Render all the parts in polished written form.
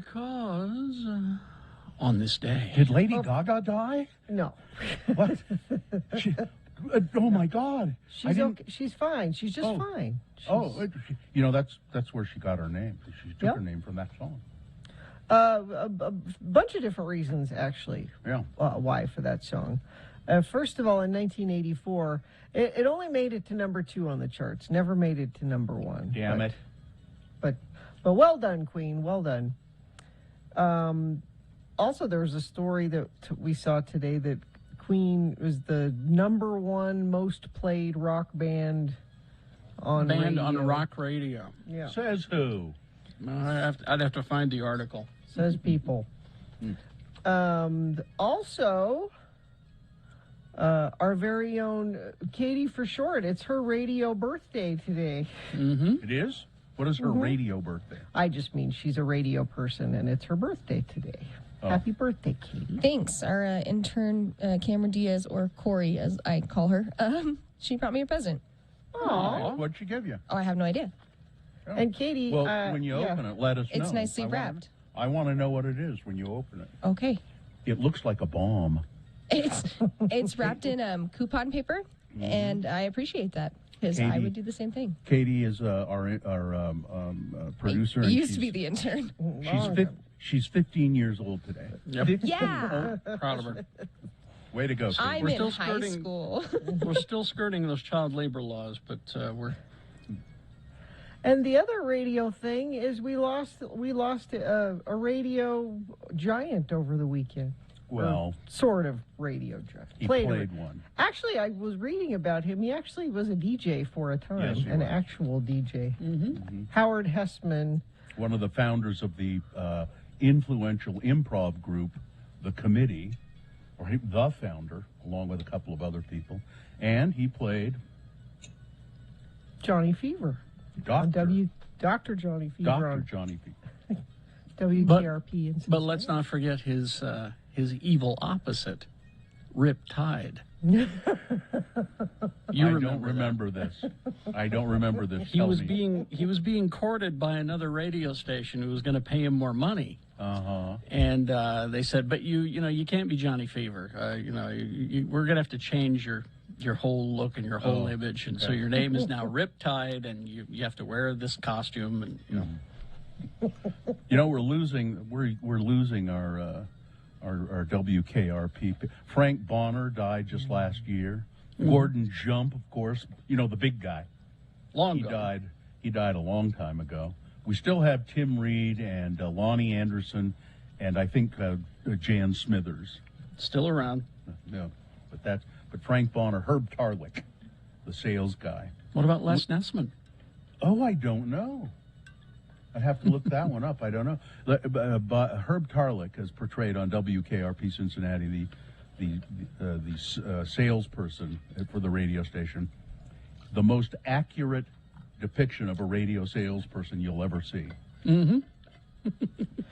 because on this day. Did Lady Gaga die? No. What? Oh my God! She's fine. She's just fine. That's where she got her name. She took her name from that song. A bunch of different reasons, actually. Yeah. Why for that song? First of all, in 1984, it only made it to number 2 on the charts. Never made it to number 1. Damn it! But well done, Queen. Well done. Also, there was a story that we saw today that Queen was the number 1 most played rock band on radio. On rock radio. Yeah. Says who? I'd have to find the article. Says people. Also, our very own Katie for short. It's her radio birthday today. Mm-hmm. It is? What is her radio birthday? I just mean she's a radio person, and it's her birthday today. Oh. Happy birthday, Katie. Thanks. Our intern, Cameron Diaz, or Corey, as I call her, she brought me a present. Aw. What'd she give you? Oh, I have no idea. Oh. And Katie... Well, when you open it, let us know. It's nicely wrapped. I want to know what it is when you open it. Okay. It looks like a bomb. It's wrapped in coupon paper, and I appreciate that, because I would do the same thing. Katie is our producer. I used to be the intern. She's 15 years old today. Yep. Yeah. Proud of her. Way to go, Katie. I'm We're in still high skirting- school. We're still skirting those child labor laws, but we're... And the other radio thing is we lost a radio giant over the weekend. Well, sort of radio giant. he played one. Actually, I was reading about him. He actually was a DJ for a time, Yes, he an was. actual DJ. Howard Hessman. One of the founders of the influential improv group, The Committee, the founder, along with a couple of other people. And he played Johnny Fever. Dr. Johnny Fever. Dr. Johnny Fever. WKRP. But let's not forget his evil opposite, Rip Tide. I don't remember this. I don't remember this. He was being courted by another radio station who was going to pay him more money. And they said, but you can't be Johnny Fever. We're going to have to change your whole look and your whole image, and so your name is now Riptide, and you have to wear this costume, and we're losing our WKRP. Frank Bonner died just last year. Gordon Jump, of course, the big guy. He died a long time ago. We still have Tim Reed and Lonnie Anderson, and I think Jan Smithers still around. No, but Frank Bonner, Herb Tarlick, the sales guy. What about Les Nessman? Oh, I don't know. I'd have to look that one up. I don't know. But Herb Tarlick is portrayed on WKRP Cincinnati, the salesperson for the radio station. The most accurate depiction of a radio salesperson you'll ever see. Mm-hmm.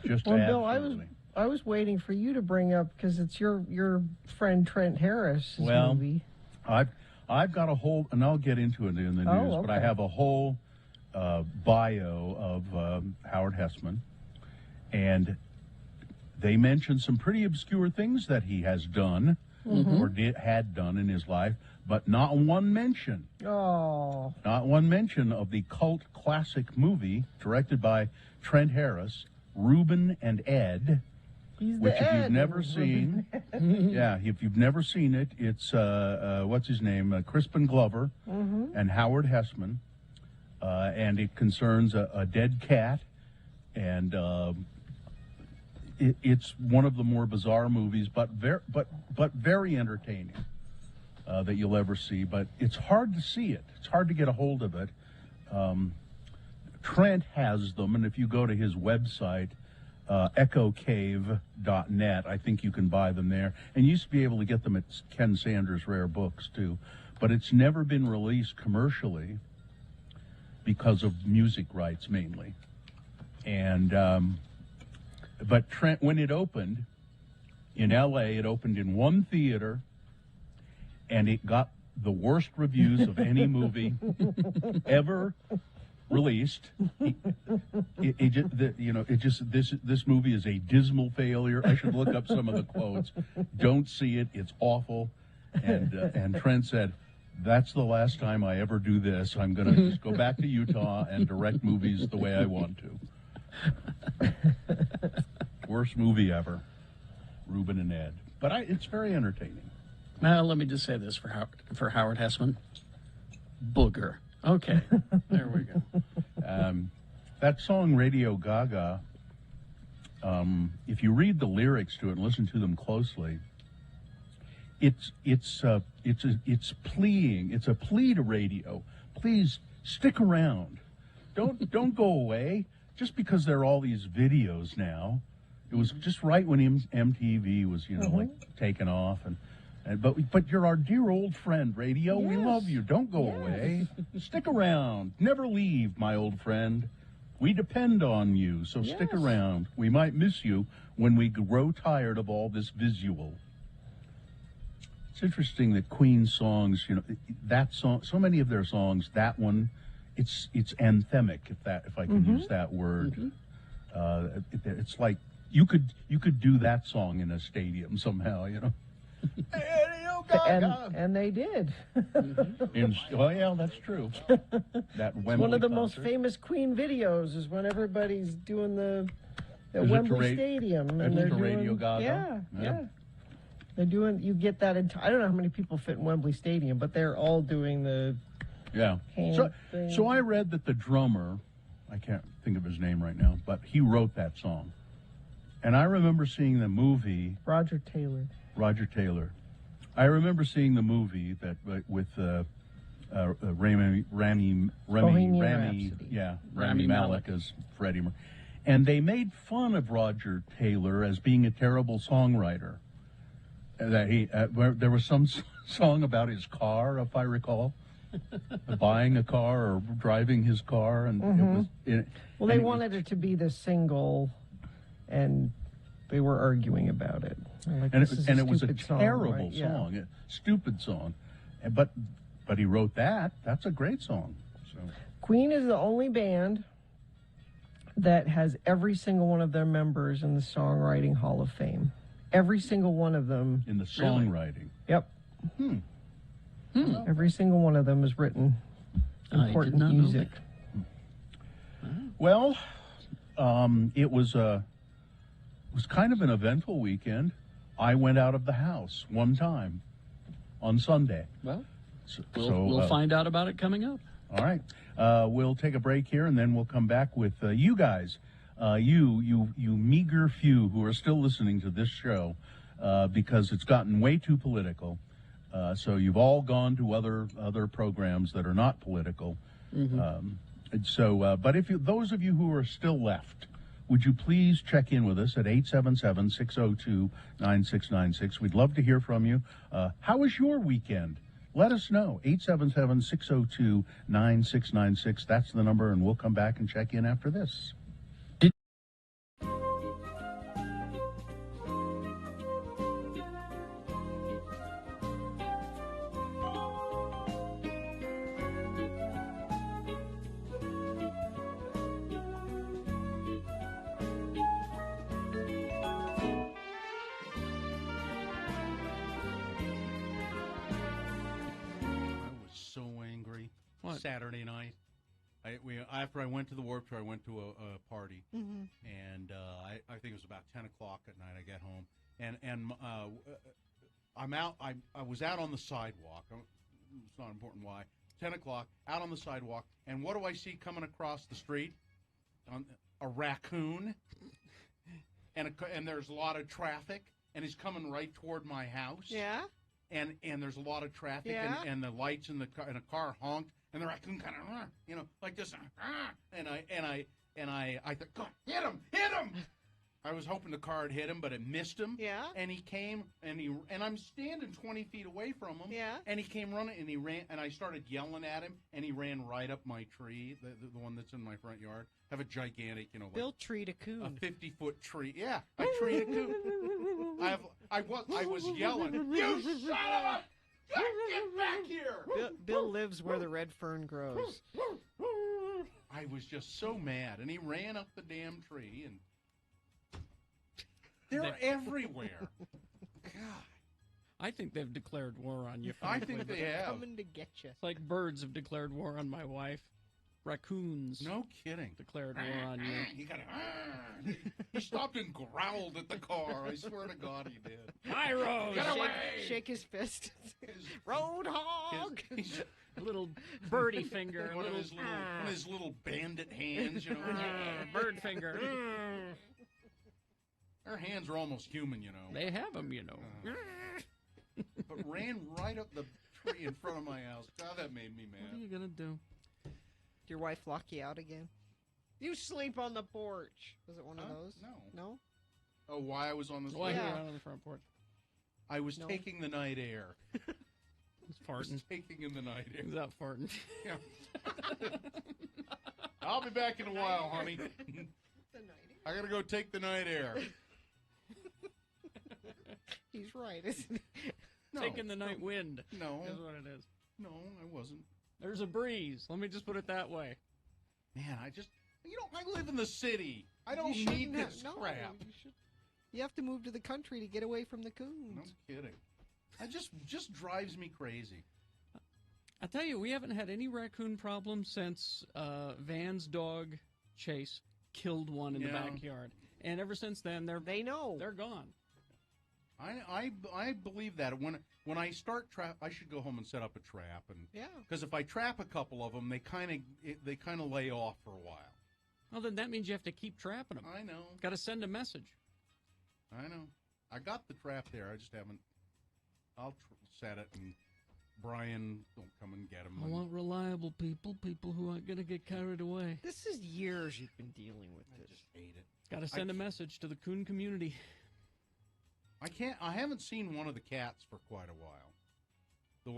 Just well, absolutely. Bill, I was waiting for you to bring up, because it's your friend Trent Harris' movie. I've got a whole, and I'll get into it in the news, but I have a whole bio of Howard Hessman, and they mention some pretty obscure things that he has done or had done in his life, but not one mention. Oh. Not one mention of the cult classic movie directed by Trent Harris, Reuben and Ed, which if you've never seen, if you've never seen it, it's what's his name, Crispin Glover and Howard Hessman, and it concerns a dead cat, and it's one of the more bizarre movies, but very entertaining that you'll ever see. But it's hard to see it. It's hard to get a hold of it. Trent has them, and if you go to his website, echocave.net, I think you can buy them there. And you used to be able to get them at Ken Sanders Rare Books, too. But it's never been released commercially because of music rights, mainly. And but Trent, when it opened in L.A., it opened in one theater, and it got the worst reviews of any movie ever released. This movie is a dismal failure. I should look up some of the quotes. Don't see it. It's awful. And Trent said, "That's the last time I ever do this. I'm going to just go back to Utah and direct movies the way I want to." Worst movie ever, Ruben and Ed. But it's very entertaining. Well, let me just say this for Howard Hessman. Booger. Okay, there we go. That song Radio Gaga, if you read the lyrics to it and listen to them closely, it's pleading. It's a plea to radio. Please stick around. Don't go away. Just because there are all these videos now, it was just right when MTV was like taking off but you're our dear old friend, radio. Yes. We love you. Don't go away. Stick around. Never leave, my old friend. We depend on you, so stick around. We might miss you when we grow tired of all this visual. It's interesting that Queen songs, that song, so many of their songs, that one, it's anthemic, if I can use that word. It's like you could do that song in a stadium somehow, And they did. That's true. That Wembley one of the concert. most famous Queen videos is when everybody's doing the Wembley Stadium, and they're doing Radio Gaga. Yeah. They're doing. You get that. I don't know how many people fit in Wembley Stadium, but they're all doing the. Yeah. So I read that the drummer, I can't think of his name right now, but he wrote that song, and I remember seeing the movie. Roger Taylor. I remember seeing the movie that with Rami Malek as Freddie Mercury, and they made fun of Roger Taylor as being a terrible songwriter. There was some song about his car, if I recall, buying a car or driving his car, and they wanted it to be the single, and they were arguing about it. Like, it was a terrible right? song, a stupid song, but he wrote that. That's a great song. So. Queen is the only band that has every single one of their members in the Songwriting Hall of Fame. Every single one of them. In the songwriting? Yep. Every single one of them has written important music. Well, it was kind of an eventful weekend. I went out of the house one time on Sunday. Well, we'll find out about it coming up. All right. We'll take a break here, and then we'll come back with you guys, you meager few who are still listening to this show, because it's gotten way too political. So you've all gone to other programs that are not political. But if those of you who are still left, would you please check in with us at 877-602-9696? We'd love to hear from you. How was your weekend? Let us know. 877-602-9696. That's the number, and we'll come back and check in after this. Saturday night, after I went to the Warped Tour, I went to a party, and I think it was about 10 o'clock at night. I get home, and I'm out. I was out on the sidewalk. It's not important why. 10 o'clock, out on the sidewalk, and what do I see coming across the street? A raccoon, and there's a lot of traffic, and he's coming right toward my house. Yeah. And there's a lot of traffic, and the lights in the car honked. And the raccoon kind of, like this, and I thought, God, hit him! I was hoping the car had hit him, but it missed him. Yeah. And he came, and I'm standing 20 feet away from him. Yeah. And he came running, and he ran, and I started yelling at him, and he ran right up my tree, the one that's in my front yard. I have a gigantic, Bill treed a coon. A 50-foot tree. Yeah, I treed a coon. I was yelling, you son of a... Get back here! Bill lives where the red fern grows. I was just so mad, and he ran up the damn tree, and they're everywhere. God. I think they've declared war on you. I frankly, think but they have. Coming to get you. It's like birds have declared war on my wife. Raccoons No kidding. declared war on you. He got he stopped and growled at the car. I swear to God, he did. Pyro! Shake his fist. His- Roadhog. his- A little birdie finger. A one of little his little bandit hands, you know. bird finger. Their hands are almost human, you know. They have them, you know. But ran right up the tree in front of my house. God, that made me What are mad. you going to do? Did your wife lock you out again? You sleep on the porch. Was it one of Huh? those? No. No? Oh, why I was on this? Why Yeah. are you out on the front porch? I was No. taking the night air. He's I was farting. taking in the night air. He's out farting. Yeah. I'll be back in a while, honey. The night. I gotta go take the night air. He's right, isn't he? No, Taking the night wind is No, what it is. no, I wasn't. There's a breeze. Let me just put it that way. Man, I live in the city. I don't You need shouldn't have- this no, crap. You have to move to the country to get away from the coons. No kidding. That just drives me crazy. I tell you, we haven't had any raccoon problems since Van's dog Chase killed one in the Yeah. backyard, and ever since then They know. they're gone. I believe that when I start trap, I should go home and set up a trap, and Yeah. because if I trap a couple of them, they kind of lay off for a while. Well, then that means you have to keep trapping them. I know, Got to send a message. I know. I got the trap there. I just haven't. I'll set it, and Brian will come and get them. I want reliable people who aren't going to get carried away. This is years you've been dealing with I this. just hate it. Got to send a message to the coon community. I haven't seen one of the cats for quite a while. The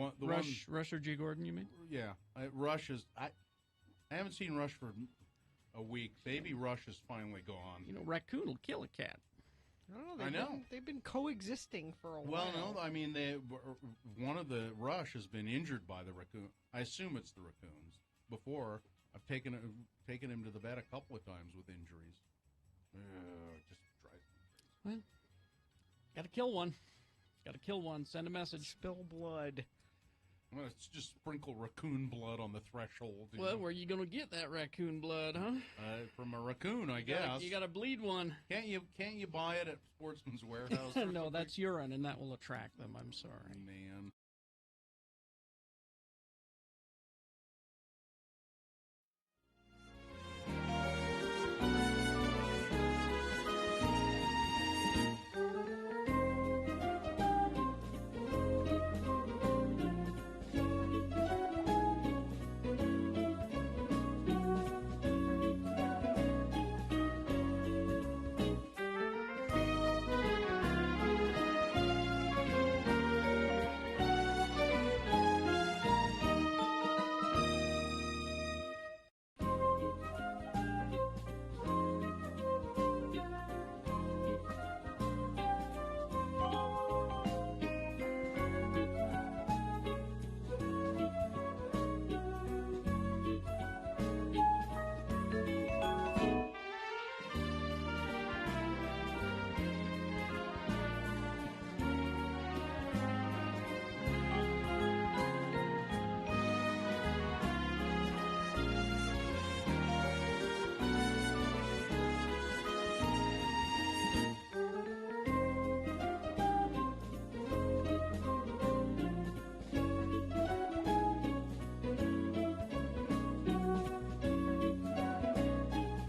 Rush or G. Gordon, you mean? one, yeah. Rush is. I haven't seen Rush for a week. Baby Rush is finally gone. You know, raccoon will kill a cat. I don't know. I know. They've been coexisting for a Well, while. no, I mean, one of the Rush has been injured by the raccoon. I assume it's the raccoons. Before, I've taken him to the vet a couple of times with injuries. It just drives me crazy. Well, got to kill one. Got to kill one. Send a message. Spill blood. I'm gonna just sprinkle raccoon blood on the threshold. you Well, know. where you going to get that raccoon blood, huh? From a raccoon, I guess. You got to bleed one. Can't you buy it at Sportsman's Warehouse? or No, something? that's urine, and that will attract them. I'm sorry. Man.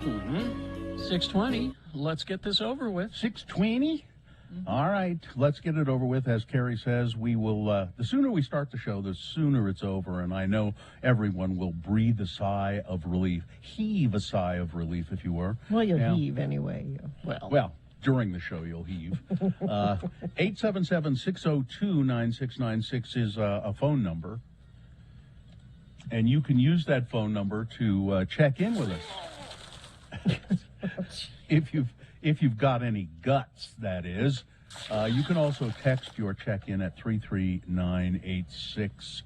Mm-hmm. 6:20. Let's get this over with. 6:20? All right, let's get it over with. As Carrie says, we will, the sooner we start the show, the sooner it's over. And I know everyone will breathe a sigh of relief, heave a sigh of relief, if you were. Well, you'll Yeah. heave anyway. Well, during the show, you'll heave. 877-602-9696 is a phone number. And you can use that phone number to check in with us. If you've got any guts, that is. You can also text your check-in at 33986.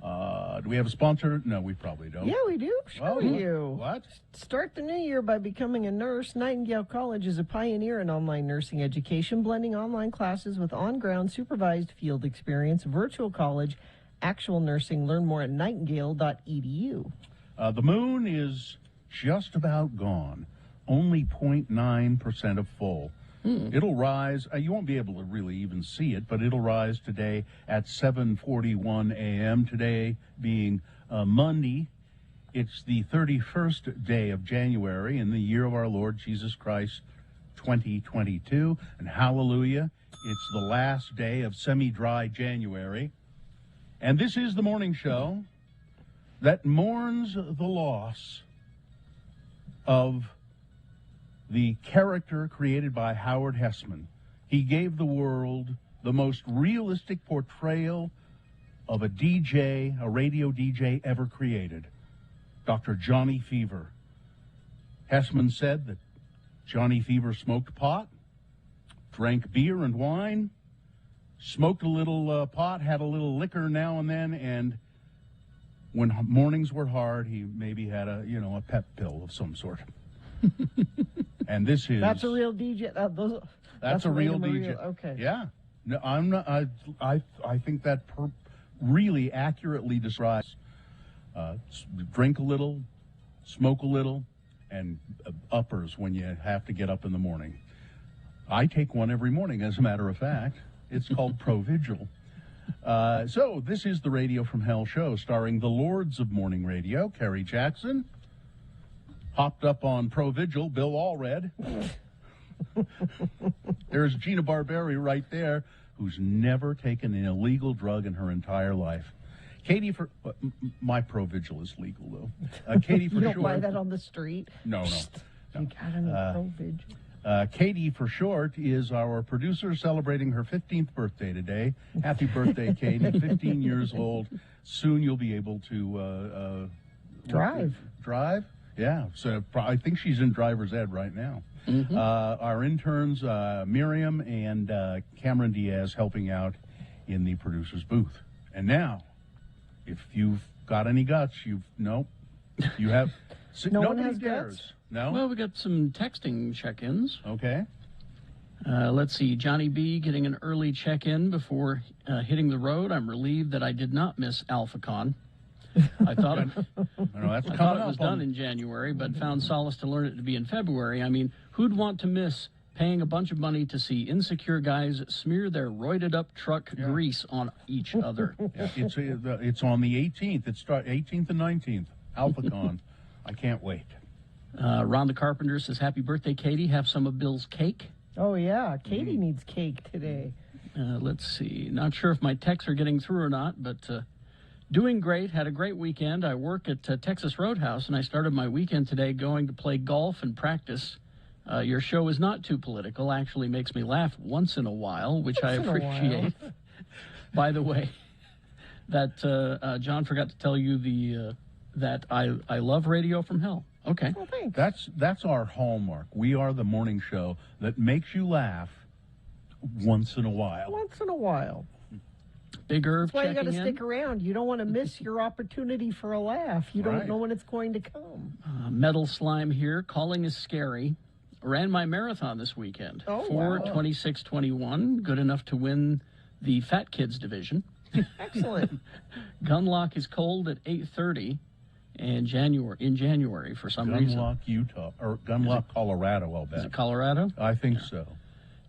Do we have a sponsor? No, we probably don't. Yeah, we do. Sure we do. What? Start the new year by becoming a nurse. Nightingale College is a pioneer in online nursing education, blending online classes with on-ground supervised field experience, virtual college, actual nursing. Learn more at nightingale.edu. The moon is just about gone. Only 0.9% of full. It'll rise. You won't be able to really even see it, but it'll rise today at 7:41 a.m. Today being Monday. It's the 31st day of January in the year of our Lord Jesus Christ, 2022. And hallelujah, it's the last day of semi-dry January. And this is the morning show that mourns the loss of the character created by Howard Hessman. He gave the world the most realistic portrayal of a DJ, a radio DJ ever created, Dr. Johnny Fever. Hessman said that Johnny Fever smoked pot, drank beer and wine, smoked a little pot, had a little liquor now and then, and when mornings were hard, he maybe had a pep pill of some sort. And this is... That's a real DJ. That's a real DJ. Okay. Yeah. No, I'm not. I think that really accurately describes drink a little, smoke a little, and uppers when you have to get up in the morning. I take one every morning, as a matter of fact. It's called Provigil. So this is the Radio from Hell show, starring the Lords of Morning Radio, Kerry Jackson. Hopped up on Provigil, Bill Allred. There's Gina Barberi right there, who's never taken an illegal drug in her entire life. Katie for my Provigil is legal though. Katie for you don't short. buy that on the street. No. You gotta know Provigil. Katie for short is our producer celebrating her 15th birthday today. Happy birthday, Katie! 15 years old. Soon you'll be able to drive. Drive. Yeah, so I think she's in driver's ed right now. Mm-hmm. Our interns, Miriam and Cameron Diaz, helping out in the producer's booth. And now, if you've got any guts, you have. No one nobody has dares. guts? No. Well, we got some texting check-ins. Okay. Let's see. Johnny B getting an early check-in before hitting the road. I'm relieved that I did not miss AlphaCon. I thought it was done in January, but found solace to learn it to be in February. I mean, who'd want to miss paying a bunch of money to see insecure guys smear their roided-up truck grease on each other? Yeah, it's on the 18th. It's 18th and 19th. AlphaCon. I can't wait. Ron the Carpenter says, happy birthday, Katie. Have some of Bill's cake. Oh, yeah. Katie needs cake today. Let's see. Not sure if my texts are getting through or not, but doing great. Had a great weekend. I work at Texas Roadhouse, and I started my weekend today going to play golf and practice. Your show is not too political. Actually makes me laugh once in a while, which I appreciate. By the way, that John forgot to tell you that I love Radio from Hell. Okay. Well, thanks. That's our hallmark. We are the morning show that makes you laugh once in a while. Once in a while. Big Irv That's why you got to checking in. stick around. You don't want to miss your opportunity for a laugh. You don't know when it's going to come. Metal Slime here. Calling is scary. Ran my marathon this weekend. Oh, 4:26:21. Good enough to win the Fat Kids division. Excellent. Gunlock is cold at 8:30 in January for some reason. Gunlock, Utah, or Gunlock, Colorado, I'll bet. Is it Colorado? I think so.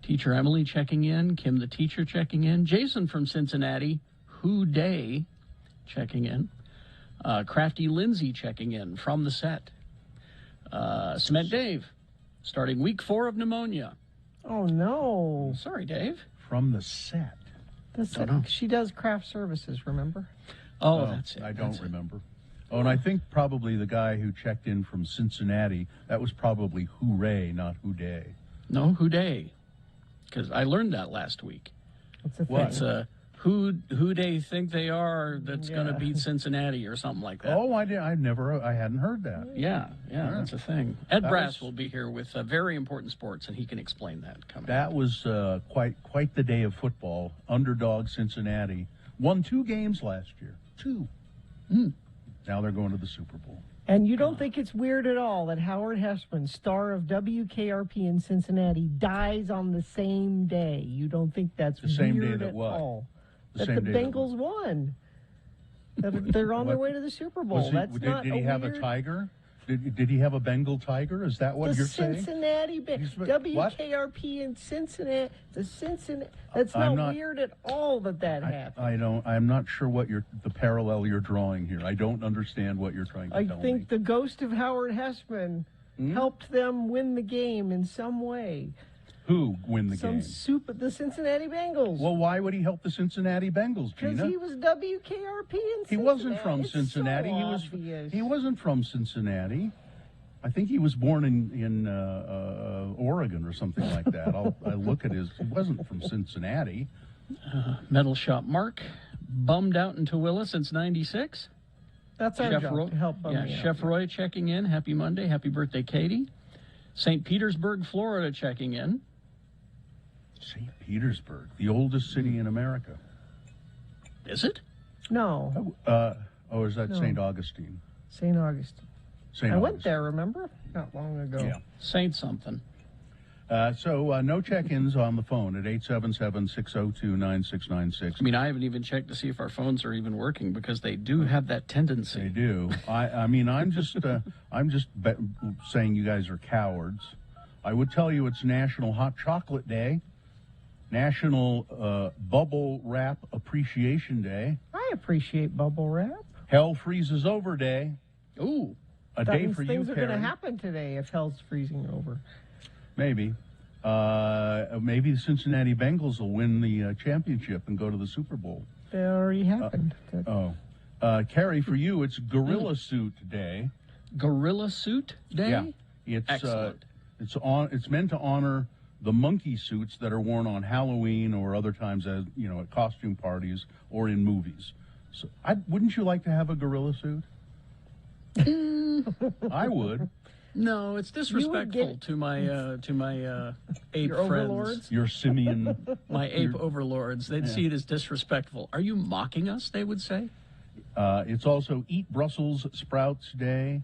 Teacher Emily checking in. Kim the teacher checking in. Jason from Cincinnati. Who Day checking in. Crafty Lindsay checking in from the set. Cement Dave starting week 4 of pneumonia. Oh, no. Sorry, Dave. From the set. She does craft services, remember? Oh, that's it. I don't remember. Oh, and I think probably the guy who checked in from Cincinnati, that was probably Hooray, not Houday. No, Who Day. Because I learned that last week. What's the It's who they think they are that's going to beat Cincinnati or something like that. Oh, I hadn't heard that. Yeah, that's a thing. Ed Brass will be here with very important sports, and he can explain that coming. That was quite the day of football. Underdog Cincinnati won 2 games last year. 2. Now they're going to the Super Bowl. And you don't think it's weird at all that Howard Hesseman, star of WKRP in Cincinnati, dies on the same day? You don't think that's The same day weird that at what? all? The That same the day that Bengals won. That they're on their way to the Super Bowl. Did he have weird... a tiger? Did he have a Bengal tiger? Is that what The you're saying? Cincinnati WKRP in Cincinnati. That's not weird at all that happened. I'm not sure what the parallel you're drawing here. I don't understand what you're trying to tell me. I think the ghost of Howard Hesseman helped them win the game in some way. Who win the game? The Cincinnati Bengals. Well, why would he help the Cincinnati Bengals, Gina? Because he was WKRP in Cincinnati. He wasn't from It's Cincinnati. So obvious. He wasn't from Cincinnati. I think he was born in Oregon or something like that. I look at his. He wasn't from Cincinnati. Metal Shop Mark, bummed out in Tooele since '96. That's our job to help bum me out. Chef Roy checking in. Happy Monday. Happy birthday, Katie. St. Petersburg, Florida checking in. St. Petersburg, the oldest city in America. Is it? No. Is that No. St. Augustine? St. Augustine. St. I Augustine. went there, remember? Not long ago. Yeah. Saint something. So no check-ins on the phone at 877-602-9696. I mean, I haven't even checked to see if our phones are even working because they do have that tendency. They do. I mean, I'm just saying you guys are cowards. I would tell you it's National Hot Chocolate Day, National Bubble Wrap Appreciation Day, I appreciate bubble wrap. Hell Freezes Over Day, Ooh. a That day means for you, things are going to Karen. happen today if hell's freezing over. Maybe. Maybe the Cincinnati Bengals will win the championship and go to the Super Bowl. That already happened. Carrie, for you, it's Gorilla Suit Day. Gorilla Suit Day? Yeah, it's Excellent. It's meant to honor the monkey suits that are worn on Halloween or other times at costume parties or in movies. So, wouldn't you like to have a gorilla suit? I would. No, it's disrespectful get- to my ape Your friends. overlords? Your simian. My ape overlords. They'd see it as disrespectful. Are you mocking us? They would say. It's also Eat Brussels Sprouts Day,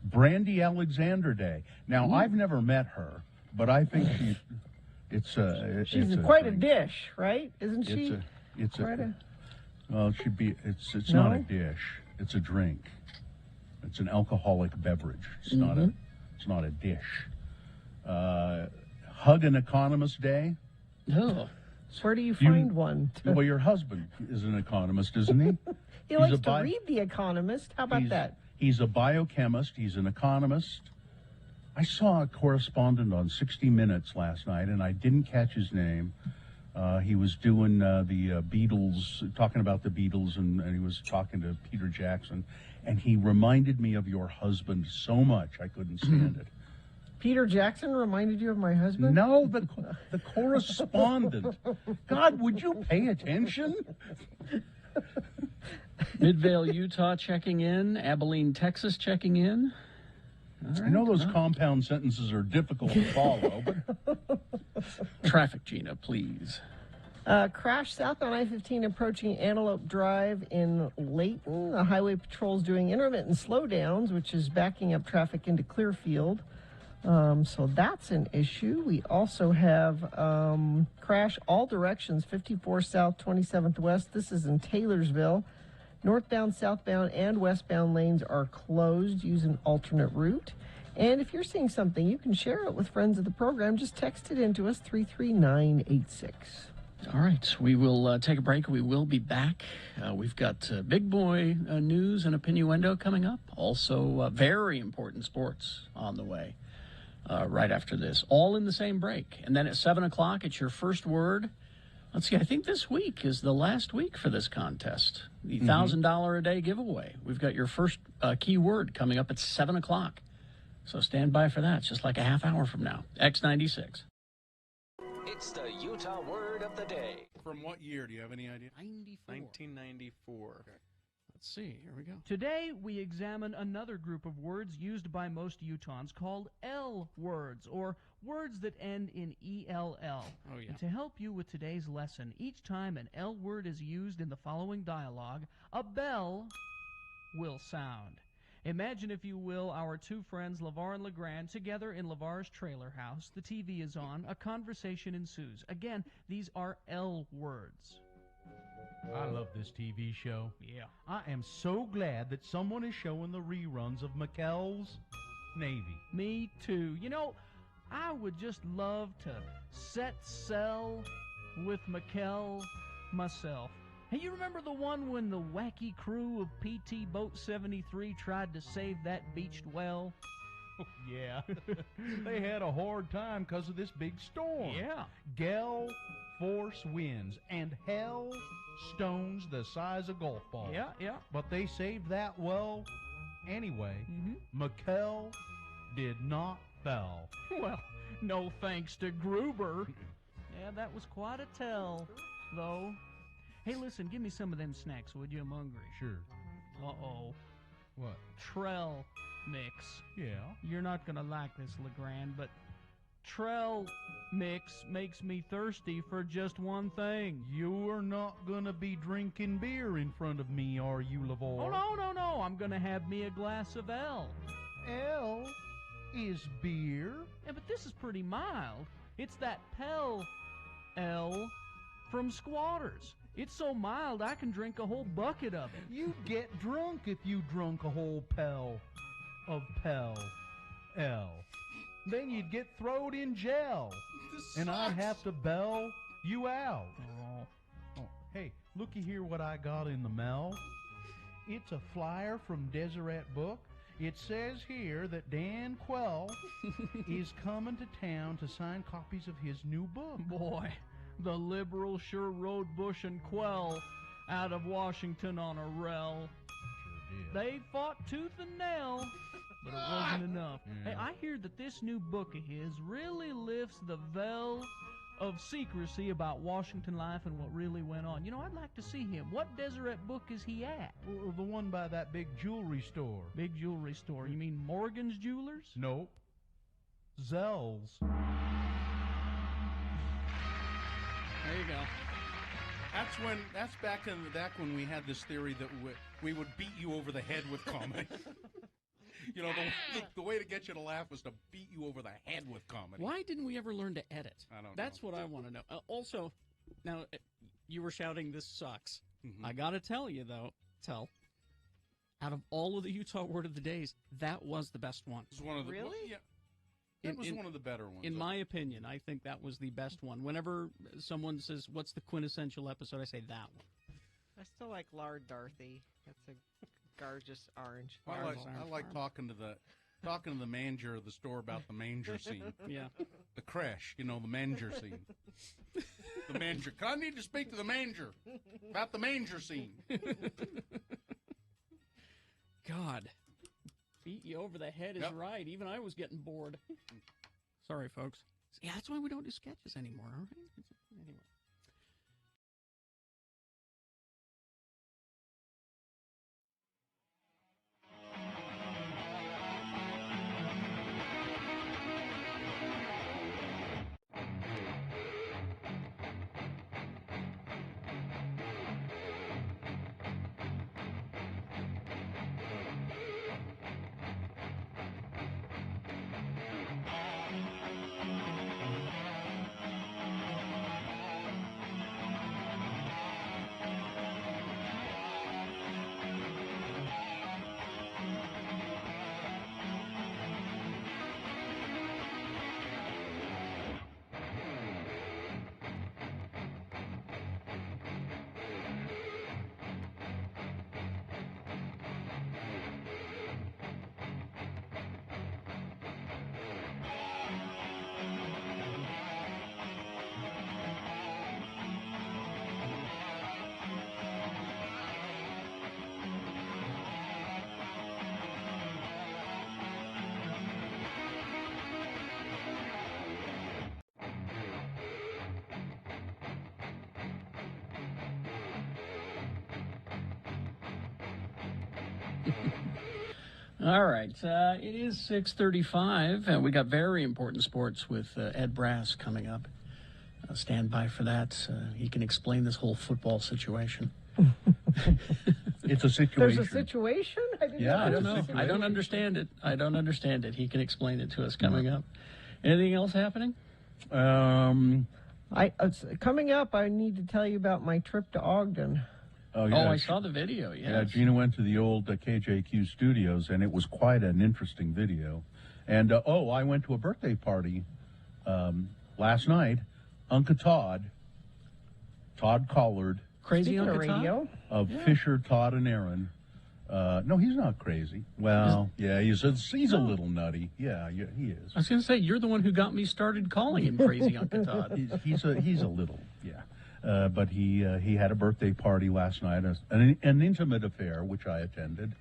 Brandy Alexander Day. Now, I've never met her, but I think she's quite a drink. dish, right? Isn't she? It's quite a... Well, it should be. It's No? not a dish. It's a drink. It's an alcoholic beverage. It's not a dish. Hug an Economist Day. Oh. Where do you find one? Well, your husband is an economist, isn't he? He likes to read The Economist. How about that? He's a biochemist. He's an economist. I saw a correspondent on 60 Minutes last night, and I didn't catch his name. He was doing the Beatles, talking about the Beatles, and he was talking to Peter Jackson. And he reminded me of your husband so much I couldn't stand it. Peter Jackson reminded you of my husband? No, the correspondent. God, would you pay attention? Midvale, Utah checking in. Abilene, Texas checking in. I know those compound sentences are difficult to follow, but Traffic, Gina, please. Crash south on I-15 approaching Antelope Drive in Layton. The highway patrol's doing intermittent slowdowns, which is backing up traffic into Clearfield. So that's an issue. We also have crash all directions, 54 south, 27th west. This is in Taylorsville. Northbound, southbound, and westbound lanes are closed. Use an alternate route. And if you're seeing something, you can share it with friends of the program. Just text it in to us, 33986. All right, we will take a break. We will be back. We've got big boy news and opinioendo coming up. Also, very important sports on the way right after this. All in the same break. And then at 7 o'clock, it's your first word. Let's see, I think this week is the last week for this contest. The $1,000 a day giveaway. We've got your first key word coming up at 7 o'clock. So stand by for that. It's just like a half hour from now. X96. It's the Utah Word of the Day. from what year? Do you have any idea? 1994. Okay. Let's see. Here we go. Today, we examine another group of words used by most Utahns called L words, or words that end in ELL. Oh, yeah. And to help you with today's lesson, each time an L word is used in the following dialogue, a bell will sound. Imagine, if you will, our two friends, LeVar and LeGrand, together in LeVar's trailer house. The TV is on. A conversation ensues. Again, these are L words. I love this TV show. Yeah. I am so glad that someone is showing the reruns of McKell's Navy. Me too. You know, I would just love to set sail with McKell myself. Hey, you remember the one when the wacky crew of PT Boat 73 tried to save that beached well? Yeah. They had a hard time because of this big storm. Yeah. Gale force winds and hell stones the size of golf balls. Yeah. But they saved that well anyway. McKell did not fell. Well, no thanks to Gruber. Yeah, that was quite a tell, though. Hey, listen, give me some of them snacks, would you? I'm hungry. Sure. Uh-oh. What? Trell mix. Yeah. You're not going to like this, LeGrand, but Trell mix makes me thirsty for just one thing. You're not gonna be drinking beer in front of me, are you, LeVar? Oh, no. I'm going to have me a glass of L. L is beer. Yeah, but this is pretty mild. It's that Pell L from Squatters. It's so mild I can drink a whole bucket of it. You'd get drunk if you drunk a whole Pell of Pell L. Then you'd get throwed in jail. And I'd have to bail you out. Oh, hey, looky here what I got in the mail. It's a flyer from Deseret Book. It says here that Dan Quell is coming to town to sign copies of his new book. Boy, the liberals sure rode Bush and Quell out of Washington on a rel. Sure did. They fought tooth and nail, but it wasn't enough. Yeah. Hey, I hear that this new book of his really lifts the veil of secrecy about Washington life and what really went on. You know, I'd like to see him. What Deseret Book is he at? Well, the one by that big jewelry store. Big jewelry store. You mean Morgan's Jewelers? Nope. Zell's. There you go. That's back when we had this theory that we would beat you over the head with comedy. You know, the way to get you to laugh was to beat you over the head with comedy. Why didn't we ever learn to edit? I don't know. That's what I want to know. Also, now, you were shouting, this sucks. Mm-hmm. I got to tell you, though, out of all of the Utah Word of the Days, that was the best one. It was one of the, Really? Yeah. That was one of the better ones. In my opinion, I think that was the best one. Whenever someone says, what's the quintessential episode, I say that one. I still like Lard Dorothy. That's a gorgeous orange. I like talking to the manager of the store about the manger scene. Yeah. The creche, you know, the manger scene. The manger. I need to speak to the manger about the manger scene. God. Beat you over the head is Yep. right. Even I was getting bored. Sorry, folks. Yeah, that's why we don't do sketches anymore, all right? Anyway. All right, it is 6:35, and we got very important sports with Ed Brass coming up. Stand by for that. He can explain this whole football situation. It's a There's situation. a situation? I didn't Yeah, I don't it's a know. I situation. don't understand it. I don't understand it. He can explain it to us coming up. Anything else happening? Coming up, I need to tell you about my trip to Ogden. Oh, Oh, I saw the video. Yes. Yeah, Gina went to the old KJQ studios, and it was quite an interesting video. And, I went to a birthday party last night. Uncle Todd Collard Crazy Speaking of Uncle Todd? radio, of Fisher, Todd, and Aaron. No, he's not crazy. Well, yeah, he's a little nutty. Yeah, he is. I was going to say, you're the one who got me started calling him Crazy Uncle Todd. He's a little, yeah. But he had a birthday party last night, an intimate affair, which I attended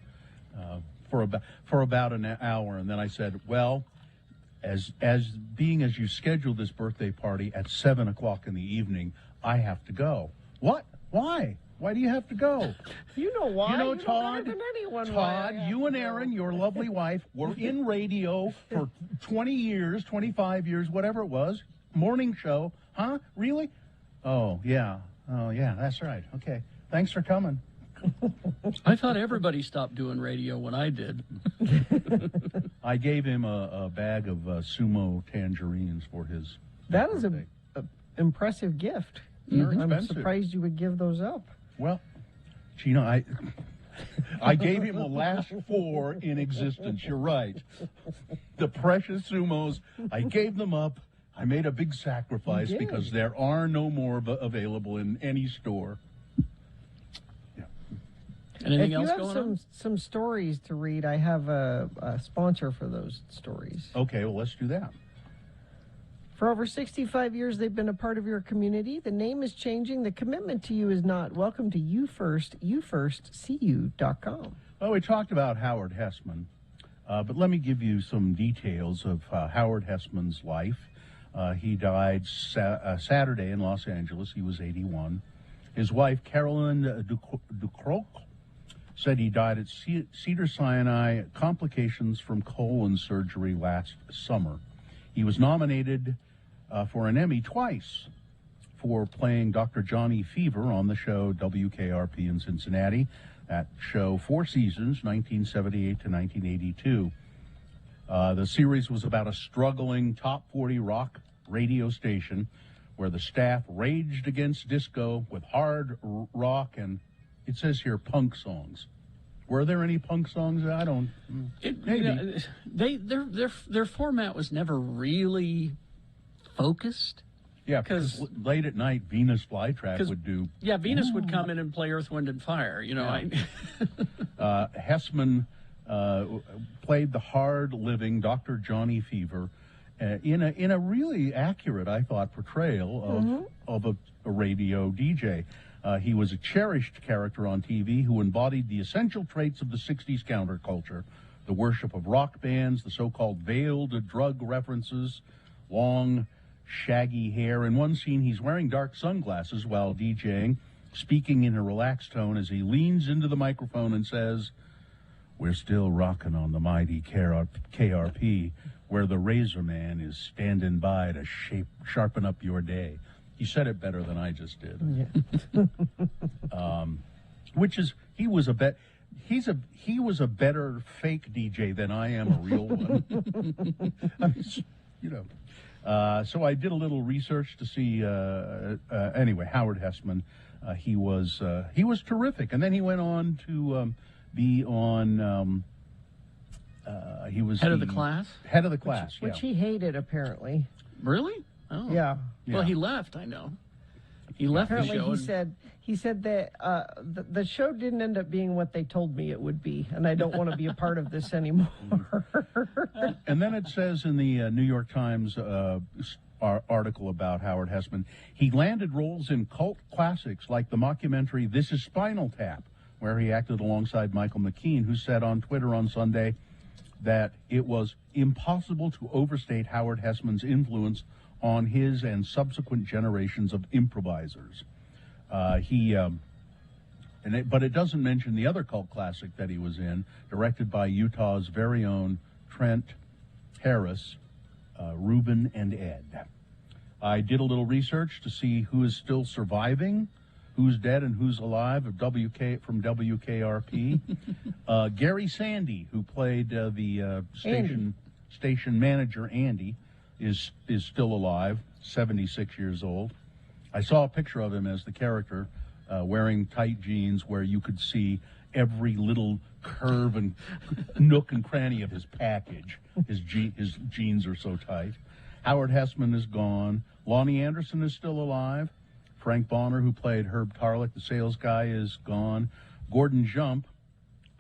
for about an hour, and then I said, well, as you scheduled this birthday party at 7:00 in the evening, I have to go. What? Why? Why do you have to go? you know why? You know, better Todd, than anyone why I Todd, have you to and go. Aaron, your lovely wife, were in radio for 20 years, 25 years, whatever it was. Morning show. Huh? Really? Oh, yeah. Oh, yeah, that's right. Okay. Thanks for coming. I thought everybody stopped doing radio when I did. I gave him a bag of sumo tangerines for his That is birthday. a impressive gift. They're I'm expensive. surprised you would give those up. Well, Gina, I gave him the last 4 in existence. You're right. The precious sumos, I gave them up. I made a big sacrifice You did. because there are no more available in any store. Anything If you else have going on? some stories to read, I have a sponsor for those stories. Okay, well, let's do that. For over 65 years, they've been a part of your community. The name is changing. The commitment to you is not. Welcome to You First, YouFirstCU.com. Well, we talked about Howard Hessman, but let me give you some details of Howard Hessman's life. He died Saturday in Los Angeles. He was 81. His wife, Carolyn Ducroc, said he died at Cedars-Sinai, complications from colon surgery last summer. He was nominated for an Emmy twice for playing Dr. Johnny Fever on the show WKRP in Cincinnati. That show, 4 seasons, 1978 to 1982. The series was about a struggling top 40 rock radio station where the staff raged against disco with hard rock and, it says here, punk songs. Were there any punk songs? I don't. Maybe. Their format was never really focused. Yeah, because late at night, Venus Flytrap would do. Yeah, Venus would come in and play Earth, Wind, and Fire. You know, Hessman played the hard-living Dr. Johnny Fever in a really accurate, I thought, portrayal of a radio DJ. He was a cherished character on TV who embodied the essential traits of the 60s counterculture, the worship of rock bands, the so-called veiled drug references, long, shaggy hair. In one scene, he's wearing dark sunglasses while DJing, speaking in a relaxed tone as he leans into the microphone and says, "We're still rocking on the mighty KRP, where the Razor Man is standing by to sharpen up your day." He said it better than I just did. Yeah. Which is, he was a better fake DJ than I am a real one. I mean, you know. So I did a little research to see. Anyway, Howard Hessman, he was terrific, and then he went on to be on. He was head of the class. Head of the class, Which he hated, apparently. Really? Oh. Yeah. Well, he left. I know. He left Apparently, the show. he said that the show didn't end up being what they told me it would be, and I don't want to be a part of this anymore. And then it says in the New York Times article about Howard Hessman, he landed roles in cult classics like the mockumentary This Is Spinal Tap, where he acted alongside Michael McKean, who said on Twitter on Sunday that it was impossible to overstate Howard Hessman's influence on his and subsequent generations of improvisers. But it doesn't mention the other cult classic that he was in, directed by Utah's very own Trent Harris, Ruben and Ed. I did a little research to see who is still surviving Who's Dead and Who's Alive of from WKRP. Gary Sandy, who played the station manager Andy, is still alive, 76 years old. I saw a picture of him as the character wearing tight jeans where you could see every little curve and nook and cranny of his package. His jeans are so tight. Howard Hessman is gone. Lonnie Anderson is still alive. Frank Bonner, who played Herb Tarlick, the sales guy, is gone. Gordon Jump,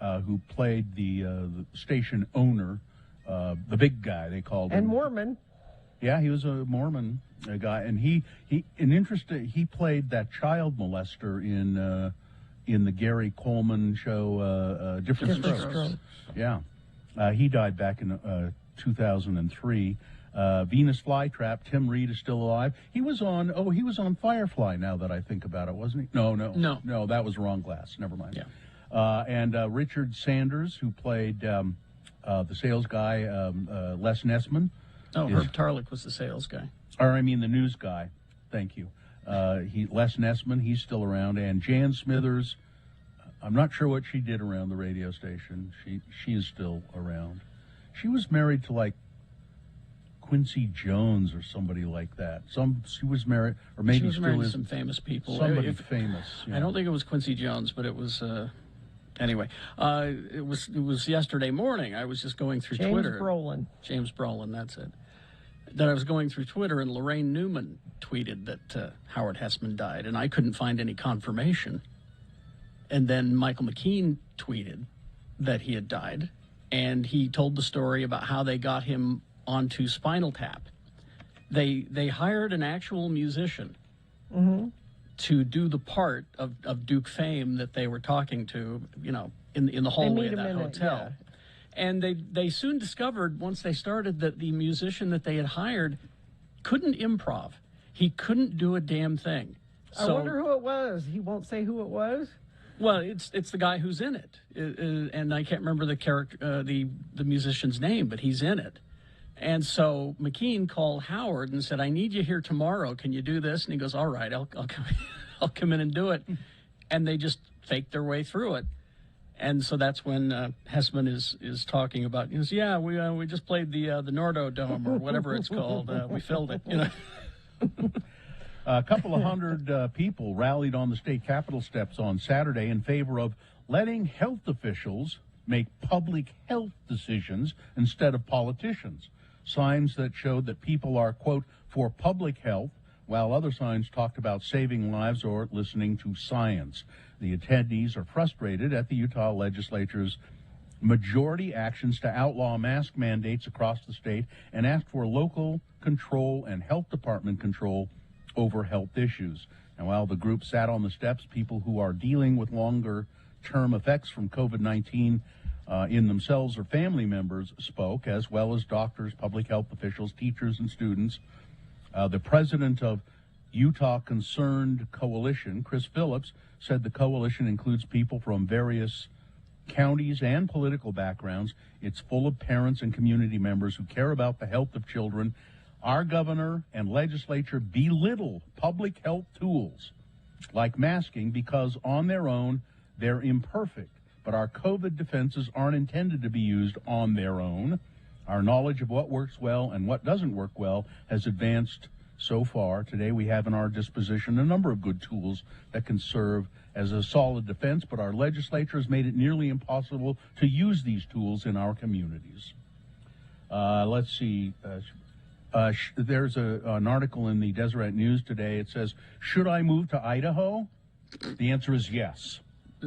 who played the station owner, the big guy they called him. And Mormon. Yeah, he was a Mormon guy, and he played that child molester in the Gary Coleman show, Different Strokes. Yeah, he died back in 2003. Venus Flytrap, Tim Reed is still alive. He was on Firefly, now that I think about it, wasn't he? No, that was Wrong Glass. Never mind. Yeah. And Richard Sanders, who played the sales guy, Les Nessman. Oh, Herb Tarlick was the sales guy. The news guy. Thank you. Les Nessman, he's still around. And Jan Smithers, I'm not sure what she did around the radio station. She is still around. She was married to, like, Quincy Jones or somebody like that. She was married, or maybe she was still married is. To some famous people. Somebody famous. I don't think it was Quincy Jones, but it was. Anyway, it was yesterday morning. I was just going through Twitter. James Brolin, that's it. That I was going through Twitter, and Lorraine Newman tweeted that Howard Hessman died, and I couldn't find any confirmation. And then Michael McKean tweeted that he had died, and he told the story about how they got him onto Spinal Tap. They hired an actual musician to do the part of Duke Fame that they were talking to, in the hallway of that hotel. Yeah. And they soon discovered, once they started, that the musician that they had hired couldn't improv. He couldn't do a damn thing. I wonder who it was. He won't say who it was? Well, it's the guy who's in it. And I can't remember the character, the musician's name, but he's in it. And so McKean called Howard and said, "I need you here tomorrow. Can you do this?" And he goes, "All right, I'll come, I'll come in and do it." And they just faked their way through it. And so that's when Hessman is talking about, he goes, "Yeah, we just played the Nordo Dome or whatever it's called. We filled it, A couple of hundred people rallied on the state capitol steps on Saturday in favor of letting health officials make public health decisions instead of politicians. Signs that showed that people are, quote, for public health, while other signs talked about saving lives or listening to science. The attendees are frustrated at the Utah legislature's majority actions to outlaw mask mandates across the state and asked for local control and health department control over health issues. And while the group sat on the steps, people who are dealing with longer-term effects from COVID-19 in themselves or family members spoke, as well as doctors, public health officials, teachers, and students. The president of Utah Concerned Coalition, Chris Phillips, said the coalition includes people from various counties and political backgrounds. It's full of parents and community members who care about the health of children. Our governor and legislature belittle public health tools like masking because on their own they're imperfect. But our COVID defenses aren't intended to be used on their own. Our knowledge of what works well and what doesn't work well has advanced so far. Today we have in our disposition a number of good tools that can serve as a solid defense, but our legislature has made it nearly impossible to use these tools in our communities. Let's see. There's an article in the Deseret News today. It says, should I move to Idaho? The answer is yes.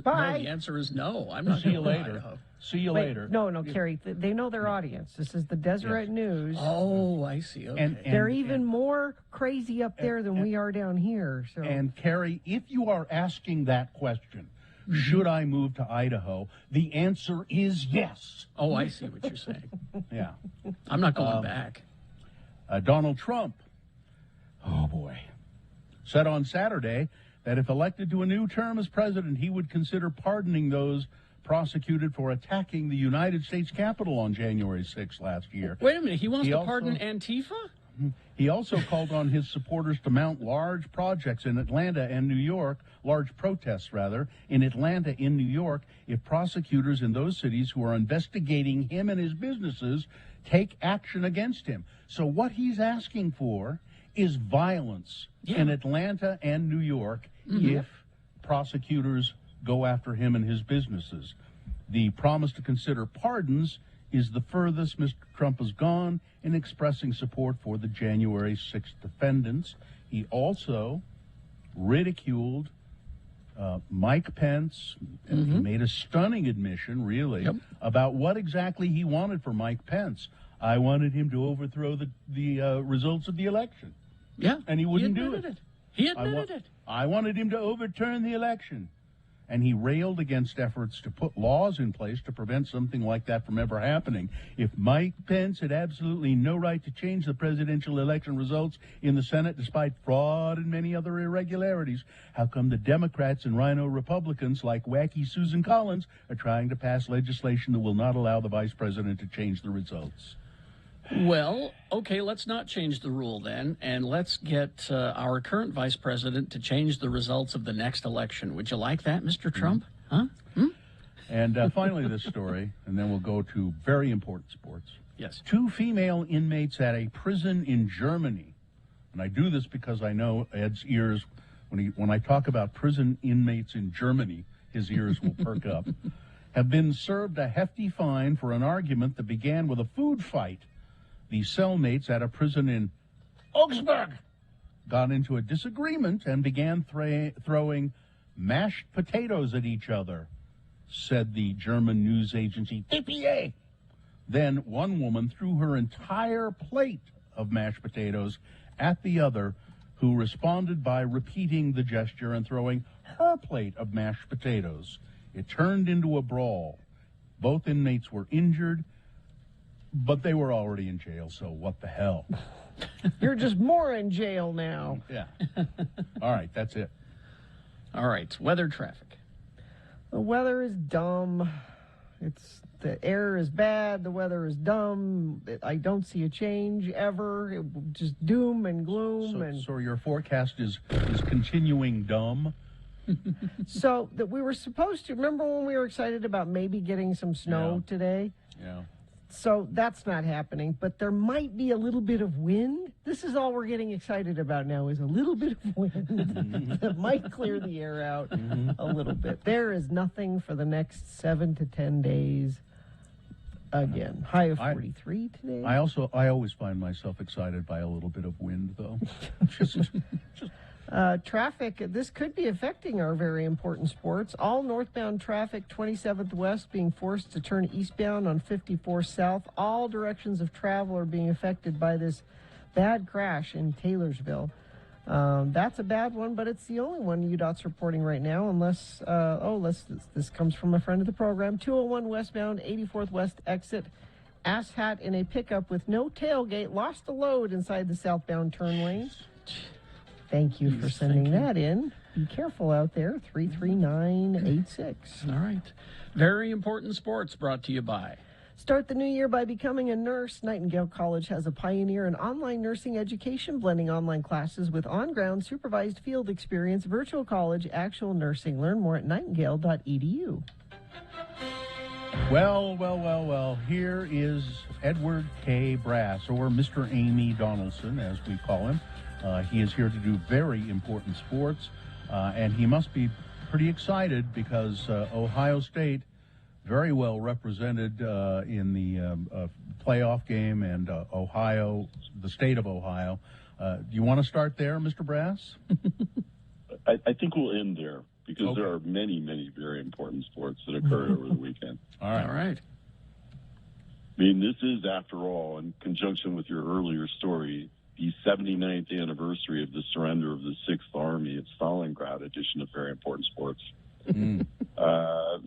Bye. No, the answer is no. I'm not See you going to later. Idaho. See you Wait, later. No, Carrie. They know their audience. This is the Deseret News. Oh, I see. Okay. And They're even more crazy up there than we are down here. So. And Carrie, if you are asking that question, should I move to Idaho? The answer is yes. Oh, I see what you're saying. Yeah. I'm not going back. Donald Trump, oh boy, said on Saturday that if elected to a new term as president, he would consider pardoning those prosecuted for attacking the United States Capitol on January 6th last year. Wait a minute. He wants to also pardon Antifa? He also called on his supporters to mount large projects in Atlanta and New York, large protests rather, in Atlanta and New York, if prosecutors in those cities who are investigating him and his businesses take action against him. So what he's asking for is violence in Atlanta and New York if prosecutors go after him and his businesses. The promise to consider pardons is the furthest Mr. Trump has gone in expressing support for the January 6th defendants. He also ridiculed Mike Pence, and he made a stunning admission, really, about what exactly he wanted for Mike Pence. I wanted him to overthrow the results of the election. Yeah. And he wouldn't do it. He admitted it. I wanted him to overturn the election. And he railed against efforts to put laws in place to prevent something like that from ever happening. If Mike Pence had absolutely no right to change the presidential election results in the Senate despite fraud and many other irregularities, how come the Democrats and rhino Republicans like wacky Susan Collins are trying to pass legislation that will not allow the vice president to change the results? Well, okay, let's not change the rule then, and let's get our current vice president to change the results of the next election. Would you like that, Mr. Trump? Huh? And finally, this story, and then we'll go to very important sports. Yes. 2 female inmates at a prison in Germany, and I do this because I know Ed's ears, when I talk about prison inmates in Germany, his ears will perk up, have been served a hefty fine for an argument that began with a food fight. The cellmates at a prison in Augsburg got into a disagreement and began throwing mashed potatoes at each other, said the German news agency dpa. Then one woman threw her entire plate of mashed potatoes at the other, who responded by repeating the gesture and throwing her plate of mashed potatoes. It turned into a brawl. Both inmates were injured, but they were already in jail, so what the hell? You're just more in jail now. Yeah. All right, that's it. All right, weather traffic. The weather is dumb. The air is bad. The weather is dumb. I don't see a change ever. Just doom and gloom. So your forecast is continuing dumb? So that we were supposed to, remember when we were excited about maybe getting some snow today? Yeah. So that's not happening, but there might be a little bit of wind. This is all we're getting excited about now, is a little bit of wind that might clear the air out a little bit. There is nothing for the next 7 to 10 days. Again, high of 43 today. I always find myself excited by a little bit of wind, though. Traffic, this could be affecting our very important sports. All northbound traffic, 27th West, being forced to turn eastbound on 54 South. All directions of travel are being affected by this bad crash in Taylorsville. That's a bad one, but it's the only one UDOT's reporting right now, unless, this comes from a friend of the program. 201 westbound, 84th West exit. Asshat in a pickup with no tailgate lost a load inside the southbound turn lane. Thank you for sending that in. Be careful out there, 33986. All right. Very important sports brought to you by. Start the new year by becoming a nurse. Nightingale College has a pioneer in online nursing education, blending online classes with on-ground supervised field experience, virtual college, actual nursing. Learn more at nightingale.edu. Well, here is Edward K. Brass, or Mr. Amy Donaldson, as we call him. He is here to do very important sports, and he must be pretty excited because Ohio State very well represented in the playoff game, and the state of Ohio. Do you want to start there, Mr. Brass? I think we'll end there because there are many, many very important sports that occurred over the weekend. All right. I mean, this is, after all, in conjunction with your earlier story, the 79th anniversary of the surrender of the 6th Army at Stalingrad edition of Very Important Sports.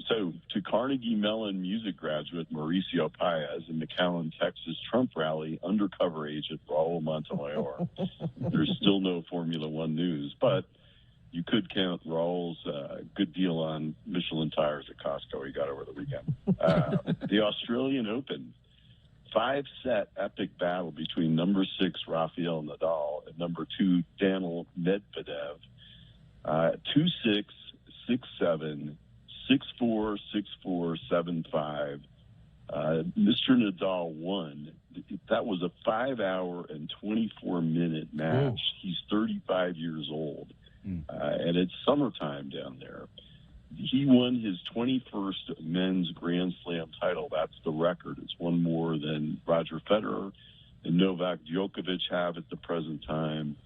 So, to Carnegie Mellon music graduate Mauricio Paez and McAllen, Texas Trump rally undercover agent Raul Montemayor, there's still no Formula One news, but you could count Raul's good deal on Michelin tires at Costco he got over the weekend. The Australian Open. 5-set epic battle between number 6 Rafael Nadal and number 2 Daniil Medvedev. 2-6, 6-7, 6-4, 6-4, 7-5. Mr. Nadal won. That was a 5-hour and 24-minute match. Ooh. He's 35 years old, and it's summertime down there. He won his 21st men's Grand Slam title. That's the record. It's one more than Roger Federer and Novak Djokovic have at the present time.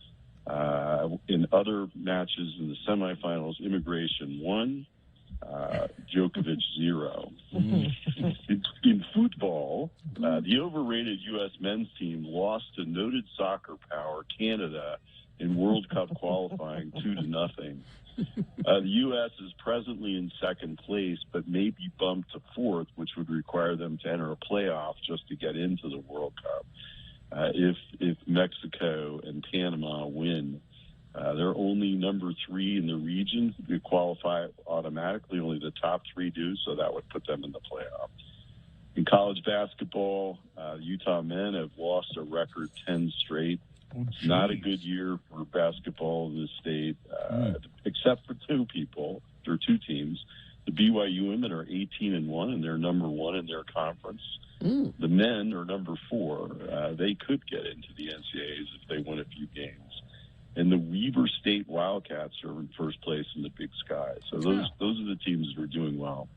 In other matches in the semifinals, Immigration 1, Djokovic 0. In football, the overrated U.S. men's team lost to noted soccer power Canada in World Cup qualifying 2-0. The U.S. is presently in second place, but may be bumped to fourth, which would require them to enter a playoff just to get into the World Cup. If Mexico and Panama win, they're only number 3 in the region. They qualify automatically. Only the top 3 do, so that would put them in the playoff. In college basketball, Utah men have lost a record 10 straight. Not a good year for basketball in the state, except for 2 people. There are 2 teams. The BYU women are 18-1, and they're number 1 in their conference. The men are number 4. They could get into the NCAAs if they win a few games. And the Weber State Wildcats are in first place in the Big Sky. So those are the teams that are doing well.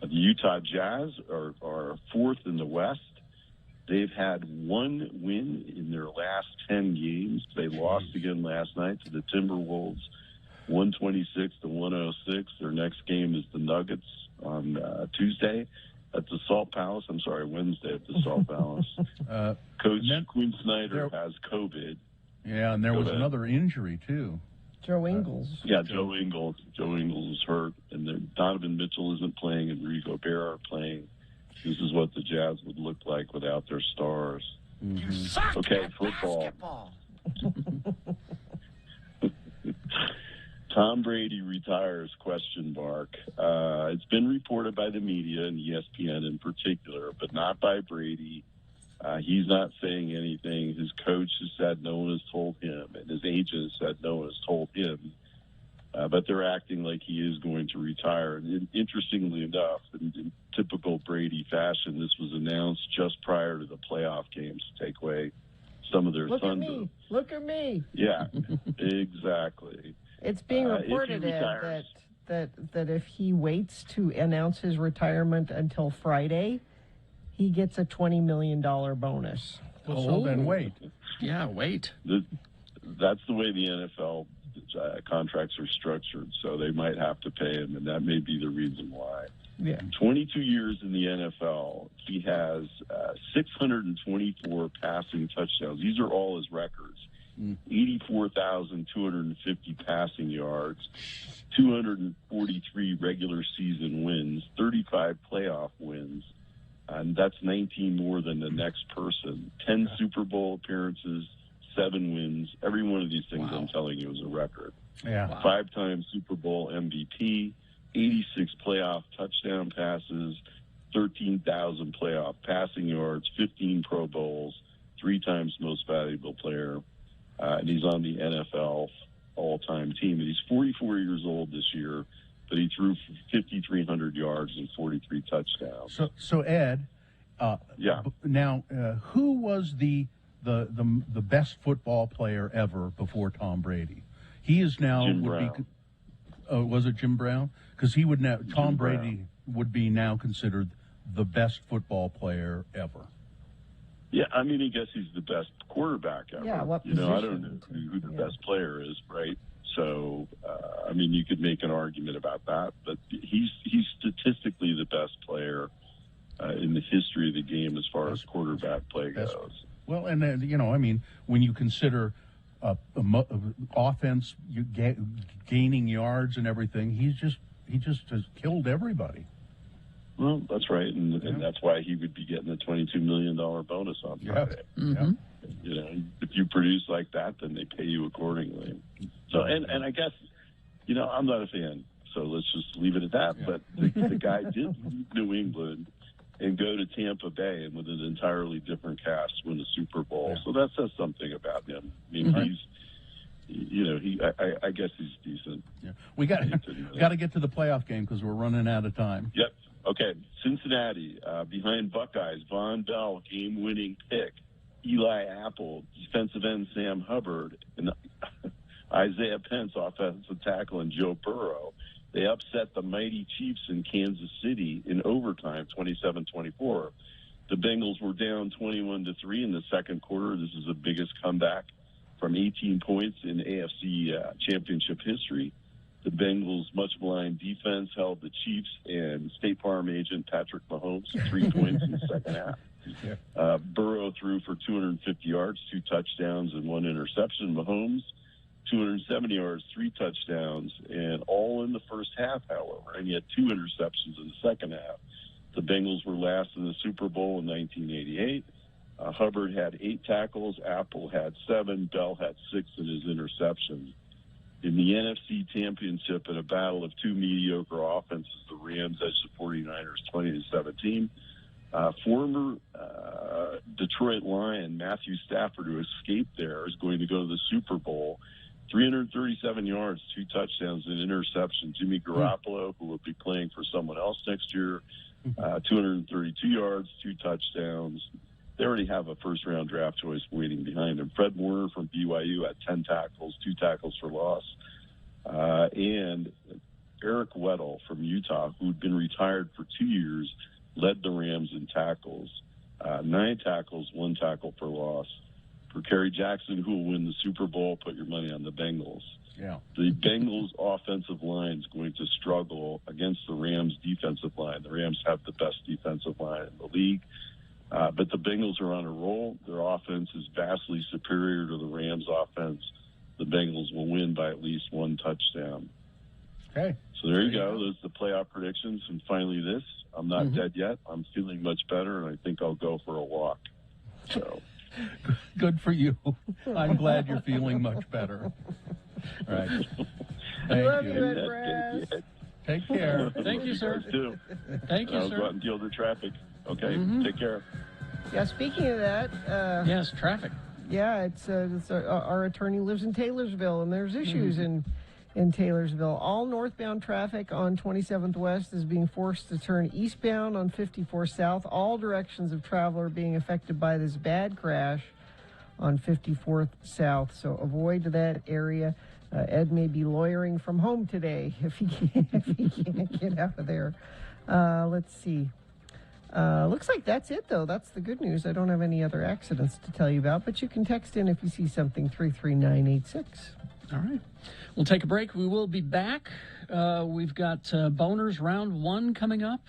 The Utah Jazz are 4th in the West. They've had 1 win in their last 10 games. They lost again last night to the Timberwolves, 126-106. Their next game is the Nuggets on Tuesday at the Salt Palace. I'm sorry, Wednesday at the Salt Palace. Coach Quinn Snyder has COVID. Yeah, and there was another injury, too. Joe Ingles. Joe Ingles. Joe Ingles is hurt, and Donovan Mitchell isn't playing, and Rudy Gobert are playing. This is what the Jazz would look like without their stars. You suck at football. Tom Brady retires, ? It's been reported by the media and ESPN in particular, but not by Brady. He's not saying anything. His coach has said no one has told him, and his agent has said no one has told him. But they're acting like he is going to retire. And interestingly enough, in typical Brady fashion, this was announced just prior to the playoff games to take away some of their thunder. Look at me. Yeah, exactly. It's being reported, Ed, that if he waits to announce his retirement until Friday, he gets a $20 million bonus. Well, so then wait. Yeah, wait. That's the way the NFL contracts are structured, so they might have to pay him, and that may be the reason why. Yeah. 22 years in the NFL, he has 624 passing touchdowns. These are all his records. 84,250 passing yards, 243 regular season wins, 35 playoff wins, and that's 19 more than the next person. 10 Super Bowl appearances, 7 wins. Every one of these things I'm telling you is a record. Yeah. 5-time Super Bowl MVP, 86 playoff touchdown passes, 13,000 playoff passing yards, 15 Pro Bowls, 3 times most valuable player. And he's on the NFL all-time team. And he's 44 years old this year, but he threw for 5,300 yards and 43 touchdowns. So Ed, now who was the best football player ever before Tom Brady? He is now Jim Brown. Was it Jim Brown? Because he would now Tom Brown. Brady would be now considered the best football player ever. Yeah, I mean, I guess he's the best quarterback ever. Yeah, what I don't position? know who the best player is, right? So, I mean, you could make an argument about that, but he's statistically the best player in the history of the game as far as quarterback play goes. Well, and I mean, when you consider offense, gaining yards and everything, he just has killed everybody. Well, that's right, and that's why he would be getting a $22 million bonus on Friday. Yeah. You know, if you produce like that, then they pay you accordingly. So, and I guess, I'm not a fan, so let's just leave it at that. Yeah. But the guy did leave New England and go to Tampa Bay and with an entirely different cast win the Super Bowl. So that says something about him. I mean, I guess he's decent. Yeah. We got to get to the playoff game because we're running out of time. Yep. Okay. Cincinnati behind Buckeyes. Von Bell game-winning pick. Eli Apple, defensive end Sam Hubbard, and Isaiah Pence, offensive tackle, and Joe Burrow. They upset the mighty Chiefs in Kansas City in overtime, 27-24. The Bengals were down 21-3 in the second quarter. This is the biggest comeback from 18 points in AFC championship history. The Bengals' much-maligned defense held the Chiefs and State Farm agent Patrick Mahomes to 3 points in the second half. Burrow threw for 250 yards, 2 touchdowns, and 1 interception. Mahomes, 270 yards, 3 touchdowns, and all in the first half, however. And he had 2 interceptions in the second half. The Bengals were last in the Super Bowl in 1988. Hubbard had 8 tackles. Apple had 7. Bell had 6 in his interceptions. In the NFC Championship, in a battle of 2 mediocre offenses, the Rams edged the 49ers 20-17. Former Detroit Lion Matthew Stafford, who escaped there, is going to go to the Super Bowl. 337 yards, 2 touchdowns, and interception. Jimmy Garoppolo, who will be playing for someone else next year, 232 yards, 2 touchdowns. They already have a first-round draft choice waiting behind him. Fred Warner from BYU had 10 tackles, 2 tackles for loss. And Eric Weddle from Utah, who'd been retired for 2 years, led the Rams in tackles. 9 tackles, 1 tackle for loss. For Kerry Jackson, who will win the Super Bowl, put your money on the Bengals. Yeah. The Bengals' offensive line is going to struggle against the Rams' defensive line. The Rams have the best defensive line in the league. But the Bengals are on a roll. Their offense is vastly superior to the Rams' offense. The Bengals will win by at least 1 touchdown. Okay. So there you go. Those are the playoff predictions. And finally this, I'm not dead yet. I'm feeling much better, and I think I'll go for a walk. So good for you. I'm glad you're feeling much better. All right. Thank love you. you, Ed Brass. Take care. Thank you, sir. Thank you, I'll sir. go out and deal with the traffic. Okay. Take care. Yeah, speaking of that, Yes, traffic. yeah, it's our attorney lives in Taylorsville, and there's issues in Taylorsville. All northbound traffic on 27th West is being forced to turn eastbound on 54 South. All directions of travel are being affected by this bad crash on 54th South, so avoid that area. Ed may be lawyering from home today if he can't get out of there. Let's see. Looks like that's it, though. That's the good news. I don't have any other accidents to tell you about, but you can text in if you see something, 33986. All right. We'll take a break. We will be back. We've got Boners Round 1 coming up.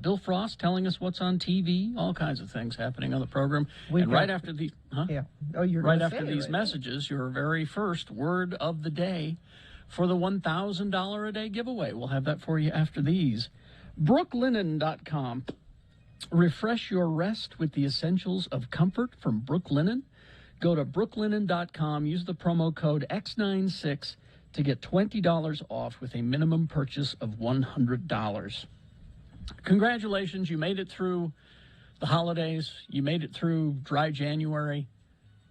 Bill Frost telling us what's on TV, all kinds of things happening on the program. And right after these, Yeah. Oh, you're right gonna after say it, these right? messages, your very first word of the day for the $1,000 a day giveaway. We'll have that for you after these. Brooklinen.com. Refresh your rest with the essentials of comfort from Brooklinen. Go to brooklinen.com, use the promo code X96 to get $20 off with a minimum purchase of $100. Congratulations, you made it through the holidays. You made it through dry January.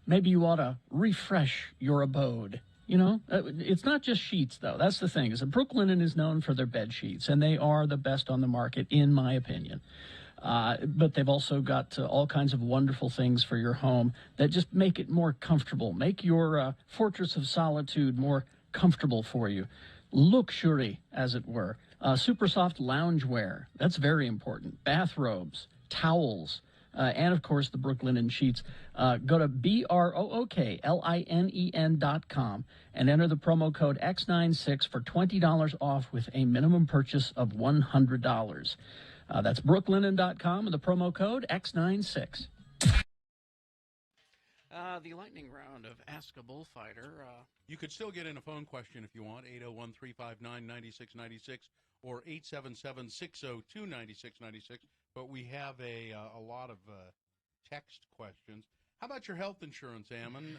Maybe you ought to refresh your abode. You know, it's not just sheets, though. That's the thing, is that Brooklinen is known for their bed sheets, and they are the best on the market, in my opinion. But they've also got all kinds of wonderful things for your home that just make it more comfortable, make your fortress of solitude more comfortable for you. Luxury, as it were. Super soft loungewear, that's very important. Bathrobes, towels, and, of course, the Brooklinen sheets. Go to BROOKLINEN.com and enter the promo code X96 for $20 off with a minimum purchase of $100. That's brooklinen.com and the promo code X96. The lightning round of Ask a Bullfighter. You could still get in a phone question if you want, 801-359-9696 or 877-602-9696. But we have a lot of text questions. How about your health insurance, Ammon?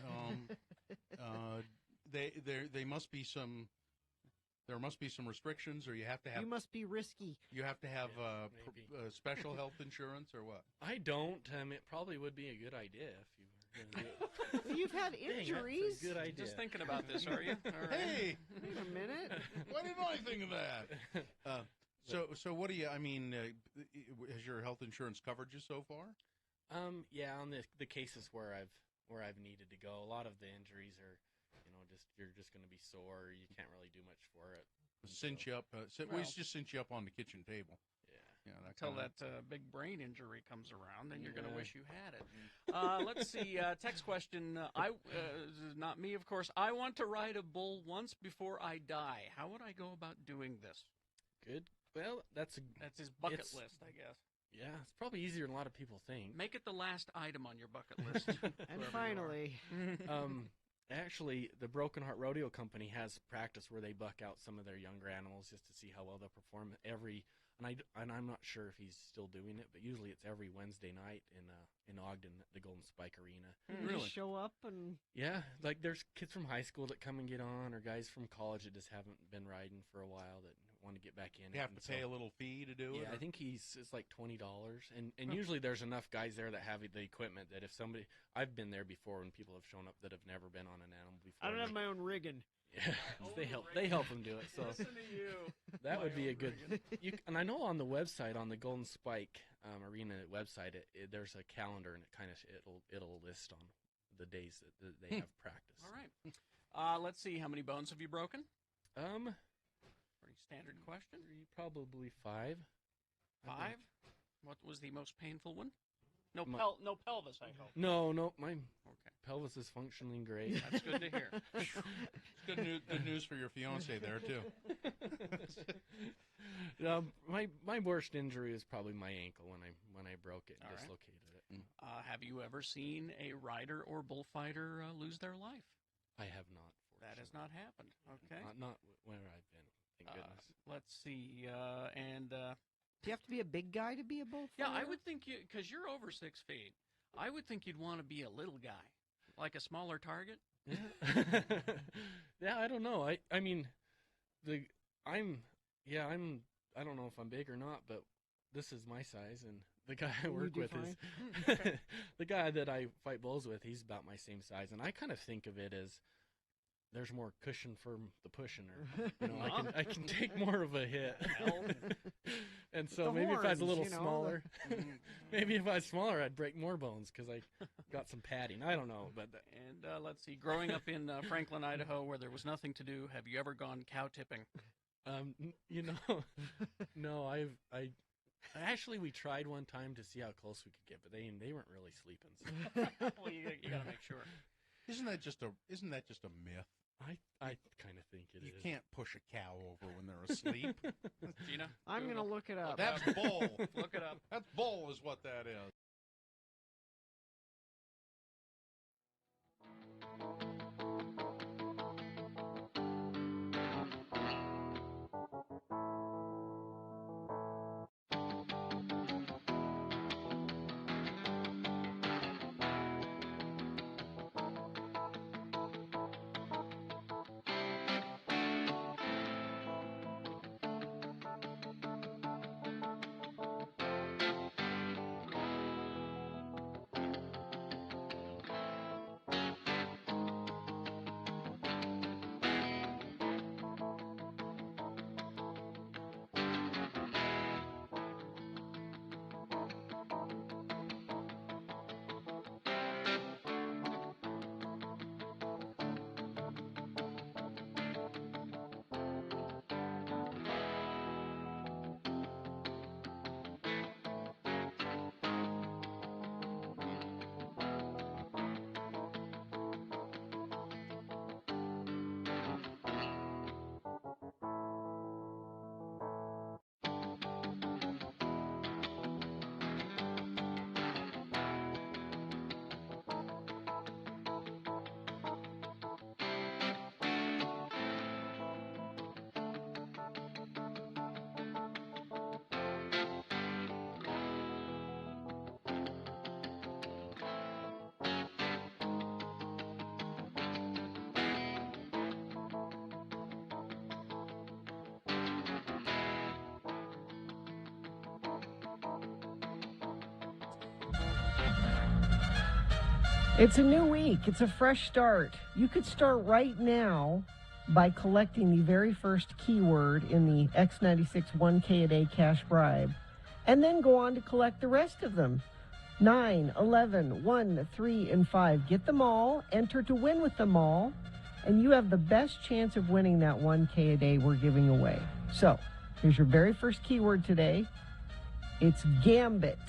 They must be some There must be some restrictions, or you have to have You must be risky. Maybe. special health insurance, or what? I don't. It probably would be a good idea if you were going to do it. You've had Dang, that's injuries. a good idea. Just thinking about this, are you? All right. Hey, Wait a minute. why didn't I think of that? So what do you? I mean, has your health insurance covered you so far? Yeah, on the cases where I've needed to go, a lot of the injuries are, you're just going to be sore. You can't really do much for it. Cinch you up. We just cinch you up on the kitchen table. Yeah. Yeah, Until that big brain injury comes around, then you're going to Yeah. wish you had it. Let's see. Text question. This is not me, of course. I want to ride a bull once before I die. How would I go about doing this? Good. Well, that's his bucket it's- list, I guess. Yeah, it's probably easier than a lot of people think. Make it the last item on your bucket list. And finally, Actually, the Broken Heart Rodeo Company has practice where they buck out some of their younger animals just to see how well they'll perform. And I'm not sure if he's still doing it, but usually it's every Wednesday night in Ogden at the Golden Spike Arena. you just show up and Yeah, like there's kids from high school that come and get on, or guys from college that just haven't been riding for a while that want to get back in. You have to pay a little fee to do it. Yeah, I think it's like $20, and usually there's enough guys there that have the equipment that if somebody, I've been there before when people have shown up that have never been on an animal before. I don't have my own rigging. Yeah, they help them do it. So Listen to you. that would be a good. And I know on the website, on the Golden Spike Arena website, there's a calendar, and it'll list on the days that they have practice. All right. Let's see. How many bones have you broken? Pretty standard question. Probably 5. 5. What was the most painful one? No pelvis, I hope. No, my Okay. pelvis is functioning great. That's good to hear. It's good news for your fiance there too. My worst injury is probably my ankle when I broke it and All right. dislocated it. Have you ever seen a rider or bullfighter lose their life? I have not. That has not happened. Okay. Not where I've been. Thank goodness. Let's see. Do you have to be a big guy to be a bullfighter? Yeah, I would think because you're over 6 feet, I would think you'd want to be a little guy, like a smaller target. Yeah, I don't know. I mean, I don't know if I'm big or not, but this is my size, and the guy I work with is the guy that I fight bulls with. He's about my same size, and I kind of think of it as there's more cushion for the pushing, or I can take more of a hit. And so maybe if I was a little smaller, maybe if I was smaller, I'd break more bones because I got some padding. I don't know, but And let's see. Growing up in Franklin, Idaho, where there was nothing to do, have you ever gone cow tipping? No, I actually we tried one time to see how close we could get, but they weren't really sleeping. So. Well, you got to make sure. Isn't that just a myth? I kind of think it is. You can't push a cow over when they're asleep. Gina, I'm going to look it up. That's bull. Look it up. That's bull is what that is. It's a new week. It's a fresh start. You could start right now by collecting the very first keyword in the X96 1K a day cash bribe, and then go on to collect the rest of them. 9, 11, 1, 3, and 5. Get them all, enter to win with them all, and you have the best chance of winning that 1K a day we're giving away. So, here's your very first keyword today. It's Gambit.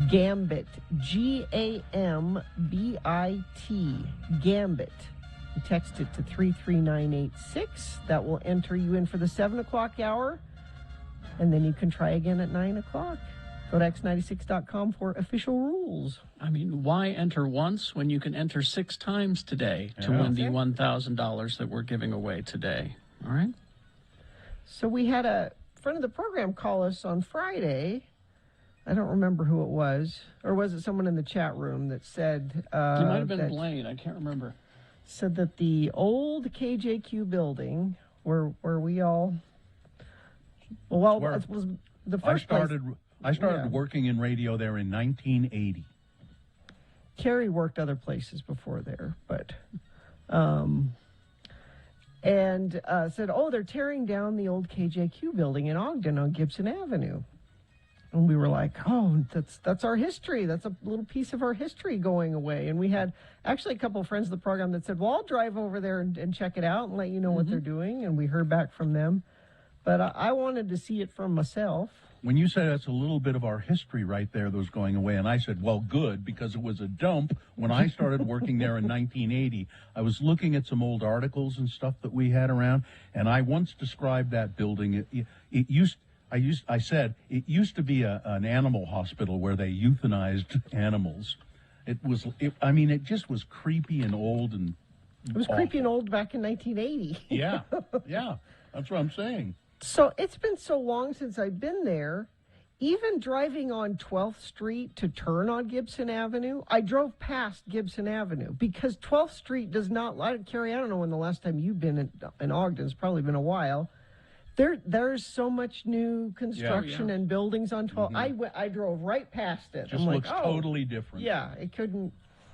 Gambit. Gambit. Gambit. You text it to 33986. That will enter you in for the 7 o'clock hour, and then you can try again at 9 o'clock. Go to x96.com for official rules. I mean, why enter once when you can enter 6 times today to win the $1,000 that we're giving away today? All right? So we had a friend of the program call us on Friday. I don't remember who it was. Or was it someone in the chat room that said... it might have been Blaine. I can't remember. Said that the old KJQ building where we all... Well, it was the first I started working in radio there in 1980. Carrie worked other places before there, but said, they're tearing down the old KJQ building in Ogden on Gibson Avenue. And we were like, that's our history. That's a little piece of our history going away. And we had actually a couple of friends of the program that said, well, I'll drive over there and check it out and let you know what they're doing. And we heard back from them. But I wanted to see it for myself. When you said that's a little bit of our history right there that was going away, and I said, well, good, because it was a dump when I started working there in 1980. I was looking at some old articles and stuff that we had around, and I once described that building. I said it used to be an animal hospital where they euthanized animals. It just was creepy and old and It was awful. Creepy and old back in 1980. Yeah, that's what I'm saying. So it's been so long since I've been there. Even driving on 12th Street to turn on Gibson Avenue, I drove past Gibson Avenue because 12th Street does not... Carrie, I don't know when the last time you've been in Ogden. It's probably been a while. There's so much new construction and buildings on 12th. I drove right past it. Just looks totally different. Yeah, it couldn't...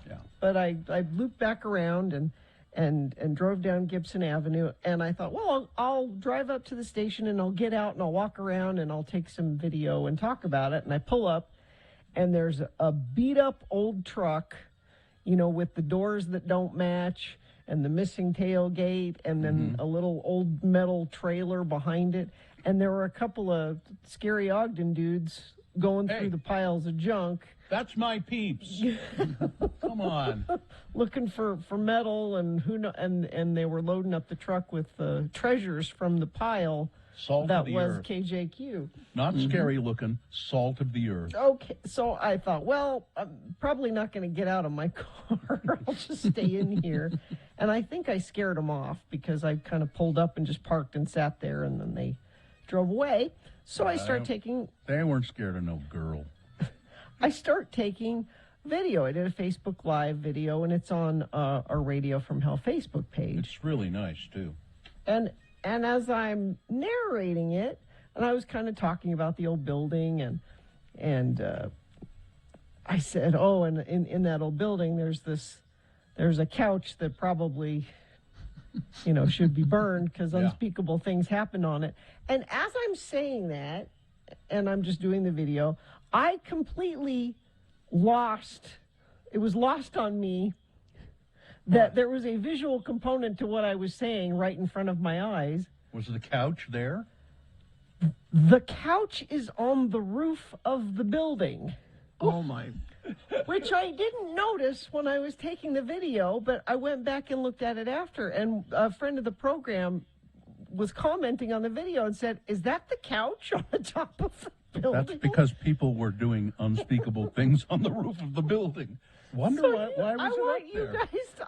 Yeah. But I looped back around and drove down Gibson Avenue, and I thought, well, I'll drive up to the station, and I'll get out, and I'll walk around, and I'll take some video and talk about it. And I pull up, and there's a beat-up old truck, with the doors that don't match, and the missing tailgate, and then a little old metal trailer behind it. And there were a couple of scary Ogden dudes going through the piles of junk. That's my peeps. Come on. Looking for metal and and they were loading up the truck with treasures from the pile Salt that of the was earth. KJQ. Not scary looking, salt of the earth. Okay, so I thought, well, I'm probably not going to get out of my car. I'll just stay in here. And I think I scared them off because I kind of pulled up and just parked and sat there, and then they drove away. So I start taking... They weren't scared of no girl. I start taking video. I did a Facebook Live video, and it's on our Radio from Hell Facebook page. It's really nice, too. And as I'm narrating it, and I was kind of talking about the old building, and I said, and in that old building, there's a couch that probably, should be burned because unspeakable things happened on it. And as I'm saying that, and I'm just doing the video, I completely it was lost on me that there was a visual component to what I was saying right in front of my eyes. Was the couch there? The couch is on the roof of the building. Oh, my. Which I didn't notice when I was taking the video, but I went back and looked at it after, and a friend of the program was commenting on the video and said, is that the couch on the top of the building? That's because people were doing unspeakable things on the roof of the building. Why was it up there?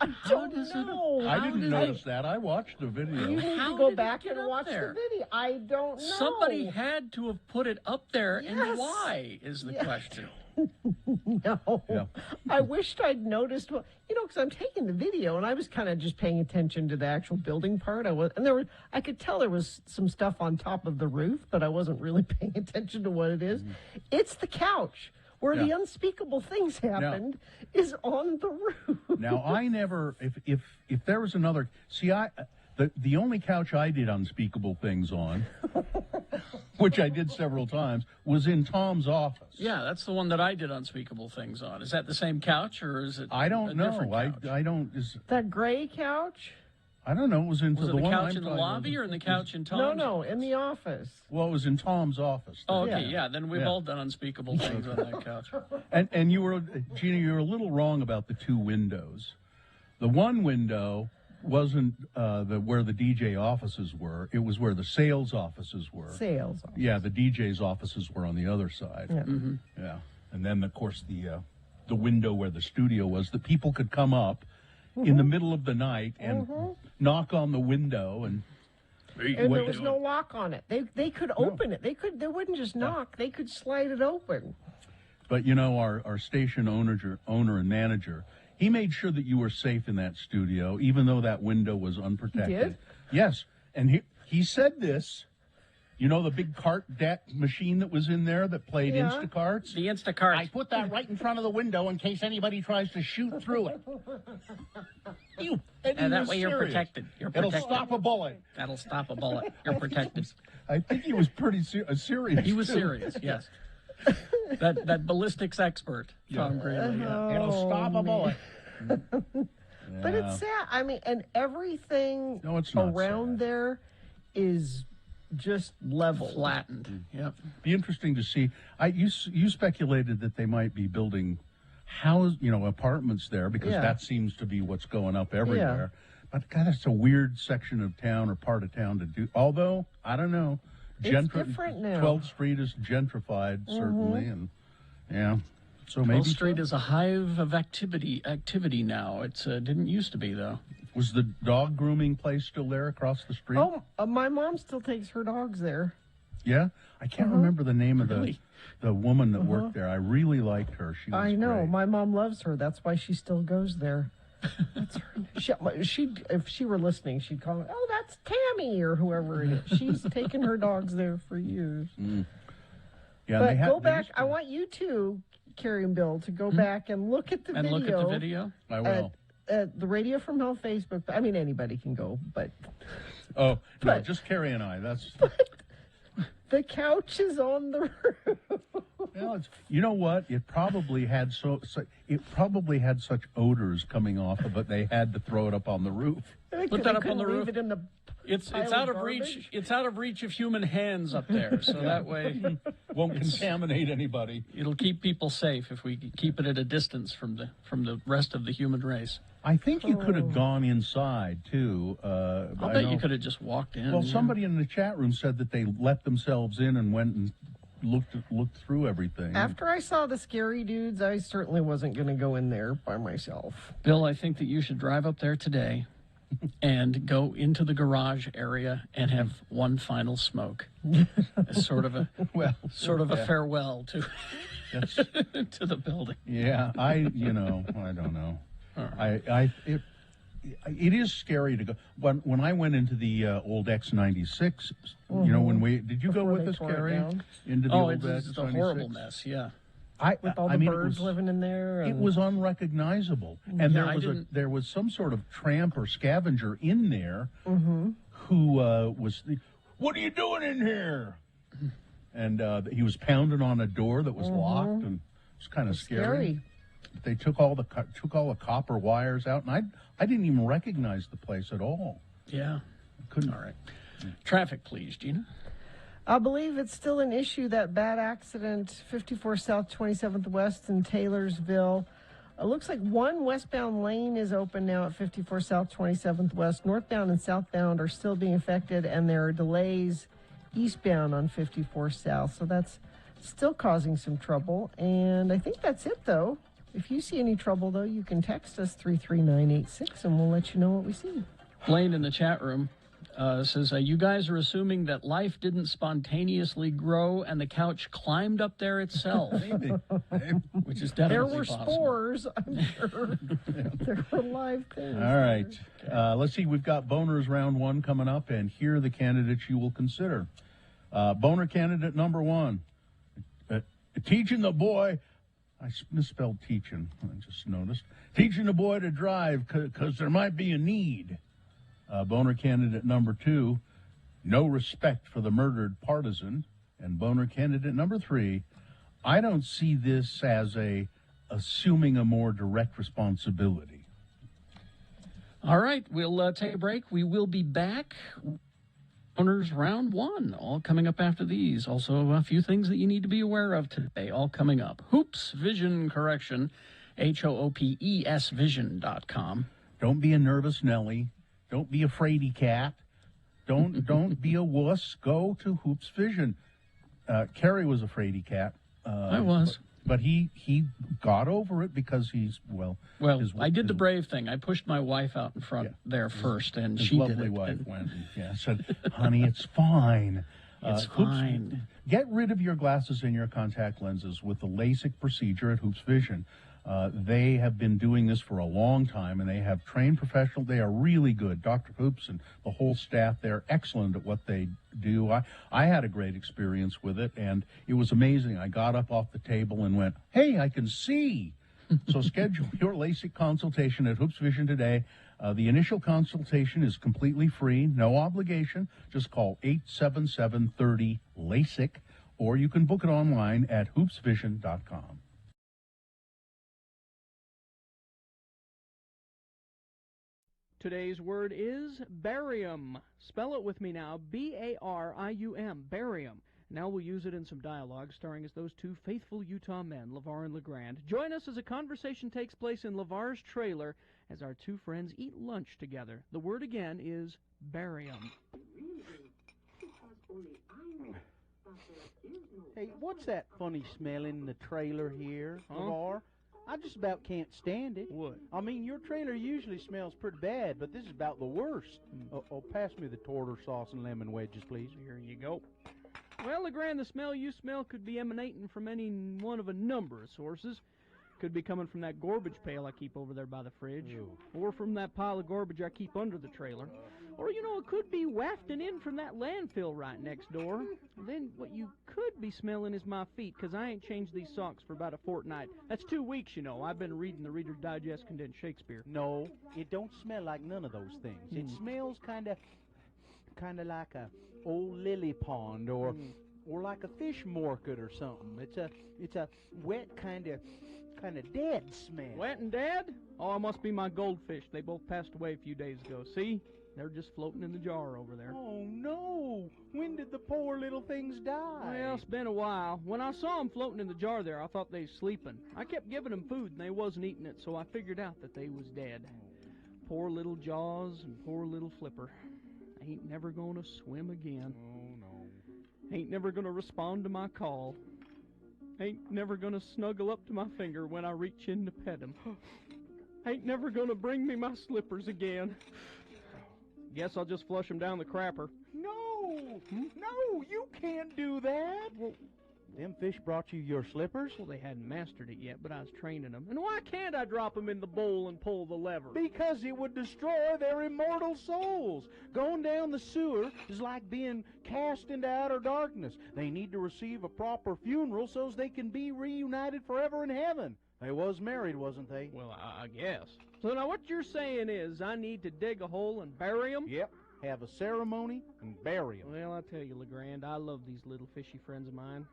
I don't know. I didn't notice that. I watched the video. You need to go back and watch the video. I don't know. Somebody had to have put it up there, and why is the question. No. Yeah. I wished I'd noticed. Well, because I'm taking the video, and I was kind of just paying attention to the actual building part. I could tell there was some stuff on top of the roof, but I wasn't really paying attention to what it is. It's the couch. where Yeah. the unspeakable things happened is on the roof. Now, I never, if there was another, see, the only couch I did unspeakable things on, which I did several times, was in Tom's office. Yeah, that's the one that I did unspeakable things on. Is that the same couch or is it? I don't a know. different couch? I don't. That gray couch? I don't know. It was into Was it the the one couch I'm in the talking lobby about. or in the couch in Tom's? No, in the office. Well, it was in Tom's office. Oh, okay, yeah. Then we've Yeah. all done unspeakable things on that couch. And you were, Gina, you were a little wrong about the two windows. The one window wasn't where the DJ offices were. It was where the sales offices were. Sales. Yeah, the DJ's offices were on the other side. Yeah. Mm-hmm. Yeah. And then, of course, the window where the studio was, that people could come up in the middle of the night and knock on the window and And there was no lock on it. They could open it. They wouldn't just knock. They could slide it open. But you know, our station owner and manager, he made sure that you were safe in that studio, even though that window was unprotected. He did? Yes, and he said this. You know the big cart deck machine that was in there that played Yeah. Instacarts? The Instacart. I put that right in front of the window in case anybody tries to shoot through it. And that way you're serious. protected. You're It'll protected. stop a bullet. That'll stop a bullet. You're protected. I think he was pretty serious. He was too. serious, yes. that ballistics expert, Tom Greenlee. Yeah. It'll stop a bullet. But it's sad. I mean, and everything No, it's not around there is just level. Flattened. Yep. Be interesting to see. You speculated that they might be building apartments there because Yeah. that seems to be what's going up everywhere. But God, that's a weird section of town or part of town to do. Although I don't know, It's different now. 12th Street is gentrified certainly, and yeah. So maybe 12th Street is a hive of activity now. It didn't used to be, though. Was the dog grooming place still there across the street? Oh, my mom still takes her dogs there. Yeah, I can't remember the name of Really? the woman that worked there. I really liked her. She was I know. great. My mom loves her. That's why she still goes there. That's her. She, if she were listening, she'd call her, "Oh, that's Tammy," or whoever it is. She's taken her dogs there for years. Yeah, But go they back. used to- I want you to, Carrie and Bill, to go back and look at the And video. look at the video. I will. At the Radio from Hell Facebook. I mean, anybody can go, but Oh, no, But- just Carrie and I. That's the couch is on the roof. well, it's, you know what? It probably had such odors coming off of it. They had to throw it up on the roof. Put that up on the Leave roof. it in the It's pile out of of reach. garbage? It's out of reach of human hands up there. So that way, Won't contaminate anybody. it'll keep people safe if we keep it at a distance from the rest of the human race. I think you could have gone inside too. I'll bet you could have just walked in. Well, yeah. somebody in the chat room said that they let themselves in and went and looked through everything. After I saw the scary dudes, I certainly wasn't going to go in there by myself. Bill, I think that you should drive up there today and go into the garage area and have one final smoke, as sort of a farewell to That's, to the building. yeah, I don't know. It is scary to go. When I went into the old X96, you know, did you go Before with they us, tore it Carrie? down. Into the Oh, old it's a X96? horrible mess. Yeah. With all the birds living in there. It and- was unrecognizable, and Yeah, there was some sort of tramp or scavenger in there Mm-hmm. who was. What are you doing in here? And he was pounding on a door that was locked, and it was kind of scary. They took all the copper wires out, and I didn't even recognize the place at all. Yeah. Couldn't. All right. Traffic, please, Gina. I believe it's still an issue, that bad accident, 54 South 27th West in Taylorsville. It looks like one westbound lane is open now at 54 South 27th West. Northbound and southbound are still being affected, and there are delays eastbound on 54 South. So that's still causing some trouble. And I think that's it, though. If you see any trouble, though, you can text us 33986, and we'll let you know what we see. Blaine in the chat room says, you guys are assuming that life didn't spontaneously grow and the couch climbed up there itself. Maybe. Which is There definitely were possible. spores, I'm sure. There were live things. All right. Let's see. We've got Boners round 1 coming up, and here are the candidates you will consider. Boner candidate number 1, teaching the boy I misspelled teaching. I just noticed. Teaching a boy to drive because there might be a need. Boner candidate number 2, no respect for the murdered partisan. And boner candidate number 3, I don't see this as assuming a more direct responsibility. All right, we'll take a break. We will be back. Owners Round 1, all coming up after these. Also, a few things that you need to be aware of today, all coming up. Hoops Vision Correction, HOOPES Vision.com. Don't be a nervous Nelly. Don't be a fraidy cat. Don't be a wuss. Go to Hoops Vision. Kerry was a fraidy cat. I was. But he got over it because he's, well, I did the brave thing. I pushed my wife out in front there first, and his she lovely did it. wife went and said, honey, it's fine. It's fine. Get rid of your glasses and your contact lenses with the LASIK procedure at Hoops Vision. They have been doing this for a long time, and they have trained professionals. They are really good. Dr. Hoops and the whole staff, they're excellent at what they do. I had a great experience with it, and it was amazing. I got up off the table and went, hey, I can see. So schedule your LASIK consultation at Hoops Vision today. The initial consultation is completely free, no obligation. Just call 877-30-LASIK, or you can book it online at hoopsvision.com. Today's word is barium. Spell it with me now, B-A-R-I-U-M, barium. Now we'll use it in some dialogue starring as those two faithful Utah men, LeVar and LeGrand. Join us as a conversation takes place in LeVar's trailer as our two friends eat lunch together. The word again is barium. Hey, what's that funny smell in the trailer here, LeVar? I just about can't stand it. What? I mean, your trailer usually smells pretty bad, but this is about the worst. Pass me the tartar sauce and lemon wedges, please. Here you go. Well, LeGrand, the smell you smell could be emanating from any one of a number of sources. Could be coming from that garbage pail I keep over there by the fridge. Ew. Or from that pile of garbage I keep under the trailer. Or, you know, it could be wafting in from that landfill right next door. Then what you could be smelling is my feet, because I ain't changed these socks for about a fortnight. That's 2 weeks, you know. I've been reading the Reader's Digest condensed Shakespeare. No, it don't smell like none of those things. It smells kind of like a old lily pond or like a fish market or something. It's a wet kind of dead smell. Wet and dead? Oh, it must be my goldfish. They both passed away a few days ago. See? They're just floating in the jar over there. Oh, no. When did the poor little things die? Well, it's been a while. When I saw them floating in the jar there, I thought they was sleeping. I kept giving them food, and they wasn't eating it, so I figured out that they was dead. Poor little Jaws and poor little Flipper. Ain't never gonna swim again. Oh, no. Ain't never gonna respond to my call. Ain't never gonna snuggle up to my finger when I reach in to pet him. Ain't never gonna bring me my slippers again. Guess I'll just flush them down the crapper. No! No, you can't do that! Well, them fish brought you your slippers? Well, they hadn't mastered it yet, but I was training them. And why can't I drop them in the bowl and pull the lever? Because it would destroy their immortal souls. Going down the sewer is like being cast into outer darkness. They need to receive a proper funeral so they can be reunited forever in heaven. They was married, wasn't they? Well, I guess. So now what you're saying is I need to dig a hole and bury them? Yep. Have a ceremony and bury them. Well, I tell you, LeGrand, I love these little fishy friends of mine.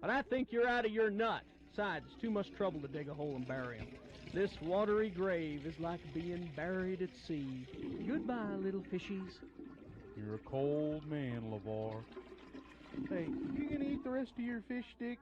But I think you're out of your nut. Besides, it's too much trouble to dig a hole and bury them. This watery grave is like being buried at sea. Goodbye, little fishies. You're a cold man, LeVar. Hey, you gonna eat the rest of your fish sticks?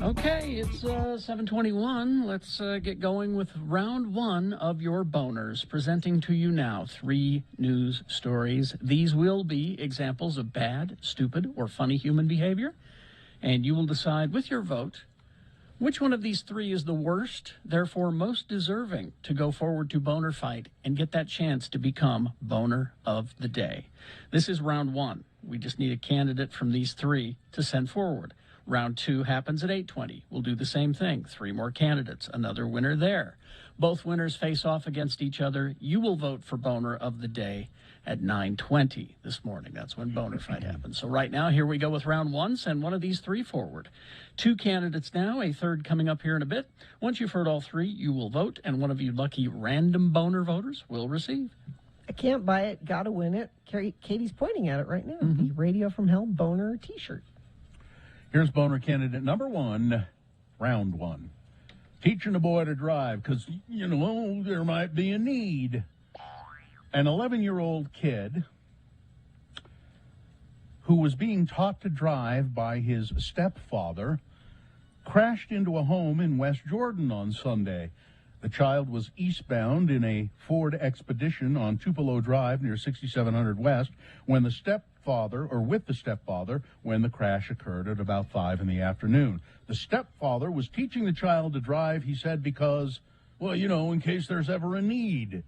Okay, it's 7:21. Let's get going with round one of your boners. Presenting to you now 3 news stories. These will be examples of bad, stupid, or funny human behavior, and you will decide with your vote which one of these 3 is the worst, therefore most deserving to go forward to Boner Fight and get that chance to become Boner of the Day. This is round 1. We just need a candidate from these 3 to send forward. Round 2 happens at 8:20. We'll do the same thing. 3 more candidates, another winner there. Both winners face off against each other. You will vote for Boner of the Day at 9:20 this morning. That's when Boner Fight happens. So right now, here we go with round 1. Send one of these 3 forward. 2 candidates now, a third coming up here in a bit. Once you've heard all 3, you will vote, and one of you lucky random Boner voters will receive. I can't buy it, gotta win it. Katie's pointing at it right now. The Radio from Hell Boner t-shirt. Here's Boner candidate number 1, round 1. Teaching a boy to drive because, there might be a need. An 11-year-old kid who was being taught to drive by his stepfather crashed into a home in West Jordan on Sunday. The child was eastbound in a Ford Expedition on Tupelo Drive near 6700 West with the stepfather when the crash occurred at about 5 in the afternoon. The stepfather was teaching the child to drive, he said, because, in case there's ever a need.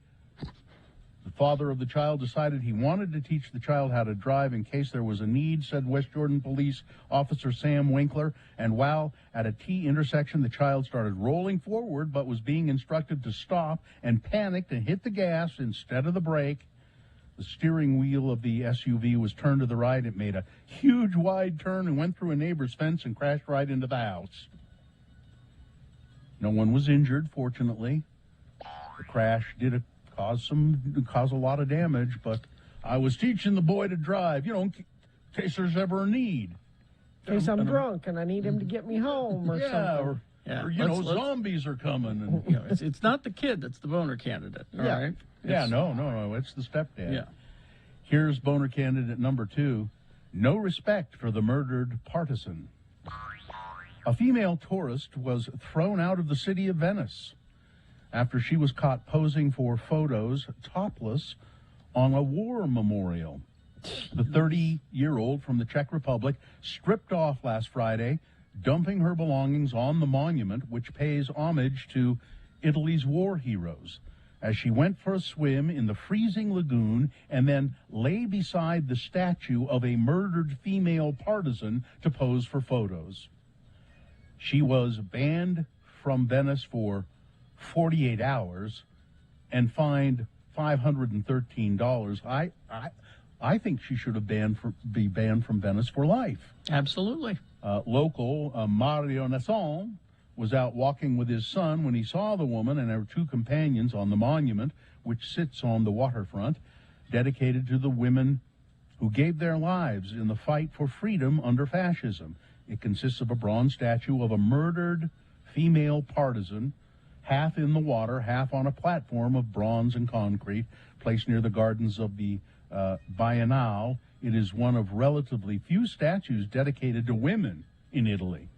The father of the child decided he wanted to teach the child how to drive in case there was a need, said West Jordan Police Officer Sam Winkler. And while at a T intersection, the child started rolling forward but was being instructed to stop and panicked and hit the gas instead of the brake. The steering wheel of the SUV was turned to the right. It made a huge wide turn and went through a neighbor's fence and crashed right into the house. No one was injured, fortunately. The crash did cause a lot of damage, but I was teaching the boy to drive, in case there's ever a need. In case I'm drunk and I need him to get me home or something. Or zombies are coming. And, it's not the kid that's the Boner candidate, all right? No, it's the stepdad. Yeah. Here's Boner candidate number 2, no respect for the murdered partisan. A female tourist was thrown out of the city of Venice after she was caught posing for photos topless on a war memorial. The 30-year-old from the Czech Republic stripped off last Friday, dumping her belongings on the monument, which pays homage to Italy's war heroes, as she went for a swim in the freezing lagoon and then lay beside the statue of a murdered female partisan to pose for photos. She was banned from Venice for 48 hours and fined $513. I think she should have be banned from Venice for life. Absolutely. Local Mario Nasson was out walking with his son when he saw the woman and her 2 companions on the monument, which sits on the waterfront, dedicated to the women who gave their lives in the fight for freedom under fascism. It consists of a bronze statue of a murdered female partisan, half in the water, half on a platform of bronze and concrete, placed near the gardens of the Biennale. It is one of relatively few statues dedicated to women in Italy.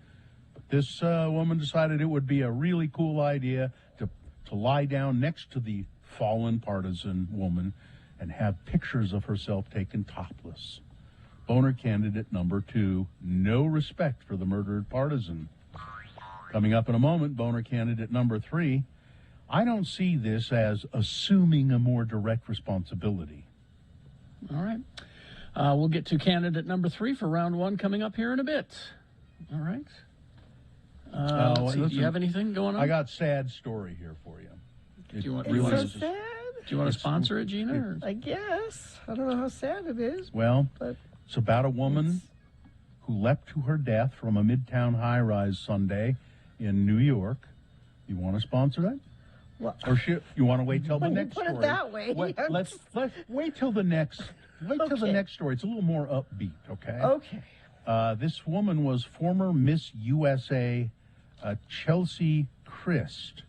But this woman decided it would be a really cool idea to lie down next to the fallen partisan woman and have pictures of herself taken topless. Boner candidate number 2, no respect for the murdered partisan. Coming up in a moment, Boner candidate number 3, I don't see this as assuming a more direct responsibility. All right. We'll get to candidate number 3 for round 1 coming up here in a bit. All right. Do you have anything going on? I got a sad story here for you. Do you want to sponsor it, Gina? I guess. I don't know how sad it is. Well, but it's about a woman who leapt to her death from a Midtown high-rise Sunday in New York. You want to sponsor that? Well, or you want to wait till the next put story? Put it that way. Let's wait till the next. Till the next story. It's a little more upbeat. Okay. Okay. This woman was former Miss USA Chelsea Christ,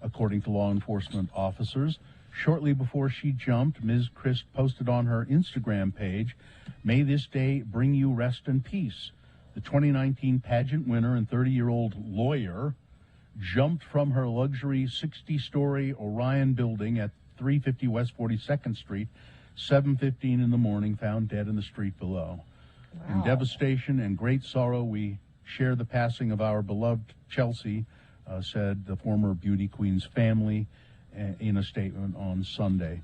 according to law enforcement officers. Shortly before she jumped, Ms. Christ posted on her Instagram page, "May this day bring you rest and peace. The 2019 pageant winner and 30-year-old lawyer jumped from her luxury 60-story Orion building at 350 West 42nd Street, 7:15 in the morning, found dead in the street below. Wow. In devastation and great sorrow, we share the passing of our beloved Chelsea, said the former beauty queen's family in a statement on Sunday.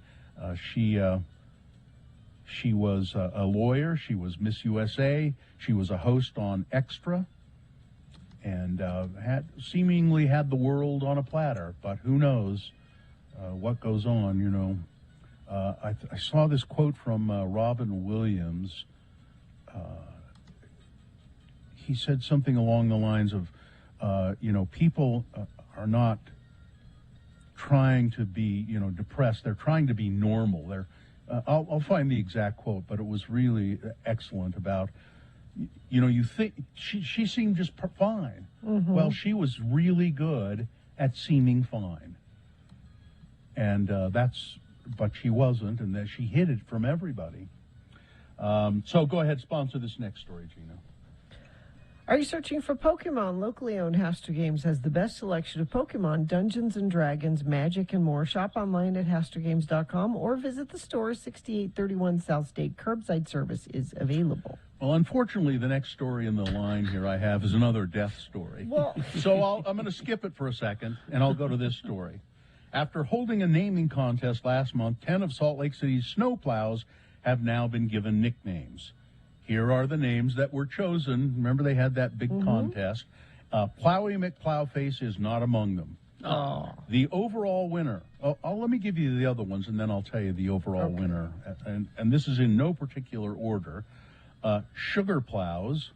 She was a lawyer. She was Miss USA. She was a host on Extra, and seemingly had the world on a platter. But who knows what goes on? You know, I saw this quote from Robin Williams. He said something along the lines of, people are not trying to be, depressed. They're trying to be normal. I'll find the exact quote, but it was really excellent about, you think she seemed just fine. Mm-hmm. Well, she was really good at seeming fine. And but she wasn't, and that she hid it from everybody. So go ahead, sponsor this next story, Gina. Are you searching for Pokemon? Locally owned Hastur Games has the best selection of Pokemon, Dungeons & Dragons, Magic, and more. Shop online at HasturGames.com or visit the store. 6831 South State. Curbside service is available. Well, unfortunately, the next story in the line here I have is another death story. Well, so I'm going to skip it for a second, and I'll go to this story. After holding a naming contest last month, 10 of Salt Lake City's snowplows have now been given nicknames. Here are the names that were chosen. Remember, they had that big contest. Plowy McPlowface is not among them. Oh. The overall winner. Let me give you the other ones, and then I'll tell you the overall winner. And this is in no particular order. Sugar Plows,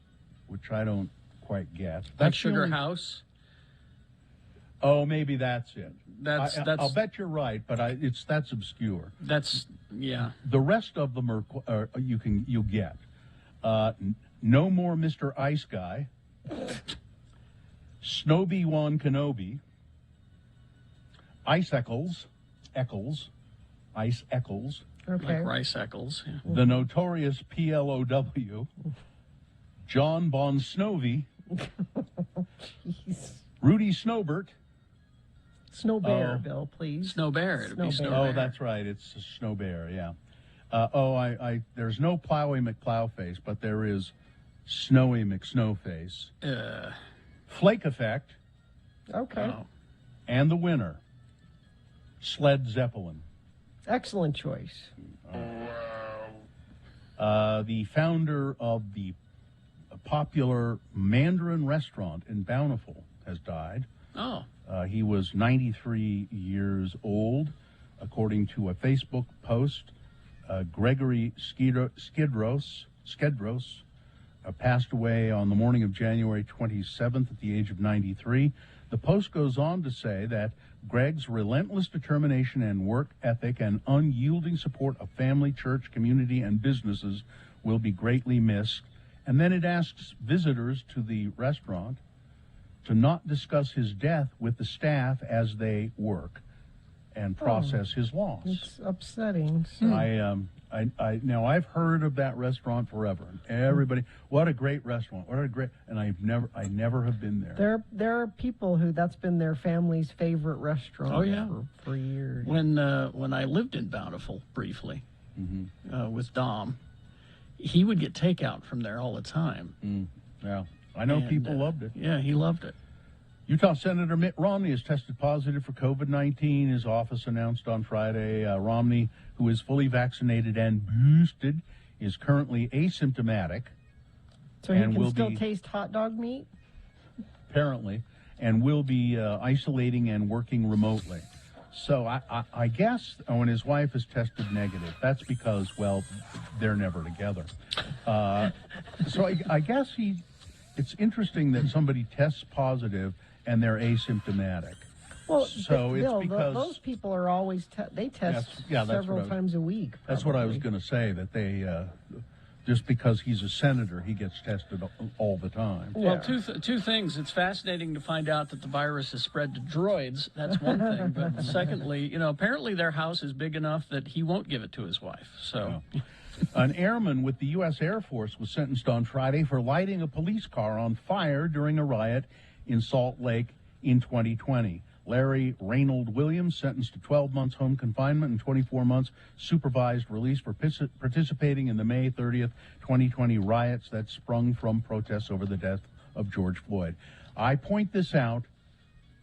which I don't quite get. That's Sugar House? Oh, maybe that's it. That's. I'll bet you're right, but that's obscure. Yeah. The rest of them are you'll get. No More Mr. Ice Guy, Snowbee-Wan Kenobi, Ice Eccles, Ice Eccles, like Rice Eccles, yeah. The Notorious PLOW, John Bon Snowy, Rudy Snowbert. Snow Bear, Bill, please. Snow Bear. It'd be Snow Bear. Oh, that's right. It's a Snow Bear, yeah. There's no Plowy McPlowface, but there is Snowy McSnowface. Flake Effect. Okay. And the winner, Sled Zeppelin. Excellent choice. The founder of the popular Mandarin restaurant in Bountiful has died. Oh. He was 93 years old, according to a Facebook post. Gregory Skedros passed away on the morning of January 27th at the age of 93. The post goes on to say that Greg's relentless determination and work ethic and unyielding support of family, church, community, and businesses will be greatly missed. And then it asks visitors to the restaurant to not discuss his death with the staff as they work and process his loss. It's upsetting. Now I've heard of that restaurant forever. Everybody, what a great restaurant! And I never have been there. There are people who that's been their family's favorite restaurant. Oh yeah, for years. When I lived in Bountiful briefly with Dom, he would get takeout from there all the time. Yeah, I know people loved it. Yeah, he loved it. Utah Senator Mitt Romney has tested positive for COVID-19. His office announced on Friday Romney, who is fully vaccinated and boosted, is currently asymptomatic. So he can still taste hot dog meat? Apparently, and will be isolating and working remotely. So I guess when his wife is tested negative, that's because, well, they're never together. So I guess it's interesting that somebody tests positive and they're asymptomatic. Well, so it's Bill, because those people are always they test several times a week. Probably. That's what I was going to say. That they just because he's a senator, he gets tested all the time. Well, two things. It's fascinating to find out that the virus has spread to droids. That's one thing. But secondly, apparently their house is big enough that he won't give it to his wife. So. An airman with the U.S. Air Force was sentenced on Friday for lighting a police car on fire during a riot in Salt Lake in 2020. Larry Reynold Williams sentenced to 12 months home confinement and 24 months supervised release for participating in the May 30th, 2020 riots that sprung from protests over the death of George Floyd. I point this out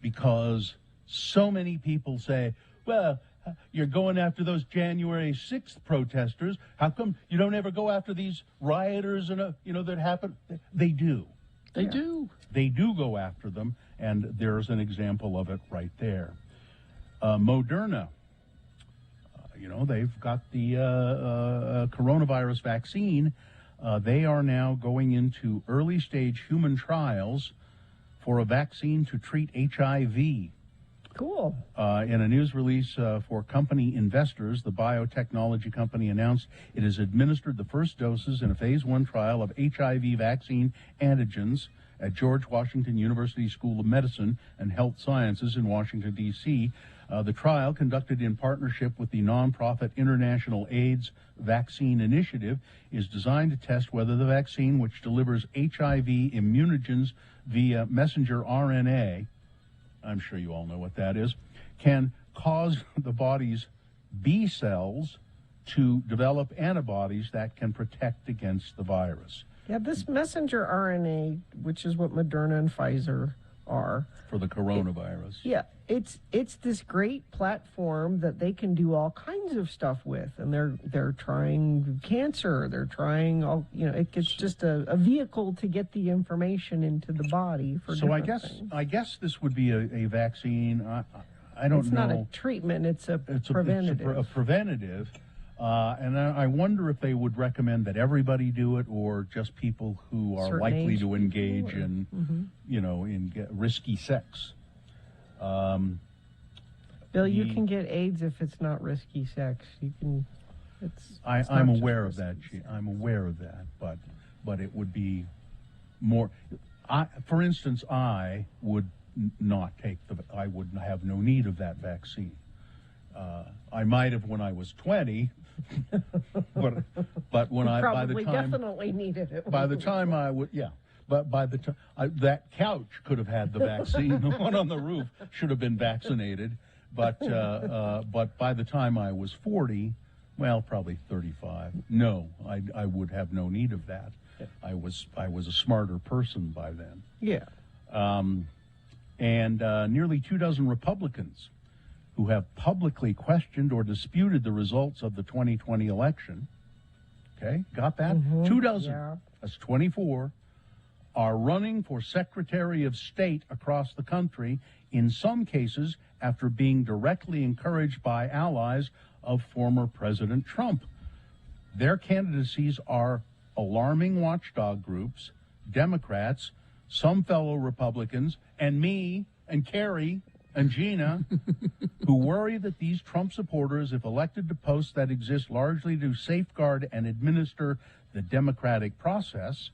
because so many people say, well, you're going after those January 6th protesters. How come you don't ever go after these rioters and that happen? They do. They do. They do go after them, and there's an example of it right there. Moderna, they've got the coronavirus vaccine. They are now going into early-stage human trials for a vaccine to treat HIV. Cool. In a news release for company investors, the biotechnology company announced it has administered the first doses in a phase 1 trial of HIV vaccine antigens at George Washington University School of Medicine and Health Sciences in Washington, D.C. The trial, conducted in partnership with the nonprofit International AIDS Vaccine Initiative, is designed to test whether the vaccine, which delivers HIV immunogens via messenger RNA, I'm sure you all know what that is, can cause the body's B cells to develop antibodies that can protect against the virus. Yeah, this messenger RNA, which is what Moderna and Pfizer are. For the coronavirus. It's this great platform that they can do all kinds of stuff with, and they're trying cancer. They're trying all it's just a vehicle to get the information into the body for. So I things. guess this would be a vaccine. I don't know. It's not a treatment. It's a preventative. It's a preventative. And I wonder if they would recommend that everybody do it, or just people who are likely to engage in, in risky sex. Bill, you can get AIDS if it's not risky sex. You can. I'm aware of that. I'm aware of that, but it would be more. For instance, I would not take I would have no need of that vaccine. I might have when I was 20, but when by the time definitely needed it. By the time I would, but by the time that couch could have had the vaccine, the one on the roof should have been vaccinated, but by the time I was 40, well, probably 35, no, I would have no need of that. I was a smarter person by then. Yeah. And nearly 24 Republicans who have publicly questioned or disputed the results of the 2020 election, okay, got that? 24, that's 24, are running for Secretary of State across the country, in some cases after being directly encouraged by allies of former President Trump. Their candidacies are alarming watchdog groups, Democrats, some fellow Republicans, and me, and Carrie, and Gina, who worry that these Trump supporters, if elected to posts that exist largely to safeguard and administer the democratic process,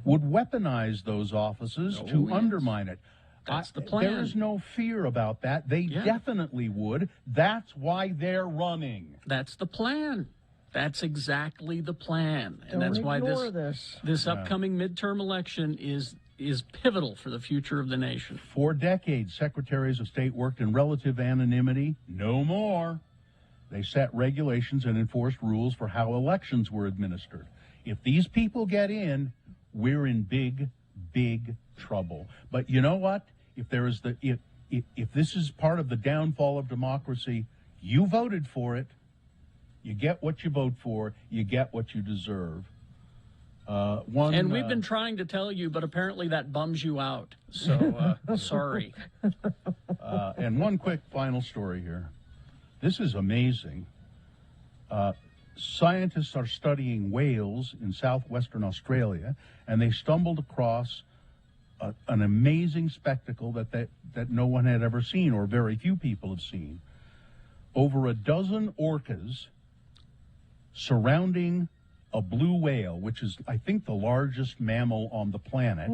would weaponize those offices to undermine it. That's the plan. There is no fear about that. They definitely would. That's why they're running. That's the plan. That's exactly the plan. And Don't that's why ignore this upcoming midterm election is pivotal for the future of the nation. For decades, secretaries of state worked in relative anonymity. No more. They set regulations and enforced rules for how elections were administered. If these people get in, we're in big, big trouble. But you know what? If there is if this is part of the downfall of democracy, you voted for it. You get what you vote for. You get what you deserve. And we've been trying to tell you, but apparently that bums you out. So, sorry. And one quick final story here. This is amazing. Scientists are studying whales in southwestern Australia, and they stumbled across an amazing spectacle that no one had ever seen, or very few people have seen. Over a dozen orcas surrounding a blue whale, which is, I think, the largest mammal on the planet.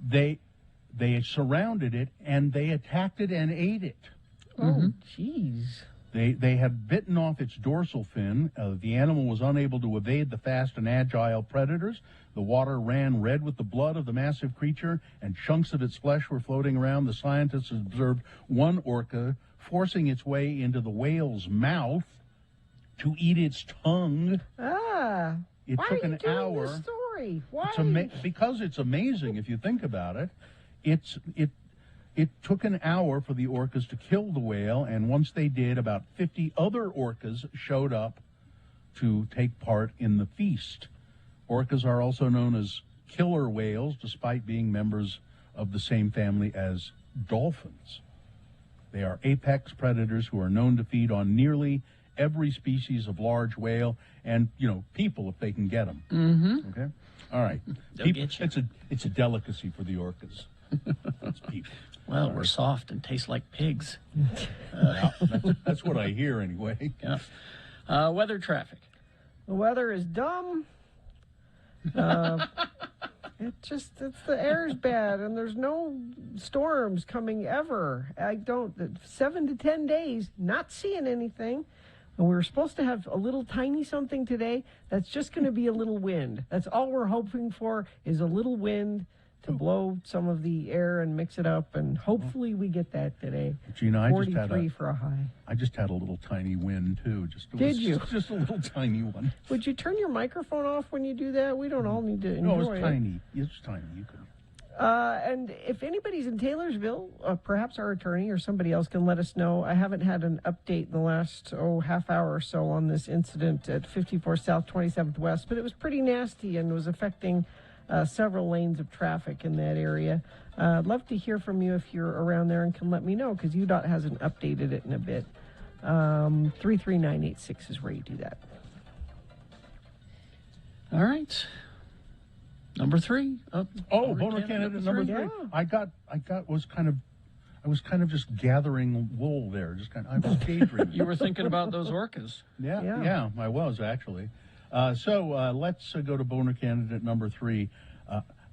They surrounded it, and they attacked it and ate it. Oh, jeez. They had bitten off its dorsal fin. The animal was unable to evade the fast and agile predators. The water ran red with the blood of the massive creature, and chunks of its flesh were floating around. The scientists observed one orca forcing its way into the whale's mouth to eat its tongue. It why took are you an doing hour. this story? Why? Because it's amazing if you think about it. It took an hour for the orcas to kill the whale, and once they did, about 50 other orcas showed up to take part in the feast. Orcas are also known as killer whales, despite being members of the same family as dolphins. They are apex predators who are known to feed on nearly every species of large whale and, people if they can get them. Mm-hmm. Okay? All right. People, it's a delicacy for the orcas. It's people. Well, we're soft and taste like pigs. That's what I hear anyway. Yeah. Weather traffic. The weather is dumb. It's the air's bad, and there's no storms coming ever. 7 to 10 days, not seeing anything. And we were supposed to have a little tiny something today. That's just going to be a little wind. That's all we're hoping for, is a little wind to blow some of the air and mix it up, and hopefully we get that today. Gina, I just 43 for a high. I just had a little tiny wind too. Did you? Just a little tiny one. Would you turn your microphone off when you do that? We don't all need to enjoy No, it's it. tiny. It's tiny. You can. And if anybody's in Taylorsville, perhaps our attorney or somebody else can let us know. I haven't had an update in the last half hour or so on this incident at 54 South 27th West, but it was pretty nasty and was affecting several lanes of traffic in that area. I'd love to hear from you if you're around there and can let me know, because UDOT hasn't updated it in a bit. 33986 is where you do that. All right. Number 3. Boner candidate number 3. Yeah. I was kind of just gathering wool there. I was daydreaming. You were thinking about those orcas. Yeah, I was actually. So let's go to boner candidate number 3.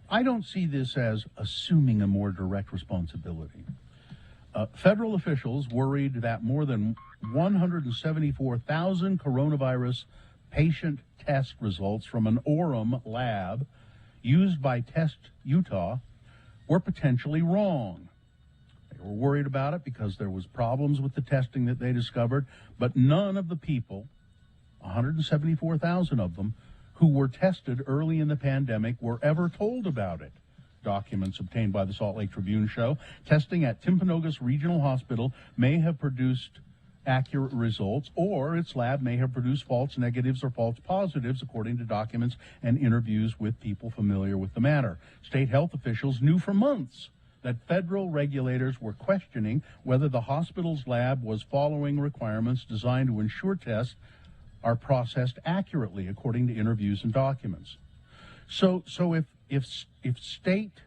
I don't see this as assuming a more direct responsibility. Federal officials worried that more than 174,000 coronavirus patient test results from an Orem lab used by Test Utah were potentially wrong. They were worried about it because there was problems with the testing that they discovered, but none of the people, 174,000 of them, who were tested early in the pandemic were ever told about it. Documents obtained by the Salt Lake Tribune show testing at Timpanogos Regional Hospital may have produced accurate results, or its lab may have produced false negatives or false positives, according to documents and interviews with people familiar with the matter. State health officials knew for months that federal regulators were questioning whether the hospital's lab was following requirements designed to ensure tests are processed accurately, according to interviews and documents. So if state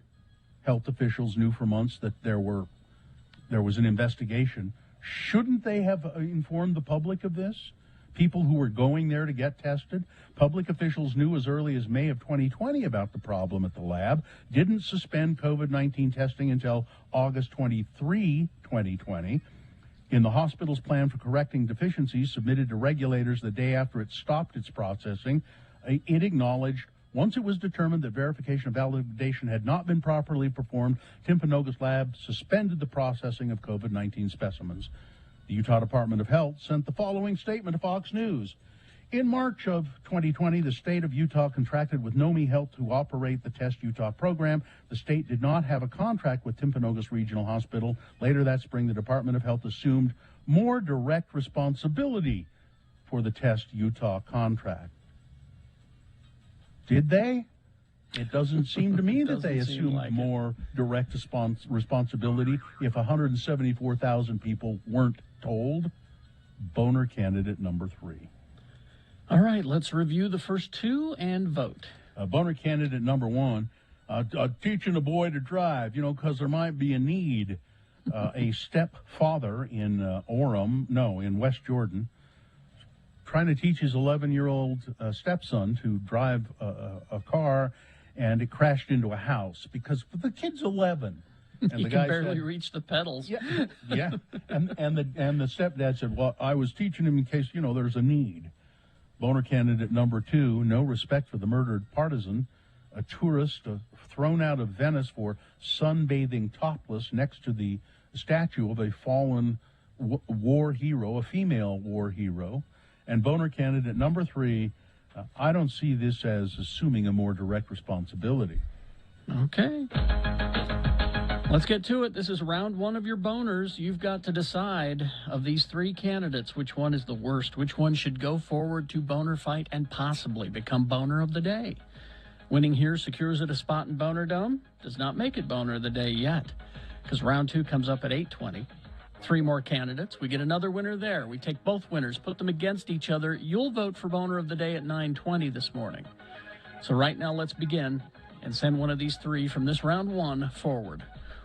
health officials knew for months that there was an investigation, shouldn't they have informed the public of this? People who were going there to get tested? Public officials knew as early as May of 2020 about the problem at the lab, didn't suspend COVID-19 testing until August 23, 2020. In the hospital's plan for correcting deficiencies submitted to regulators the day after it stopped its processing, it acknowledged once it was determined that verification and validation had not been properly performed, Timpanogos Lab suspended the processing of COVID-19 specimens. The Utah Department of Health sent the following statement to Fox News. In March of 2020, the state of Utah contracted with Nomi Health to operate the Test Utah program. The state did not have a contract with Timpanogos Regional Hospital. Later that spring, the Department of Health assumed more direct responsibility for the Test Utah contract. Did they? It doesn't seem to me that they assumed more direct responsibility if 174,000 people weren't told. Boner candidate number 3. All right, let's review the first 2 and vote. Boner candidate number 1, teaching a boy to drive, because there might be a need. A stepfather in in West Jordan, trying to teach his 11-year-old stepson to drive a car, and it crashed into a house because the kid's 11. And You the can guy barely said, reach the pedals. yeah. And the stepdad said, well, I was teaching him in case, there's a need. Boner candidate number 2, no respect for the murdered partisan, a tourist thrown out of Venice for sunbathing topless next to the statue of a fallen war hero, a female war hero. And boner candidate number 3, I don't see this as assuming a more direct responsibility. Okay. Let's get to it. This is round 1 of your boners. You've got to decide of these 3 candidates which one is the worst, which one should go forward to boner fight and possibly become boner of the day. Winning here secures it a spot in Boner Dome. Does not make it boner of the day yet, because round 2 comes up at 8:20. 3 more candidates. We get another winner there. We take both winners, put them against each other. You'll vote for boner of the day at 9:20 this morning. So right now, let's begin and send one of these 3 from this round 1 forward.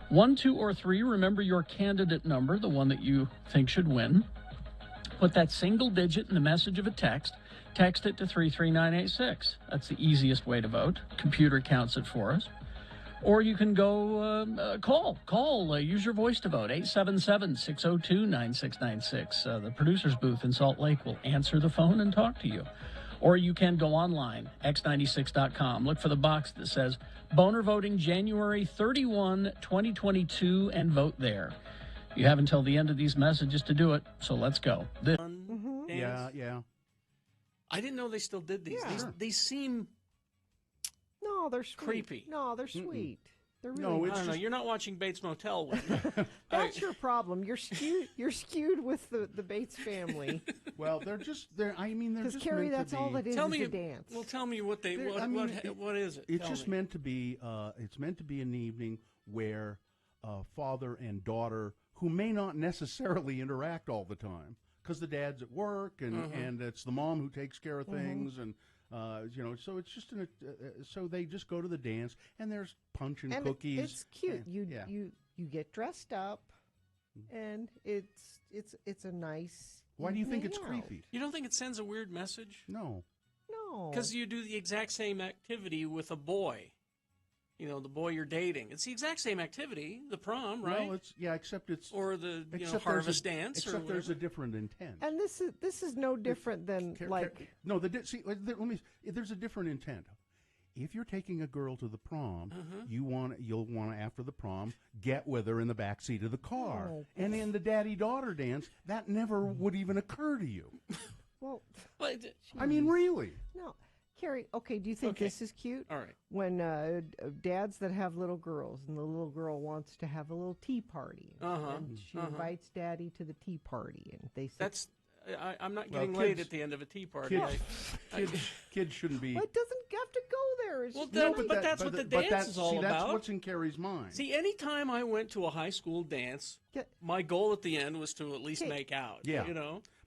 1, 2, or 3, remember your candidate number, the one that you think should win. Put that single digit in the message of a text. Text it to 33986. That's the easiest way to vote. Computer counts it for us. Or you can go call. Use your voice to vote. 877-602-9696. The producer's booth in Salt Lake will answer the phone and talk to you. Or you can go online, x96.com. Look for the box that says Boner Voting January 31, 2022, and vote there. You have until the end of these messages to do it, so let's go. Yeah. I didn't know they still did these. Yeah. These seem No, they're sweet. creepy. No, they're sweet. They're really No, I it's don't know. just- You're not watching Bates Motel. That's your problem. You're skewed with the Bates family. Well, they're just Because Carrie, that's all it is. Tell is me, a dance. well, tell me what they. There- What, I mean, what is it? It's Tell just me. meant to be. It's meant to be an evening where father and daughter, who may not necessarily interact all the time, because the dad's at work and it's the mom who takes care of things, and so it's just so they just go to the dance, and there's punch and cookies. It's cute. Yeah. You get dressed up, and it's a nice. Why do you think it's evening out. creepy? You don't think it sends a weird message? No. No. Because you do the exact same activity with a boy. The boy you're dating. It's the exact same activity, the prom, right? Well, except it's or the except harvest there's dance. Except or there's a whatever. different intent. And this is no different than No, there's a different intent. If you're taking a girl to the prom, you'll want to after the prom get with her in the back seat of the car, and in the daddy-daughter dance, that never would even occur to you. Well, I mean, really? No, Carrie. Okay, do you think this is cute? All right. When dads that have little girls and the little girl wants to have a little tea party, and she invites daddy to the tea party, and they say That's. I'm not getting Well, laid kids- at the end of a tea party. Kids shouldn't be. well, it doesn't have to go there. It's Well, just then- nice. but that's what the dance is all That's about. what's in Carrie's mind. See, anytime I went to a high school dance, my goal at the end was to at least make out. Yeah.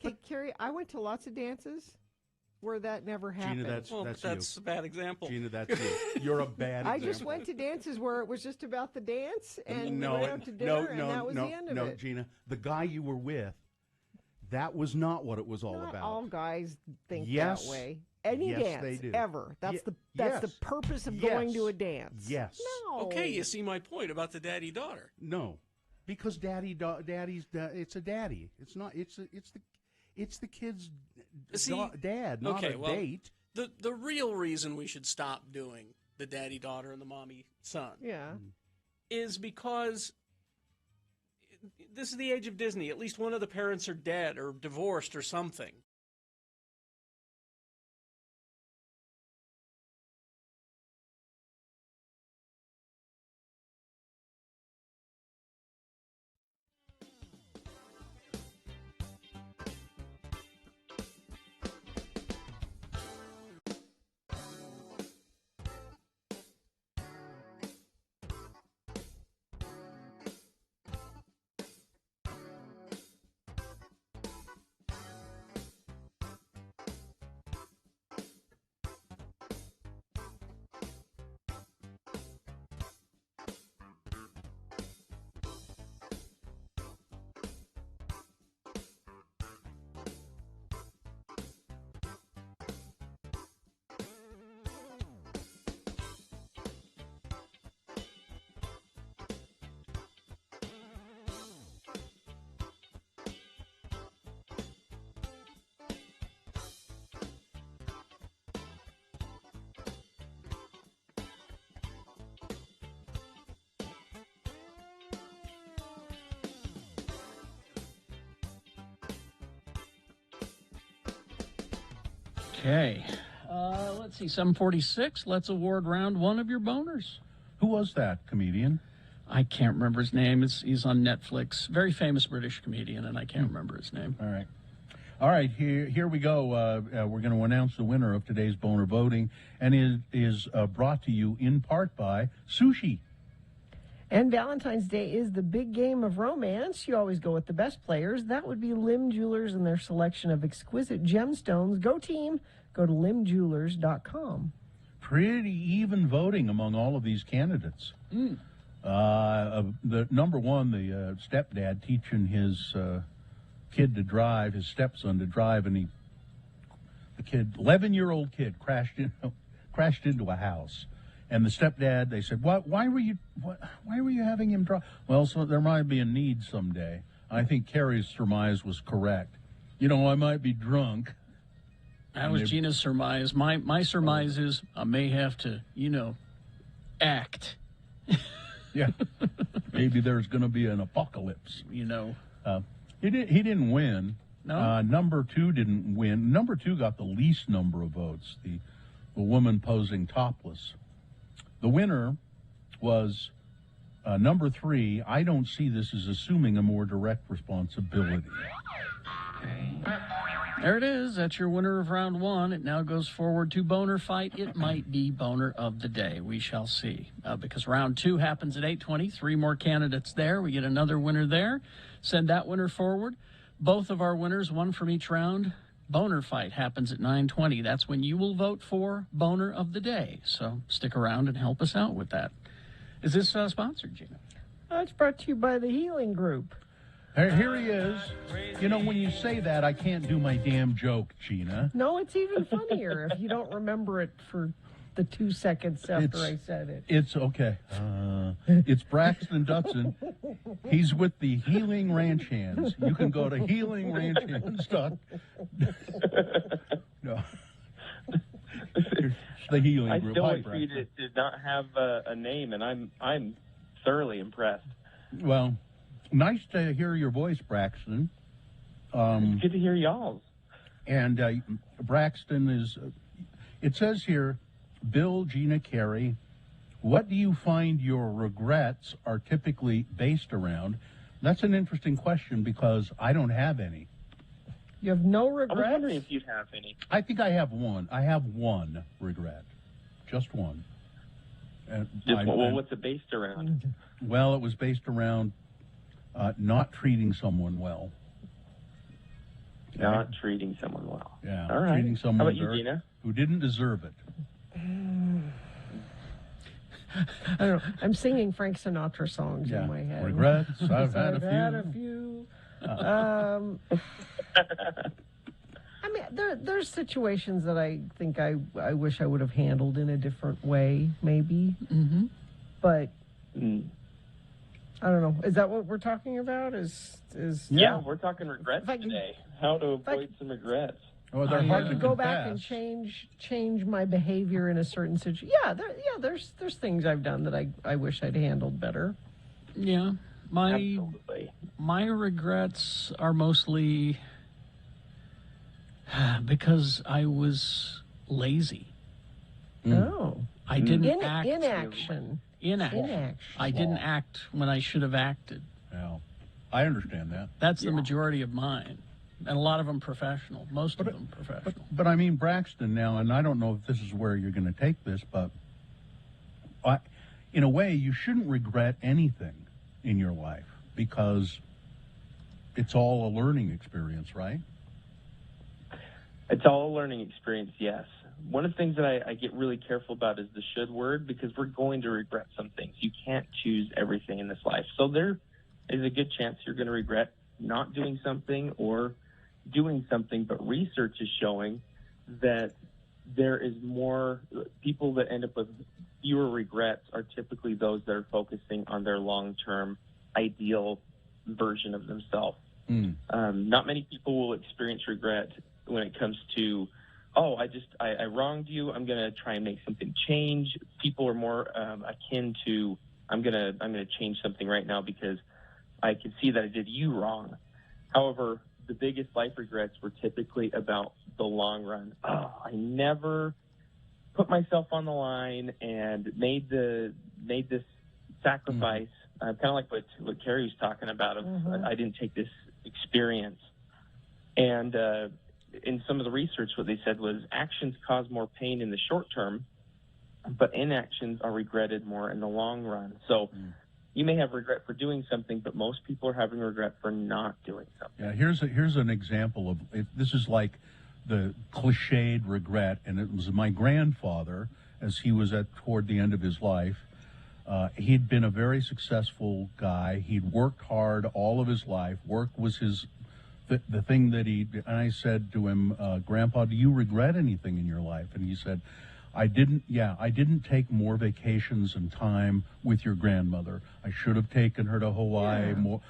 Okay, Carrie, I went to lots of dances where that never happened. Gina, that's a bad example. Gina, that's you. You're a bad example. I just went to dances where it was just about the dance, and no, we went out to dinner, and that was the end of no, it. Gina, the guy you were with, that was not what it was all Not about. all guys think Yes. that way. Any Yes, dance they do. ever. That's Ye- the yes. purpose of Yes. going to a dance. Yes. No. Okay, you see my point about the daddy-daughter. No, because it's a daddy. It's not. It's the kid's dad, not okay, a well, date. The real reason we should stop doing the daddy-daughter and the mommy-son Yeah. is because this is the age of Disney. At least one of the parents are dead or divorced or something. Okay. Let's see, 746. Let's award round one of your boners. Who was that comedian? I can't remember his name. He's on Netflix. Very famous British comedian, and I can't remember his name. All right. All right, here we go. We're going to announce the winner of today's boner voting, and it is brought to you in part by Sushi. And Valentine's Day is the big game of romance. You always go with the best players. That would be Lim Jewelers and their selection of exquisite gemstones. Go team. Go to limjewelers.com. Pretty even voting among all of these candidates. The number one, the stepdad teaching his kid to drive, his stepson to drive, and the kid, 11-year-old kid, crashed into a house. And the stepdad, they said, why were you having him drive? Well, so there might be a need someday. I think Carrie's surmise was correct. You know, I might be drunk. That was Gina's surmise. My surmise is I may have to, act. Yeah. Maybe there's going to be an apocalypse. He didn't win. No. Number two didn't win. Number two got the least number of votes. The woman posing topless. The winner was number three. I don't see this as assuming a more direct responsibility. There it is. That's your winner of round one. It now goes forward to Boner Fight. It might be Boner of the Day. We shall see. Because round two happens at 8:20. 3 more candidates there. We get another winner there. Send that winner forward. Both of our winners, one from each round. Boner Fight happens at 9:20. That's when you will vote for Boner of the Day. So stick around and help us out with that. Is this sponsored, Gina? It's brought to you by the Healing Group. Here he is. You know, when you say that, I can't do my damn joke, Gina. No, it's even funnier if you don't remember it for the 2 seconds after I said it. It's okay. It's Braxton Dutson. He's with the Healing Ranch Hands. You can go to healingranchhands.com. No. It's the Healing Group. I still Hi, wish you did not have a name, and I'm thoroughly impressed. Well, nice to hear your voice, Braxton. It's good to hear y'all's. And Braxton is, it says here, Bill, Gina, Carrie, what do you find your regrets are typically based around? That's an interesting question because I don't have any. You have no regrets? I was wondering if you'd have any. I think I have one. I have one regret. Just one. What's it based around? Well, it was based around not treating someone well. Not treating someone well. Yeah. All right. Treating someone How about you, Gina? who didn't deserve it. I don't know. I'm singing Frank Sinatra songs in my head. Regrets. I've had a few. I mean, there's situations that I think I wish I would have handled in a different way, maybe. Mm-hmm. But I don't know. Is that what we're talking about? Yeah, we're talking regrets today. How to avoid some regrets. Oh, they're hard to go back and change my behavior in a certain situation. There's things I've done that I wish I'd handled better. Yeah, my regrets are mostly because I was lazy. Oh, I didn't act. Inaction. I didn't act when I should have acted. Yeah, I understand that. That's the majority of mine. And a lot of them professional. Most of them professional. But I mean, Braxton now, and I don't know if this is where you're going to take this, but in a way, you shouldn't regret anything in your life because it's all a learning experience, right? It's all a learning experience, yes. One of the things that I get really careful about is the should word because we're going to regret some things. You can't choose everything in this life. So there is a good chance you're going to regret not doing something or doing something, but research is showing that there is more people that end up with fewer regrets are typically those that are focusing on their long-term ideal version of themselves. Not many people will experience regret when it comes to, I wronged you, I'm going to try and make something change. People are more akin to, I'm going to change something right now because I can see that I did you wrong. However, the biggest life regrets were typically about the long run. Oh, I never put myself on the line and made this sacrifice. Kind of like what Carrie was talking about. I didn't take this experience. And in some of the research, what they said was actions cause more pain in the short term, but inactions are regretted more in the long run. So you may have regret for doing something, but most people are having regret for not doing something. Yeah, here's an example of it. This is like the cliched regret, and it was my grandfather as he was toward the end of his life. He'd been a very successful guy. He'd worked hard all of his life. Work was the thing that and I said to him, Grandpa, do you regret anything in your life? And he said, I didn't take more vacations and time with your grandmother. I should have taken her to Hawaii more.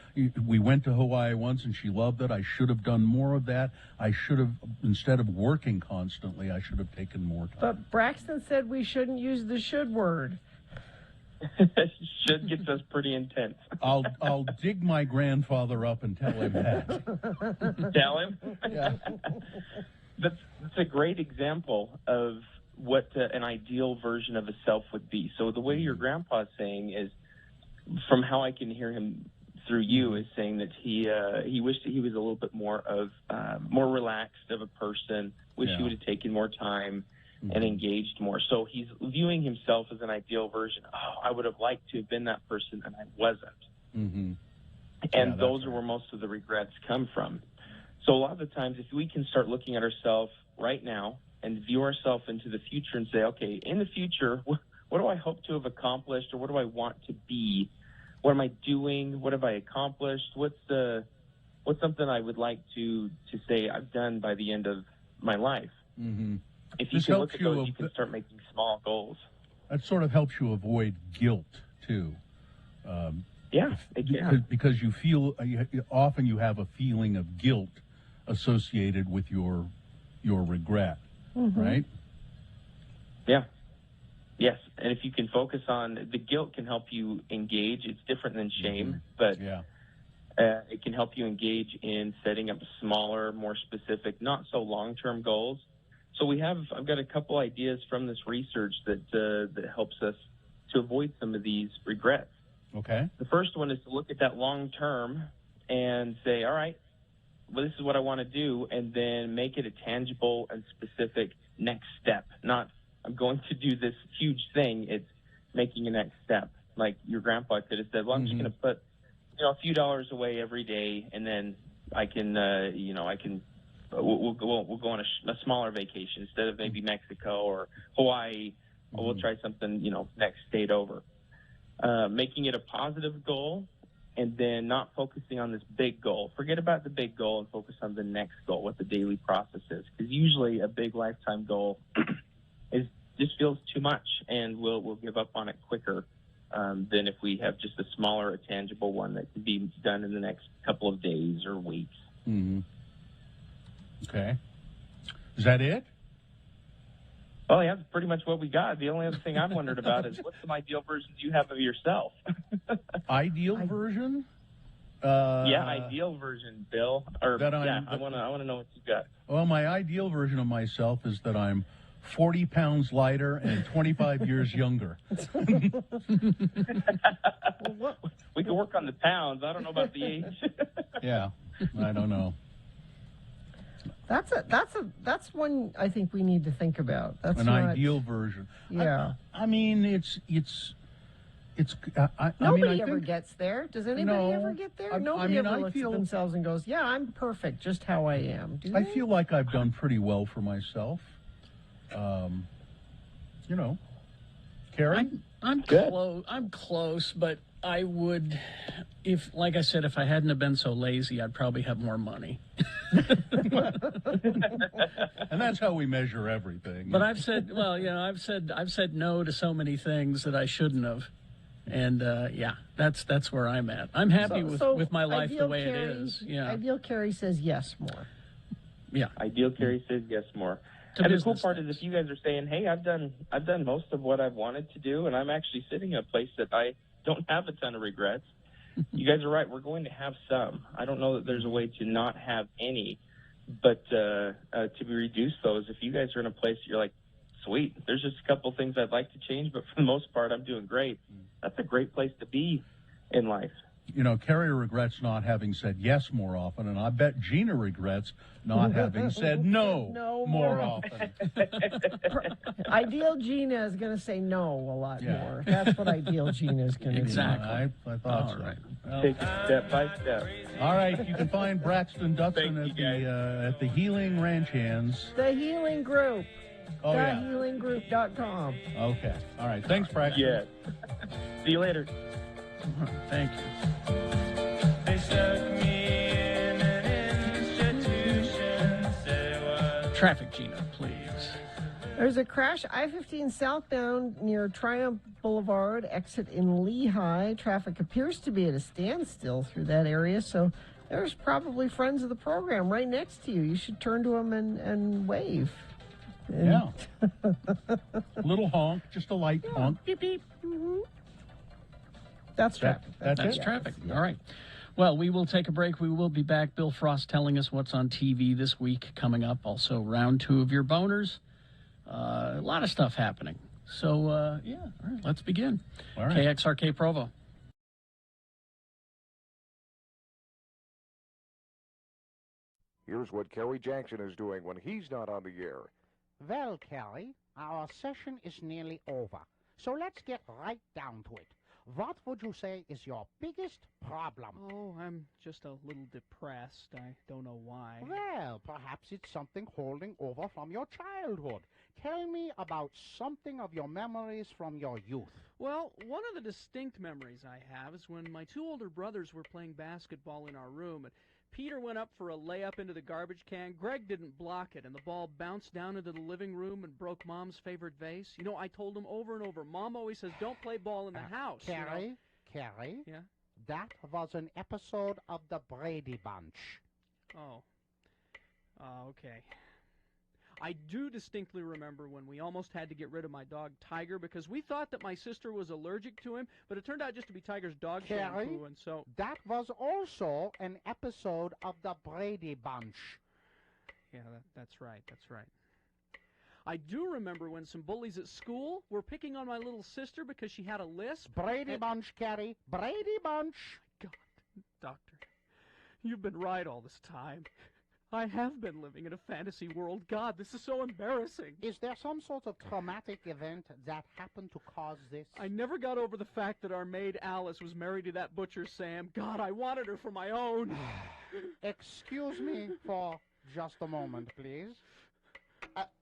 We went to Hawaii once and she loved it. I should have done more of that. I should have, instead of working constantly, I should have taken more time. But Braxton said we shouldn't use the should word. Should gets us pretty intense. I'll dig my grandfather up and tell him that. Tell him? Yeah. That's a great example of what an ideal version of a self would be. So the way your grandpa is saying is, from how I can hear him through you, is saying that he wished that he was a little bit more relaxed of a person, wish he would have taken more time and engaged more. So he's viewing himself as an ideal version. Oh, I would have liked to have been that person, and I wasn't. And those are where most of the regrets come from. So a lot of the times, if we can start looking at ourselves right now and view ourselves into the future and say, okay, in the future, what do I hope to have accomplished, or what do I want to be? What am I doing? What have I accomplished? What's something I would like to say I've done by the end of my life? If you can look at those, you can start making small goals. That sort of helps you avoid guilt, too. It can. Because you feel, often you have a feeling of guilt associated with your regret, right? Yeah. Yes, and if you can focus on, the guilt can help you engage. It's different than shame, but it can help you engage in setting up smaller, more specific, not so long-term goals. So I've got a couple ideas from this research that helps us to avoid some of these regrets. Okay. The first one is to look at that long-term and say, all right, well, this is what I want to do, and then make it a tangible and specific next step. Not, I'm going to do this huge thing. It's making a next step. Like your grandpa could have said, well, I'm just going to put, a few dollars away every day, and then I can, we'll go on a smaller vacation instead of maybe Mexico or Hawaii. We'll try something, next state over. Making it a positive goal, and then not focusing on this big goal. Forget about the big goal and focus on the next goal, what the daily process is. Because usually a big lifetime goal just feels too much, and we'll give up on it quicker than if we have just a smaller, a tangible one that can be done in the next couple of days or weeks. Okay. Is that it? Well, yeah, that's pretty much what we got. The only other thing I've wondered about is, what's some ideal versions you have of yourself? Ideal version? Ideal version, Bill. I want to know what you've got. Well, my ideal version of myself is that I'm 40 pounds lighter and 25 years younger. We can work on the pounds. I don't know about the age. Yeah, I don't know. That's one I think we need to think about. That's an ideal version. Yeah. I mean, it's. Nobody ever gets there. Does anybody ever get there? Nobody ever looks at themselves and goes, "Yeah, I'm perfect, just how I am." I feel like I've done pretty well for myself. Carrie? I'm close. I'm close, but I would, if I hadn't have been so lazy, I'd probably have more money. And that's how we measure everything. But I've said no to so many things that I shouldn't have, and that's where I'm at. I'm happy with my life the way it is. Yeah. Ideal Carrie says yes more. Yeah. Ideal Carrie says yes more. And the cool part is, if you guys are saying, hey, I've done most of what I've wanted to do, and I'm actually sitting in a place that I don't have a ton of regrets, you guys are right. We're going to have some. I don't know that there's a way to not have any, but to reduce those, if you guys are in a place that you're like, sweet, there's just a couple things I'd like to change, but for the most part, I'm doing great. That's a great place to be in life. You know, Carrie regrets not having said yes more often, and I bet Gina regrets not having said no more often. Ideal Gina is going to say no a lot more. That's what Ideal Gina is going to do. Exactly. I thought All so. right. Well, Take it step by step. all right, you can find Braxton Dutson at the Healing Ranch Hands. The Healing Group. Oh, yeah. TheHealingGroup.com. Okay. All right. Thanks, Braxton. Yes. See you later. Thank you. They stuck me in an institution. Traffic, Gina, please. There's a crash I-15 southbound near Triumph Boulevard, exit in Lehigh. Traffic appears to be at a standstill through that area, so there's probably friends of the program right next to you. You should turn to them and wave. Yeah. Little honk, just a light honk. Beep, beep. Mm-hmm. That's traffic. That's traffic. All right. Well, we will take a break. We will be back. Bill Frost telling us what's on TV this week coming up. Also, round 2 of your boners. A lot of stuff happening. So, all right, let's begin. All right. KXRK Provo. Here's what Kerry Jackson is doing when he's not on the air. Well, Kelly, our session is nearly over, so let's get right down to it. What would you say is your biggest problem? Oh, I'm just a little depressed. I don't know why. Well, perhaps it's something holding over from your childhood. Tell me about something of your memories from your youth. Well, one of the distinct memories I have is when my 2 older brothers were playing basketball in our room, and Peter went up for a layup into the garbage can. Greg didn't block it, and the ball bounced down into the living room and broke Mom's favorite vase. You know, I told him over and over, Mom always says, don't play ball in the house. Carrie, Yeah? that was an episode of the Brady Bunch. Oh. Okay. I do distinctly remember when we almost had to get rid of my dog Tiger because we thought that my sister was allergic to him, but it turned out just to be Tiger's dog shampoo, and so... That was also an episode of the Brady Bunch. Yeah, that's right. I do remember when some bullies at school were picking on my little sister because she had a lisp. Brady Bunch, Carrie. Brady Bunch. God, Doctor, you've been right all this time. I have been living in a fantasy world. God, this is so embarrassing. Is there some sort of traumatic event that happened to cause this? I never got over the fact that our maid Alice was married to that butcher Sam. God, I wanted her for my own. Excuse me for just a moment, please.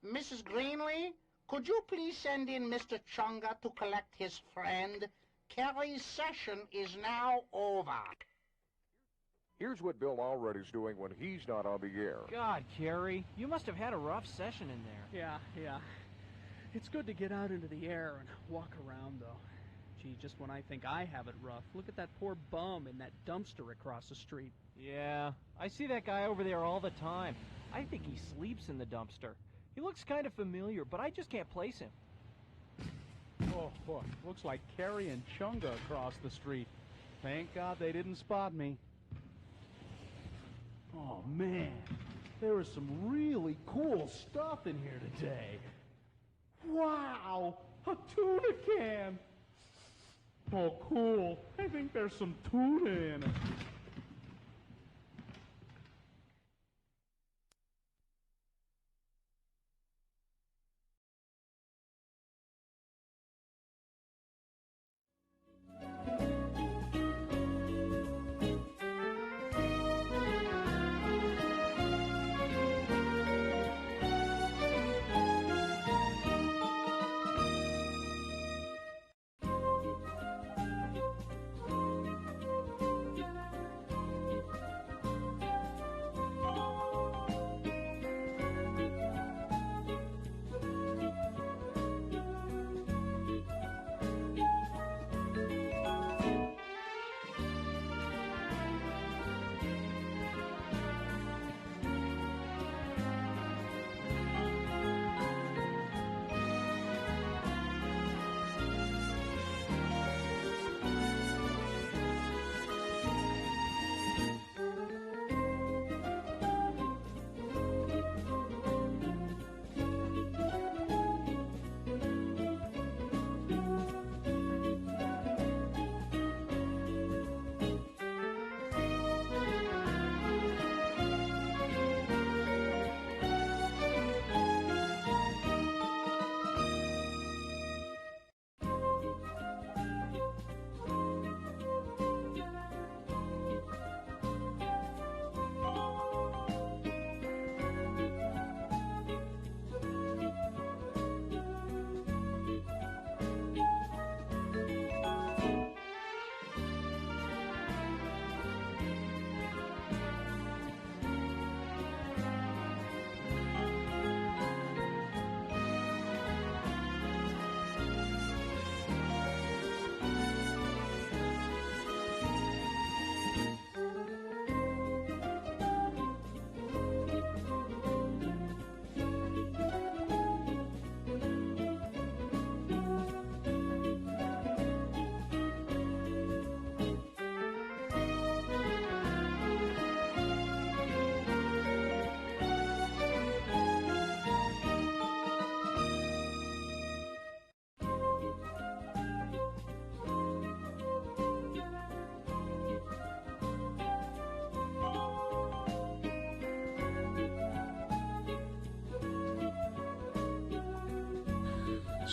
Mrs. Greenlee, could you please send in Mr. Chunga to collect his friend? Kerry's session is now over. Here's what Bill Allred is doing when he's not on the air. God, Kerry, you must have had a rough session in there. Yeah. It's good to get out into the air and walk around, though. Gee, just when I think I have it rough, look at that poor bum in that dumpster across the street. Yeah, I see that guy over there all the time. I think he sleeps in the dumpster. He looks kind of familiar, but I just can't place him. Oh, boy, looks like Kerry and Chunga across the street. Thank God they didn't spot me. Oh, man, there is some really cool stuff in here today. Wow, a tuna can. Oh, cool. I think there's some tuna in it.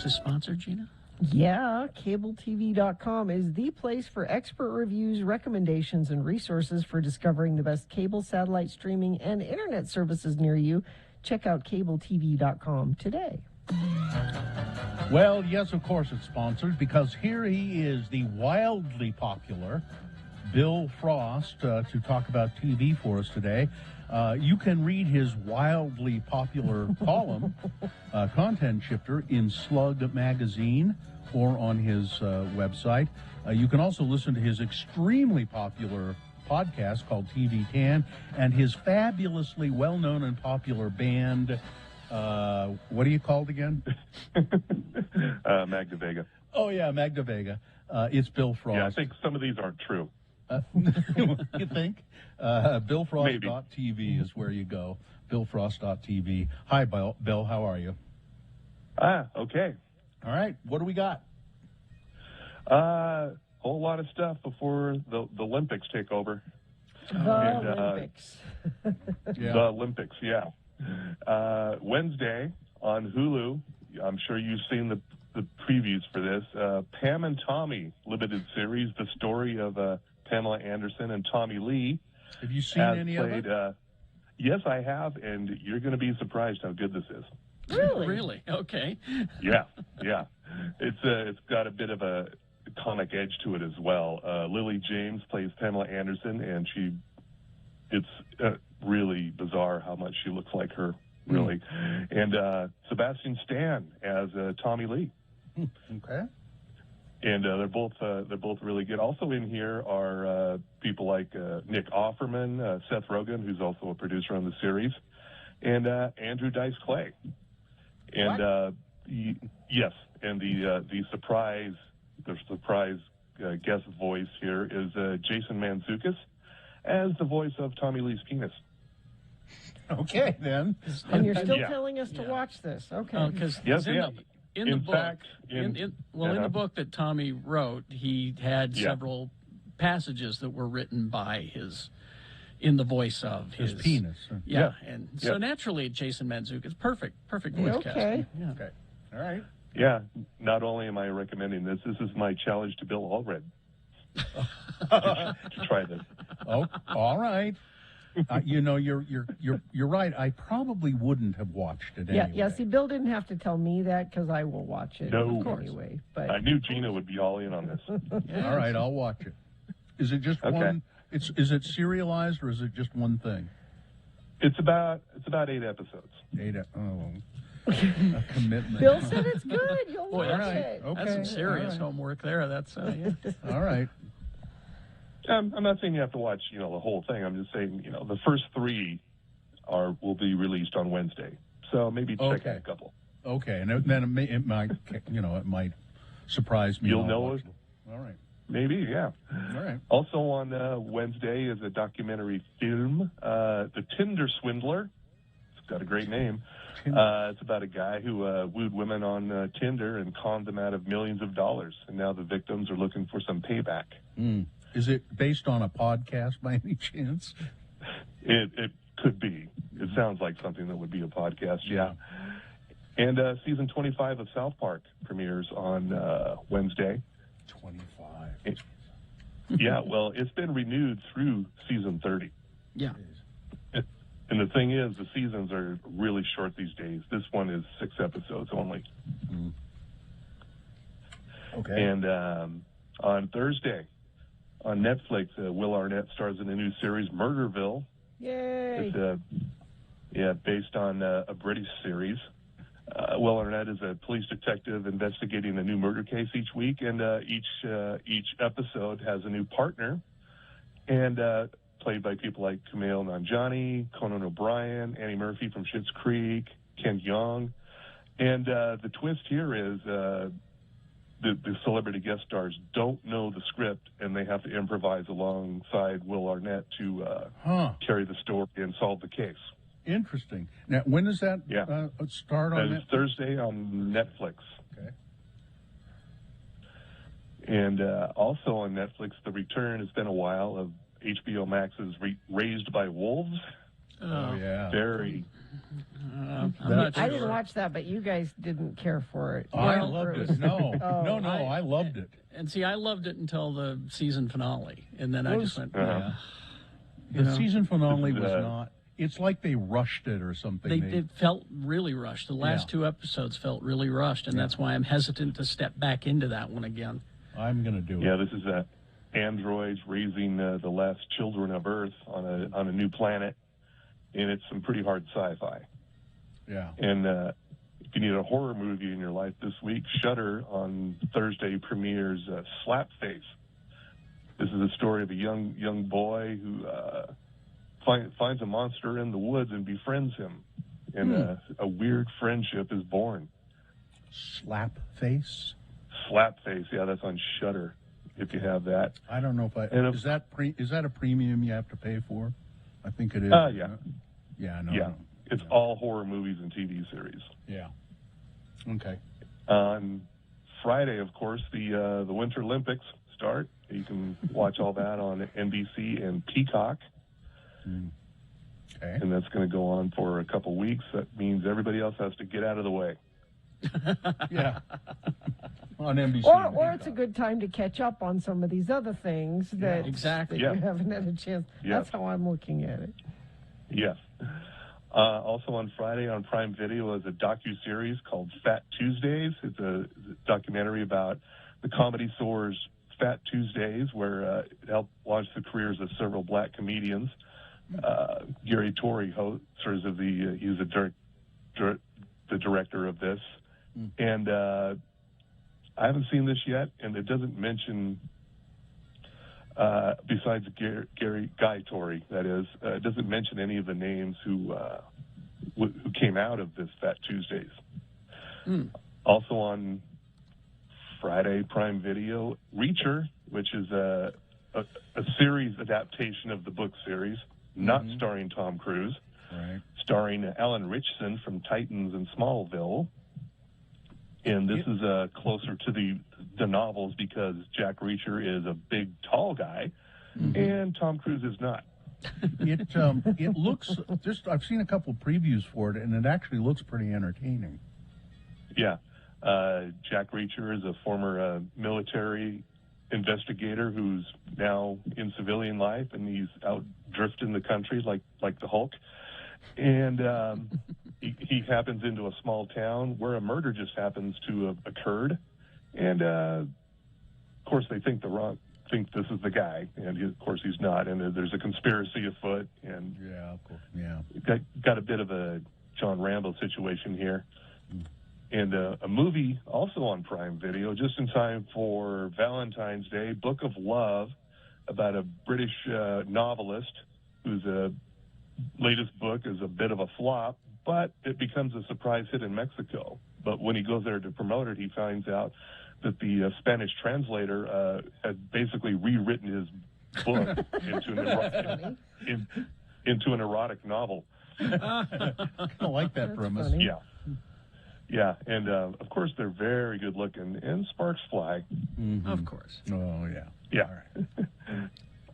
this sponsored, Gina? Yeah, CableTV.com is the place for expert reviews, recommendations, and resources for discovering the best cable, satellite streaming, and internet services near you. Check out CableTV.com today. Well, yes, of course it's sponsored, because here he is, the wildly popular Bill Frost, to talk about TV for us today. You can read his wildly popular column, Content Shifter, in Slug Magazine or on his website. You can also listen to his extremely popular podcast called TV Tan and his fabulously well-known and popular band, what are you called again? Magda Vega. Oh, yeah, Magda Vega. It's Bill Frost. Yeah, I think some of these aren't true. You think? BillFrost.tv is where you go. BillFrost.tv. Hi, Bill. Bill, how are you? Okay. All right. What do we got? Whole lot of stuff before the Olympics take over. Olympics. The Olympics, yeah. Wednesday on Hulu, I'm sure you've seen the previews for this. Pam and Tommy limited series, the story of Pamela Anderson and Tommy Lee. Have you seen any of it? Yes, I have, and you're going to be surprised how good this is. Really? Really? Okay. Yeah. It's got a bit of a comic edge to it as well. Lily James plays Pamela Anderson, and it's really bizarre how much she looks like her, really. And Sebastian Stan as Tommy Lee. Okay. And they're both really good. Also in here are people like Nick Offerman, Seth Rogen, who's also a producer on the series, and Andrew Dice Clay. And yes, and the surprise guest voice here is Jason Mantzoukas as the voice of Tommy Lee's penis. Okay, then. And you're still telling us to watch this. Okay. Because Yes, in the book, in the book that Tommy wrote, he had several passages that were written by in the voice of his penis. And so naturally, Jason Mantzoukas, perfect voice casting. Yeah. Okay. All right. Yeah, not only am I recommending this is my challenge to Bill Allred. To try this. Oh, all right. You're right. I probably wouldn't have watched it anyway. Yeah. See, Bill didn't have to tell me that because I will watch it. No, anyway. But I knew Gina would be all in on this. All right, I'll watch it. Is it just one? Is it serialized or is it just one thing? It's about 8 episodes. A commitment. Bill said it's good. You'll watch it. Okay. That's some serious homework there. That's all right. I'm not saying you have to watch, the whole thing. I'm just saying, the first 3 will be released on Wednesday. So maybe check out a couple. Okay, and then it might, it might surprise me. You'll know it. All right. Maybe, yeah. All right. Also on Wednesday is a documentary film, The Tinder Swindler. It's got a great name. It's about a guy who wooed women on Tinder and conned them out of millions of dollars, and now the victims are looking for some payback. Is it based on a podcast by any chance? It could be. It sounds like something that would be a podcast, yeah. And season 25 of South Park premieres on Wednesday. 25. Yeah, well, it's been renewed through season 30. Yeah. And the thing is, the seasons are really short these days. This one is 6 episodes only. Okay. And on Thursday, on Netflix, Will Arnett stars in a new series, Murderville. Yay! It's based on a British series. Will Arnett is a police detective investigating a new murder case each week, and each episode has a new partner, and played by people like Kumail Nanjiani, Conan O'Brien, Annie Murphy from Schitt's Creek, Ken Jeong. And the twist here is the celebrity guest stars don't know the script, and they have to improvise alongside Will Arnett to carry the story and solve the case. Interesting. Now, when does that start on It's Thursday on Netflix. Okay. And also on Netflix, the return, it's been a while, of HBO Max's Raised by Wolves. Oh, yeah. Very, I'm not sure. I didn't watch that, but you guys didn't care for it. I Well, loved or it. No, Oh. no, I loved it. And see, I loved it until the season finale, and then I just went. The season finale was not. It's like they rushed it or something. It felt really rushed. The last two episodes felt really rushed, and that's why I'm hesitant to step back into that one again. I'm going to do it. Yeah, this is androids raising the last children of Earth on a new planet, and it's some pretty hard sci-fi. Yeah. And if you need a horror movie in your life this week, Shudder on Thursday premieres Slapface. This is a story of a young boy who finds a monster in the woods and befriends him, and a weird friendship is born. Slapface? Slapface, yeah, that's on Shudder. If you have that, I don't know if I is that a premium you have to pay for? I think it is. Yeah, yeah, no. It's all horror movies and TV series. Yeah. Okay. On Friday, of course, the Winter Olympics start. You can watch all that on NBC and Peacock. Okay. And that's going to go on for a couple weeks. That means everybody else has to get out of the way. Yeah. On NBC. Or it's a good time to catch up on some of these other things that, that you haven't had a chance. That's how I'm looking at it. Yes. Also on Friday on Prime Video is a docu-series called Fat Tuesdays. It's a documentary about the Comedy Store's Fat Tuesdays, where it helped launch the careers of several black comedians. Gary Torrey serves as he's the director of this. And I haven't seen this yet, and it doesn't mention, besides Guy Torrey, that is, it doesn't mention any of the names who came out of this Fat Tuesdays. Also on Friday, Prime Video, Reacher, which is a series adaptation of the book series, not starring Tom Cruise, starring Alan Ritchson from Titans and Smallville. And this is closer to the novels because Jack Reacher is a big, tall guy, and Tom Cruise is not. It looks I've seen a couple previews for it, and it actually looks pretty entertaining. Yeah. Jack Reacher is a former military investigator who's now in civilian life, and he's out drifting the country like the Hulk. And he happens into a small town where a murder just happens to have occurred. And, of course, they think this is the guy, and of course he's not. And there's a conspiracy afoot. And yeah, of course, yeah. Got a bit of a John Rambo situation here. And a movie also on Prime Video, just in time for Valentine's Day, Book of Love, about a British novelist whose latest book is a bit of a flop, but it becomes a surprise hit in Mexico. But when he goes there to promote it, he finds out that the Spanish translator had basically rewritten his book into an erotic novel. I like that premise. Funny. Yeah. Yeah, and of course they're very good looking, and sparks fly. Of course. Oh, yeah. Yeah.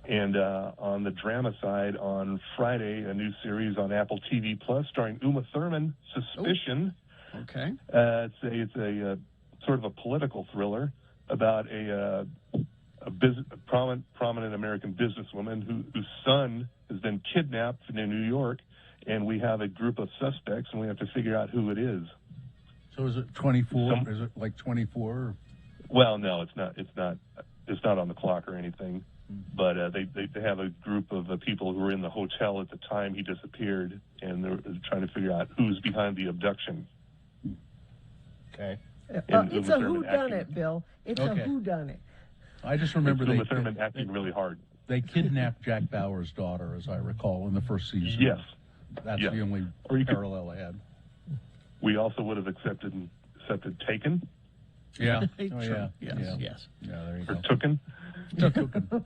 And on the drama side, on Friday, a new series on Apple TV Plus starring Uma Thurman, Suspicion. Okay. It's a sort of a political thriller about a prominent American businesswoman whose son has been kidnapped in New York, and we have a group of suspects, and we have to figure out who it is. So is it 24? Is it like 24? Well, no, it's not. It's not on the clock or anything. But they have a group of people who were in the hotel at the time he disappeared, and they're trying to figure out who's behind the abduction. Okay. It's a whodunit, Bill. It's a Okay. whodunit. I just remember Uma Thurman acting really hard. They kidnapped Jack Bauer's daughter, as I recall, in the first season. Yes. That's Yeah. the only Or you could- parallel I had. We also would have accepted Taken. Yeah. Sure. Oh, yeah. Yes, Yeah. yes. Yeah, there you Or go. Tooken. Tooken.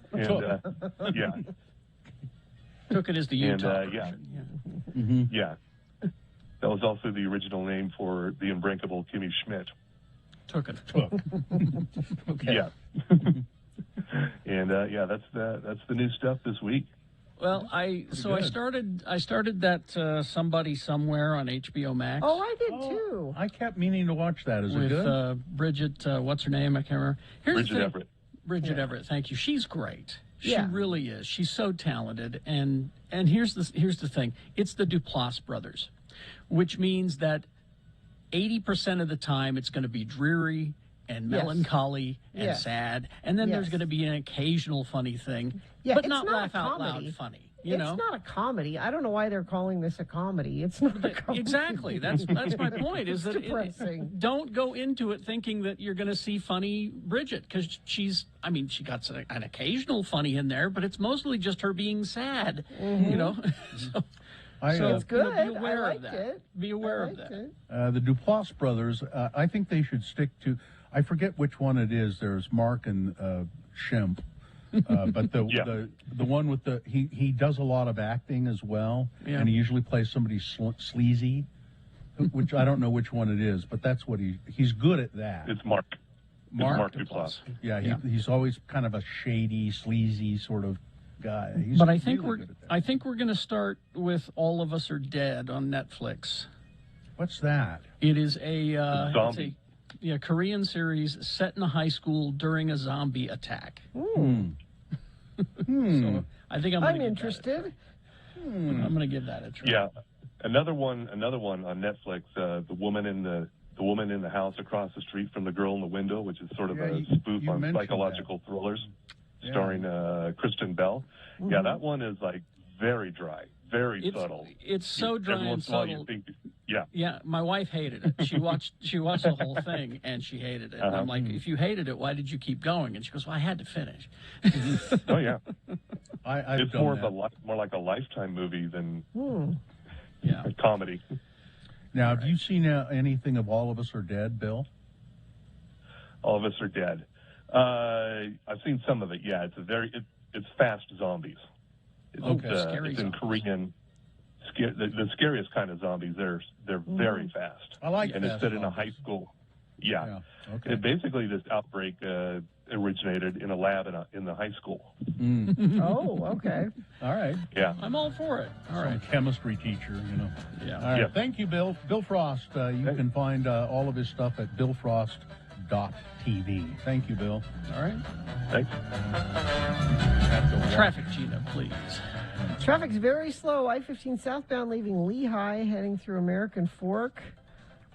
And yeah. Took it as the And Utah yeah. version. Yeah. That was also the original name for the unbreakable Kimmy Schmidt. Took it. Okay. Yeah. And yeah, that's the new stuff this week. Well, I started that Somebody Somewhere on HBO Max. Oh, I did too. I kept meaning to watch that. Is it with good? Bridget, what's her name? I can't remember. Here's Bridget the thing. Everett. Bridget Everett, thank you. She's great. She Yeah. really is. She's so talented. And here's the thing. It's the Duplass brothers, which means that 80% of the time it's going to be dreary and Yes. melancholy and Yes. sad, and then there's Yes. going to be an occasional funny thing, Yeah, but it's not not a laugh out comedy. loud funny. You It's know, not a comedy. I don't know why they're calling this a comedy. It's not a comedy. exactly. That's my point. Is It's that depressing. don't go into it thinking that you're going to see funny Bridget, because she got an occasional funny in there, but it's mostly just her being sad. Mhm. You know, so, It's good. Be aware I of liked that. it. Be aware I of that. liked it. The Duplass brothers, I think they should stick to, I forget which one it is. There's Mark and Shemp. But the one with he does a lot of acting as well, Yeah. and he usually plays somebody sleazy, which I don't know which one it is, but that's what he's good at that. It's Mark. Mark Duplass. Yeah, he's always kind of a shady, sleazy sort of guy. He's But I think really good at that. I think we're going to start with All of Us Are Dead on Netflix. What's that? It is a zombie. Korean series set in a high school during a zombie attack. So I think I'm interested. I'm going to give that a try. Yeah, another one on Netflix. The woman in the house across the street from the girl in the window, which is sort of a spoof you on mentioned psychological thrillers, Yeah. starring Kristen Bell. Yeah, that one is like very dry, very It's- subtle. it's so dry Every and once in a while you subtle. think, yeah. Yeah, my wife hated it. She watched the whole thing and she hated it. And I'm like, if you hated it, why did you keep going? And she goes, well, I had to finish. Oh yeah. I've it's done more that. of a more like a Lifetime movie than Yeah. a comedy. Now, have you seen anything of All of Us Are Dead, Bill? All of Us Are Dead. I've seen some of it. Yeah, it's fast zombies. Scary it's in zombies. Korean. The scariest kind of zombies. They're very fast. I like and it's fast set in a zombies. high school. Yeah. Okay. It basically this outbreak originated in a lab in the high school. Oh, okay. All right. Yeah. I'm all for it. All Some right. chemistry teacher, Yeah. All right. Yeah. Thank you, Bill. Bill Frost. You can find all of his stuff at billfrost.tv. Thank you, Bill. All right. Thanks. Traffic, Gina, please. Traffic's very slow. I-15 southbound leaving Lehigh, heading through American Fork.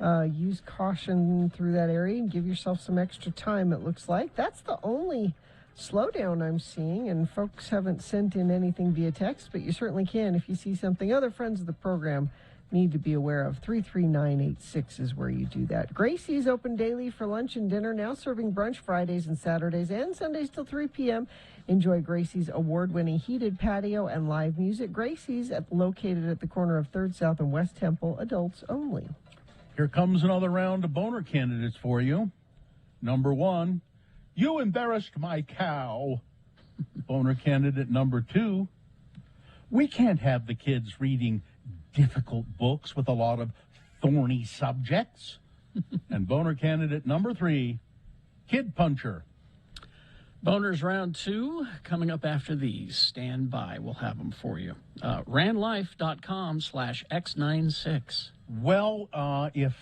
Use caution through that area and give yourself some extra time, it looks like. That's the only slowdown I'm seeing, and folks haven't sent in anything via text, but you certainly can if you see something other friends of the program need to be aware of. 33986 is where you do that. Gracie's open daily for lunch and dinner, now serving brunch Fridays and Saturdays and Sundays till 3 p.m. Enjoy Gracie's award-winning heated patio and live music. Gracie's located at the corner of 3rd South and West Temple, adults only. Here comes another round of boner candidates for you. Number 1, you embarrassed my cow. Boner candidate number 2, we can't have the kids reading difficult books with a lot of thorny subjects. And boner candidate number 3, kid puncher. Boners round 2 coming up after these. Stand by. We'll have them for you. Randlife.com/X96. Well, if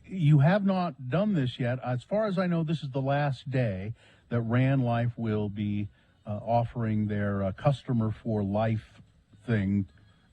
you have not done this yet, as far as I know, this is the last day that Rand Life will be offering their customer for life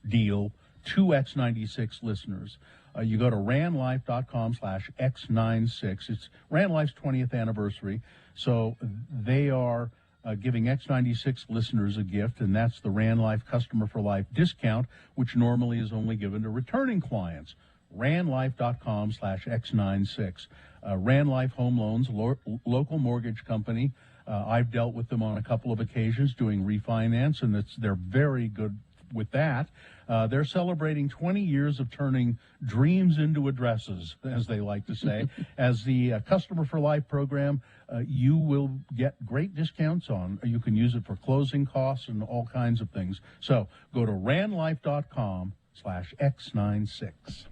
deal to X96 listeners. You go to randlife.com/X96. It's Rand Life's 20th anniversary. So they are giving X96 listeners a gift, and that's the Rand Life Customer for Life discount, which normally is only given to returning clients. Randlife.com/X96. Rand Life Home Loans, local mortgage company. I've dealt with them on a couple of occasions doing refinance, and they're very good with that. They're celebrating 20 years of turning dreams into addresses, as they like to say. As the Customer for Life program, you will get great discounts on. You can use it for closing costs and all kinds of things. So go to randlife.com/X96.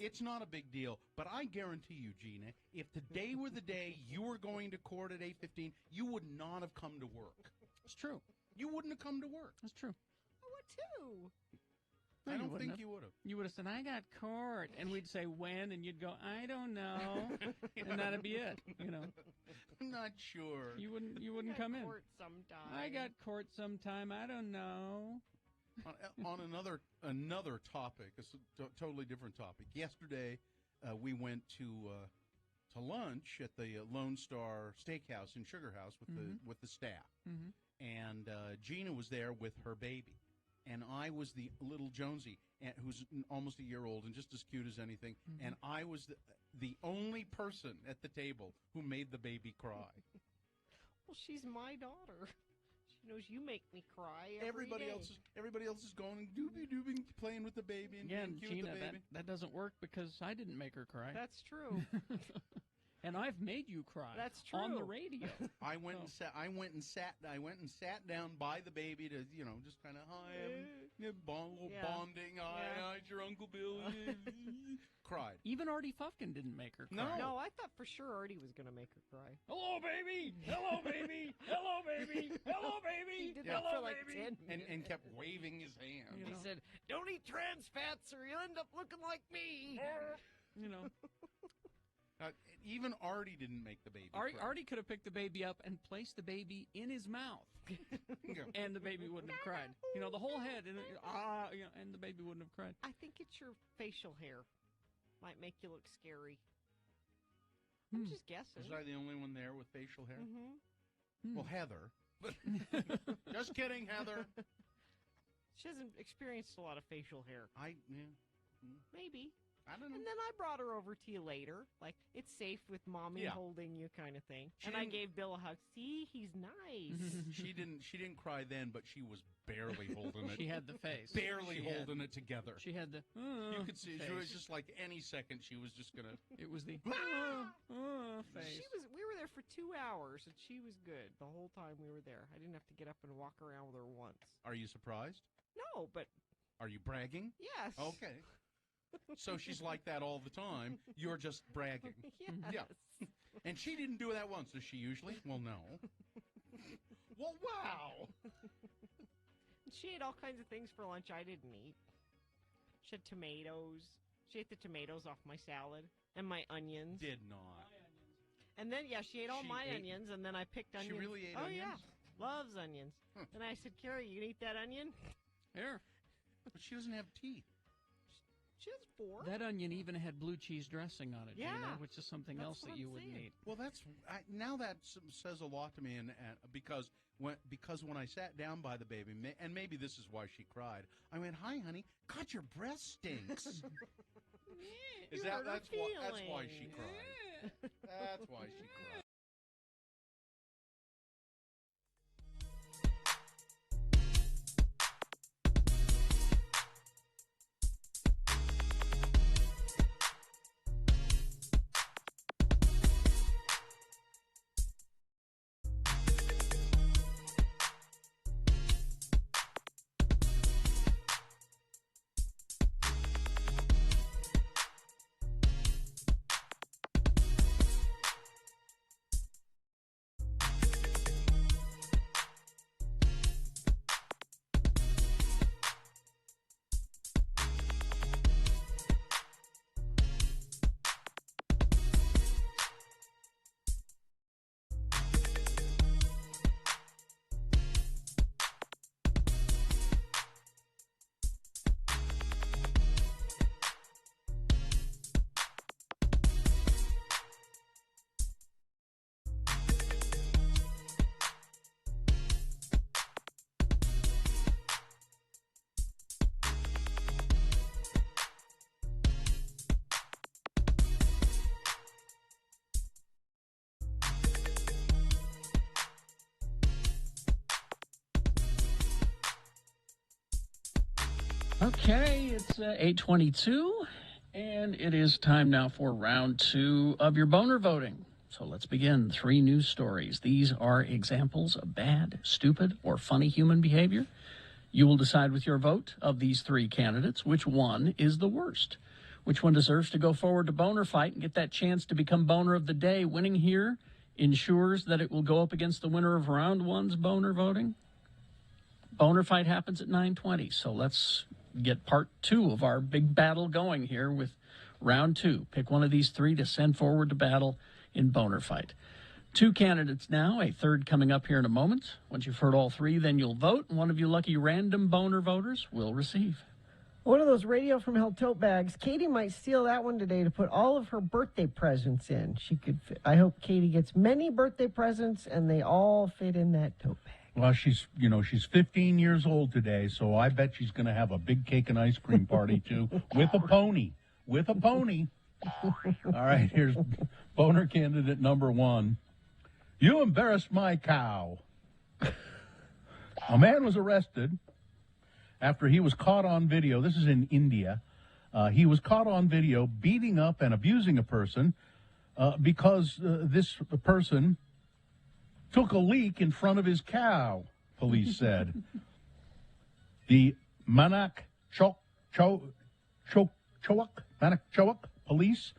It's not a big deal, but I guarantee you, Gina, if today were the day you were going to court at 8:15, you would not have come to work. It's true. You wouldn't have come to work. That's true. I would too. No, I you don't wouldn't think have. you would have. You would have said, I got court. And we'd say, when? And you'd go, I don't know. And that'd be it, you know. I'm not sure. You wouldn't come in. Court sometime. I got court sometime. I don't know. On another topic, a totally different topic. Yesterday, we went to lunch at the Lone Star Steakhouse in Sugar House with the staff, and Gina was there with her baby, and I was the little Jonesy, who's almost a year old and just as cute as anything, and I was the only person at the table who made the baby cry. Well, she's my daughter. She knows you make me cry Everybody day. else is going doobie playing with the baby and being cute Gina, with the baby. that doesn't work because I didn't make her cry. That's true. And I've made you cry. That's true. On the radio. I went and sat down by the baby to, just kind of bonding. Hi, it's your Uncle Bill. Cried. Even Artie Fufkin didn't make her cry. No, I thought for sure Artie was going to make her cry. Hello, baby. Hello, baby. Hello, baby. Hello, baby. He did that Hello, for like baby. 10 minutes. And kept waving his hand. He said, "Don't eat trans fats or you'll end up looking like me." You know. Even Artie didn't make the baby cry. Artie could have picked the baby up and placed the baby in his mouth, and the baby wouldn't have cried. The whole head, and the baby wouldn't have cried. I think it's your facial hair. Might make you look scary. I'm just guessing. Was I the only one there with facial hair? Mm-hmm. Well, Heather. Just kidding, Heather. She hasn't experienced a lot of facial hair. Maybe. I don't know. And then I brought her over to you later. Like, it's safe with mommy holding you kind of thing. And I gave Bill a hug. See, he's nice. She didn't cry then, but she was barely holding it. She had the face. Barely holding it together. She had the you could see face. she was just like any second she was just going to. It was the face. We were there for 2 hours, and she was good the whole time we were there. I didn't have to get up and walk around with her once. Are you surprised? No, but... Are you bragging? Yes. Okay. So she's like that all the time. You're just bragging. Yes. Yeah. And she didn't do that once, does she usually? Well, no. Well, wow. She ate all kinds of things for lunch I didn't eat. She had tomatoes. She ate the tomatoes off my salad and my onions. Did not. And then, she ate all She my ate- onions, and then I picked onions. She really ate oh, onions? yeah. Loves onions. And I said, Carrie, you can eat that onion? Here. But she doesn't have teeth. She has 4. That onion even had blue cheese dressing on it, Yeah. Gina, which is something That's else what that I'm you wouldn't saying. eat. Well, now that says a lot to me, and because when I sat down by the baby, and maybe this is why she cried, I went, "Hi, honey. God, your breath stinks." That's why she cried. That's why she cried. Okay, it's 8:22, and it is time now for round 2 of your boner voting. So let's begin. 3 news stories. These are examples of bad, stupid, or funny human behavior. You will decide with your vote of these 3 candidates which one is the worst. which one deserves to go forward to Boner Fight and get that chance to become Boner of the Day. Winning here ensures that it will go up against the winner of round one's Boner voting. Boner Fight happens at 9:20, so let's get part 2 of our big battle going here with round 2. Pick one of these 3 to send forward to battle in Boner Fight. 2 candidates now, a third coming up here in a moment. Once you've heard all 3, then you'll vote, and one of you lucky random Boner voters will receive one of those Radio from Hell tote bags. Katie might steal that one today to put all of her birthday presents in. I hope Katie gets many birthday presents, and they all fit in that tote bag. Well, she's 15 years old today, so I bet she's going to have a big cake and ice cream party, too, with a pony. With a pony. All right, here's Boner candidate number 1. You embarrassed my cow. A man was arrested after he was caught on video. This is in India. He was caught on video beating up and abusing a person because this person took a leak in front of his cow, police said. The Manakchoak police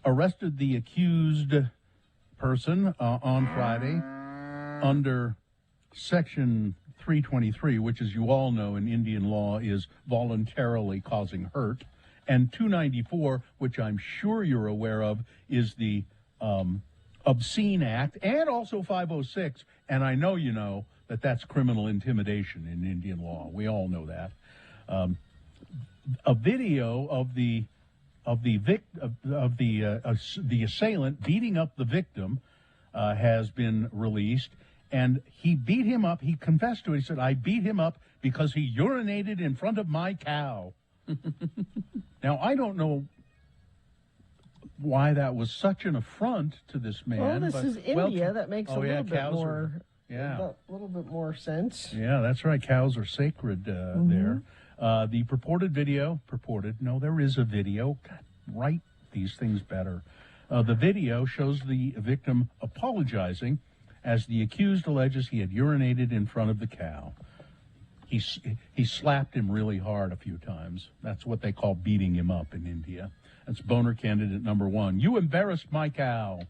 arrested the accused person on Friday under Section 323, which, as you all know, in Indian law is voluntarily causing hurt, and 294, which I'm sure you're aware of, is the Obscene Act, and also 506, and I know you know that that's criminal intimidation in Indian law. We all know that. A video of the assailant beating up the victim has been released, and he beat him up. He confessed to it. He said, "I beat him up because he urinated in front of my cow." Now, I don't know why that was such an affront to this man. Well, this is India. That makes a little bit more. A little bit more sense. Yeah, that's right. Cows are sacred there. The purported video, no, there is a video. God, write these things better. The video shows the victim apologizing as the accused alleges he had urinated in front of the cow. He slapped him really hard a few times. That's what they call beating him up in India. That's Boner candidate number 1. You embarrassed my cow.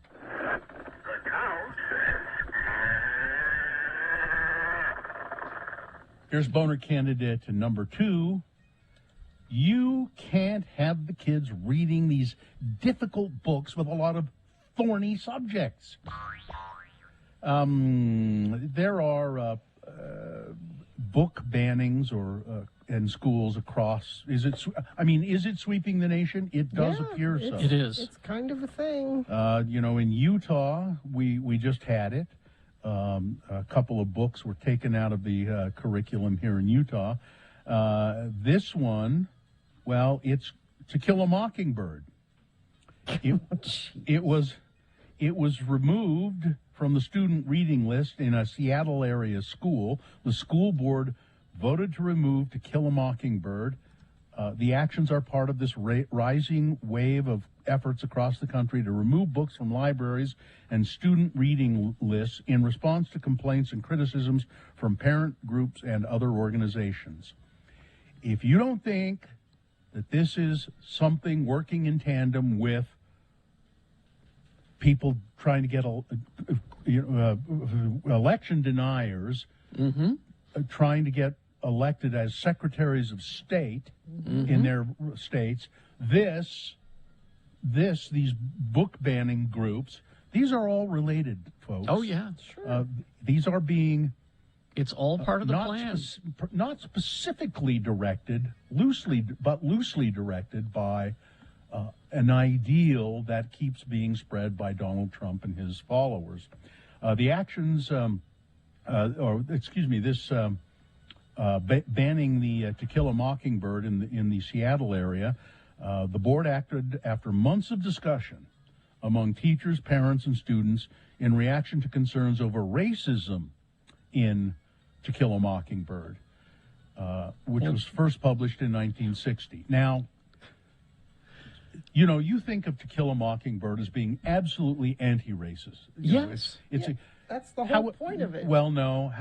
Here's Boner candidate number 2. You can't have the kids reading these difficult books with a lot of thorny subjects. There are book bannings in schools across. Is it sweeping the nation? It does appear so. It is. It's kind of a thing. In Utah, we just had it. A couple of books were taken out of the curriculum here in Utah. This one, well, it's To Kill a Mockingbird. It was removed from the student reading list in a Seattle area school. The school board voted to remove To Kill a Mockingbird. The actions are part of this rising wave of efforts across the country to remove books from libraries and student reading lists in response to complaints and criticisms from parent groups and other organizations. If you don't think that this is something working in tandem with people trying to get election deniers, trying to get elected as secretaries of state in their states, these book banning groups, these are all related, folks. Oh, yeah, sure. These are being... It's all part of the plan. Not specifically directed, loosely directed by an ideal that keeps being spread by Donald Trump and his followers. The actions, banning the To Kill a Mockingbird in the Seattle area, the board acted after months of discussion among teachers, parents, and students in reaction to concerns over racism in To Kill a Mockingbird, which was first published in 1960. Now, you think of To Kill a Mockingbird as being absolutely anti-racist. Yes. That's the whole point of it. Well, no,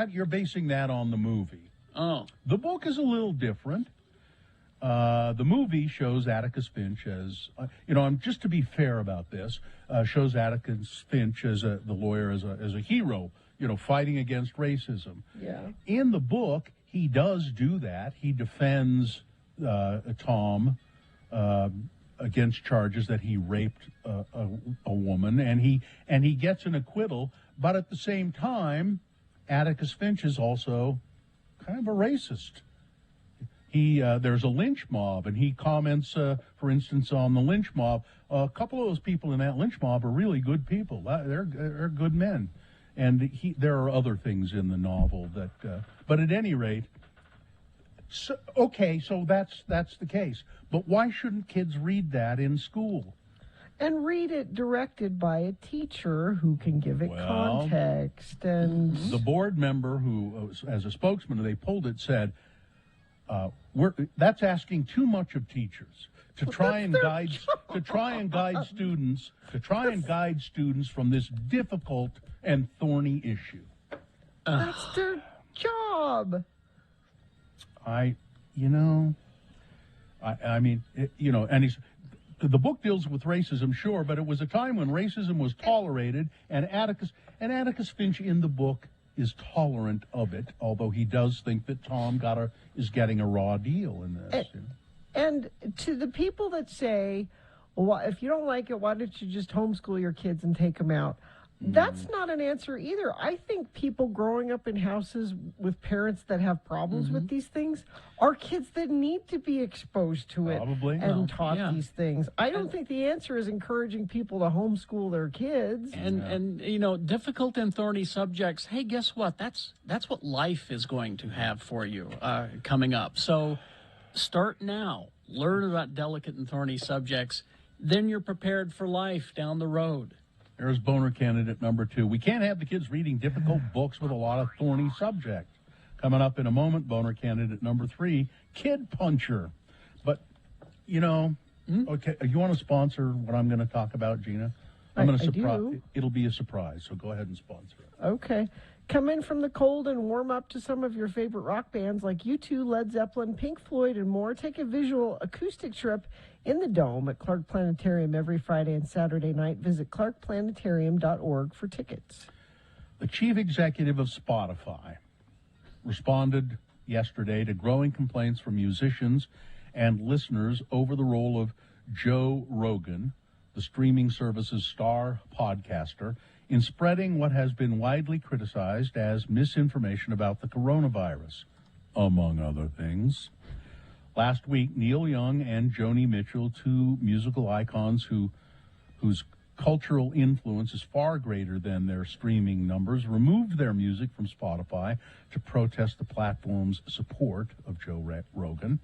you're basing that on the movie. Oh. The book is a little different. The movie shows Atticus Finch as, I'm just to be fair about this, shows Atticus Finch as the lawyer as a hero, fighting against racism. Yeah. In the book, he does do that. He defends Tom against charges that he raped a woman, and he gets an acquittal. But at the same time, Atticus Finch is also kind of a racist. There's a lynch mob, and he comments, for instance, on the lynch mob. A couple of those people in that lynch mob are really good people. They're good men. And there are other things in the novel that, but at any rate, so that's the case. But why shouldn't kids read that in school? And read it directed by a teacher who can give it context. And the board member who, as a spokesman, they pulled it, said, that's asking too much of teachers to try and guide students from this difficult and thorny issue. That's their job. And the book deals with racism, sure, but it was a time when racism was tolerated, and Atticus Finch in the book is tolerant of it, although he does think that Tom is getting a raw deal in this. And to the people that say, well, if you don't like it, why don't you just homeschool your kids and take them out? That's not an answer either. I think people growing up in houses with parents that have problems with these things are kids that need to be exposed to it and taught these things. I don't think the answer is encouraging people to homeschool their kids. And difficult and thorny subjects, hey, guess what? That's what life is going to have for you coming up. So start now. Learn about delicate and thorny subjects. Then you're prepared for life down the road. There's boner candidate number 2. We can't have the kids reading difficult books with a lot of thorny subjects. Coming up in a moment, boner candidate number 3, Kid Puncher. But, okay, you want to sponsor what I'm going to talk about, Gina? I'm going to surprise. It'll be a surprise, so go ahead and sponsor it. Okay. Come in from the cold and warm up to some of your favorite rock bands like U2, Led Zeppelin, Pink Floyd, and more. Take a visual acoustic trip in the Dome at Clark Planetarium every Friday and Saturday night. Visit clarkplanetarium.org for tickets. The chief executive of Spotify responded yesterday to growing complaints from musicians and listeners over the role of Joe Rogan, the streaming service's star podcaster, in spreading what has been widely criticized as misinformation about the coronavirus, among other things. Last week, Neil Young and Joni Mitchell, 2 musical icons whose cultural influence is far greater than their streaming numbers, removed their music from Spotify to protest the platform's support of Joe Rogan.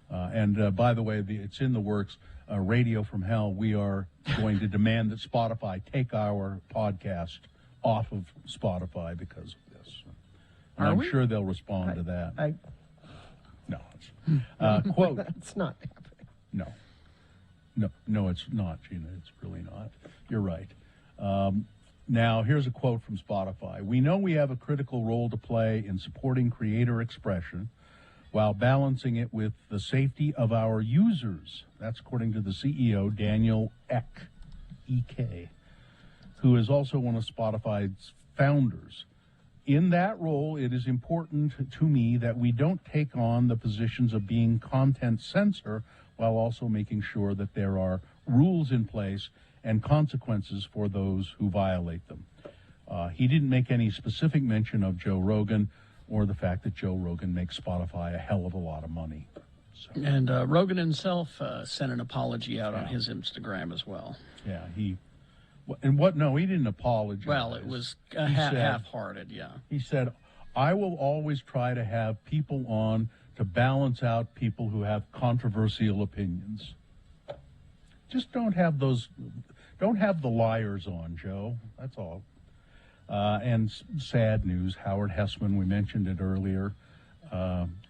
And by the way, it's in the works. Radio from Hell, we are going to demand that Spotify take our podcast off of Spotify because of this. And I'm sure they'll respond to that. No. Quote. That's not happening. No, it's not, Gina. It's really not. You're right. Now, here's a quote from Spotify. We know we have a critical role to play in supporting creator expression while balancing it with the safety of our users. That's according to the CEO, Daniel Ek, E-K, who is also one of Spotify's founders. In that role, it is important to me that we don't take on the positions of being content censor while also making sure that there are rules in place and consequences for those who violate them. He didn't make any specific mention of Joe Rogan or the fact that Joe Rogan makes Spotify a hell of a lot of money. So. And Rogan himself sent an apology out on his Instagram as well. Yeah, no, he didn't apologize. Well, it was half-hearted, yeah. He said, I will always try to have people on to balance out people who have controversial opinions. Just don't have the liars on, Joe. That's all. And sad news, Howard Hessman, we mentioned it earlier,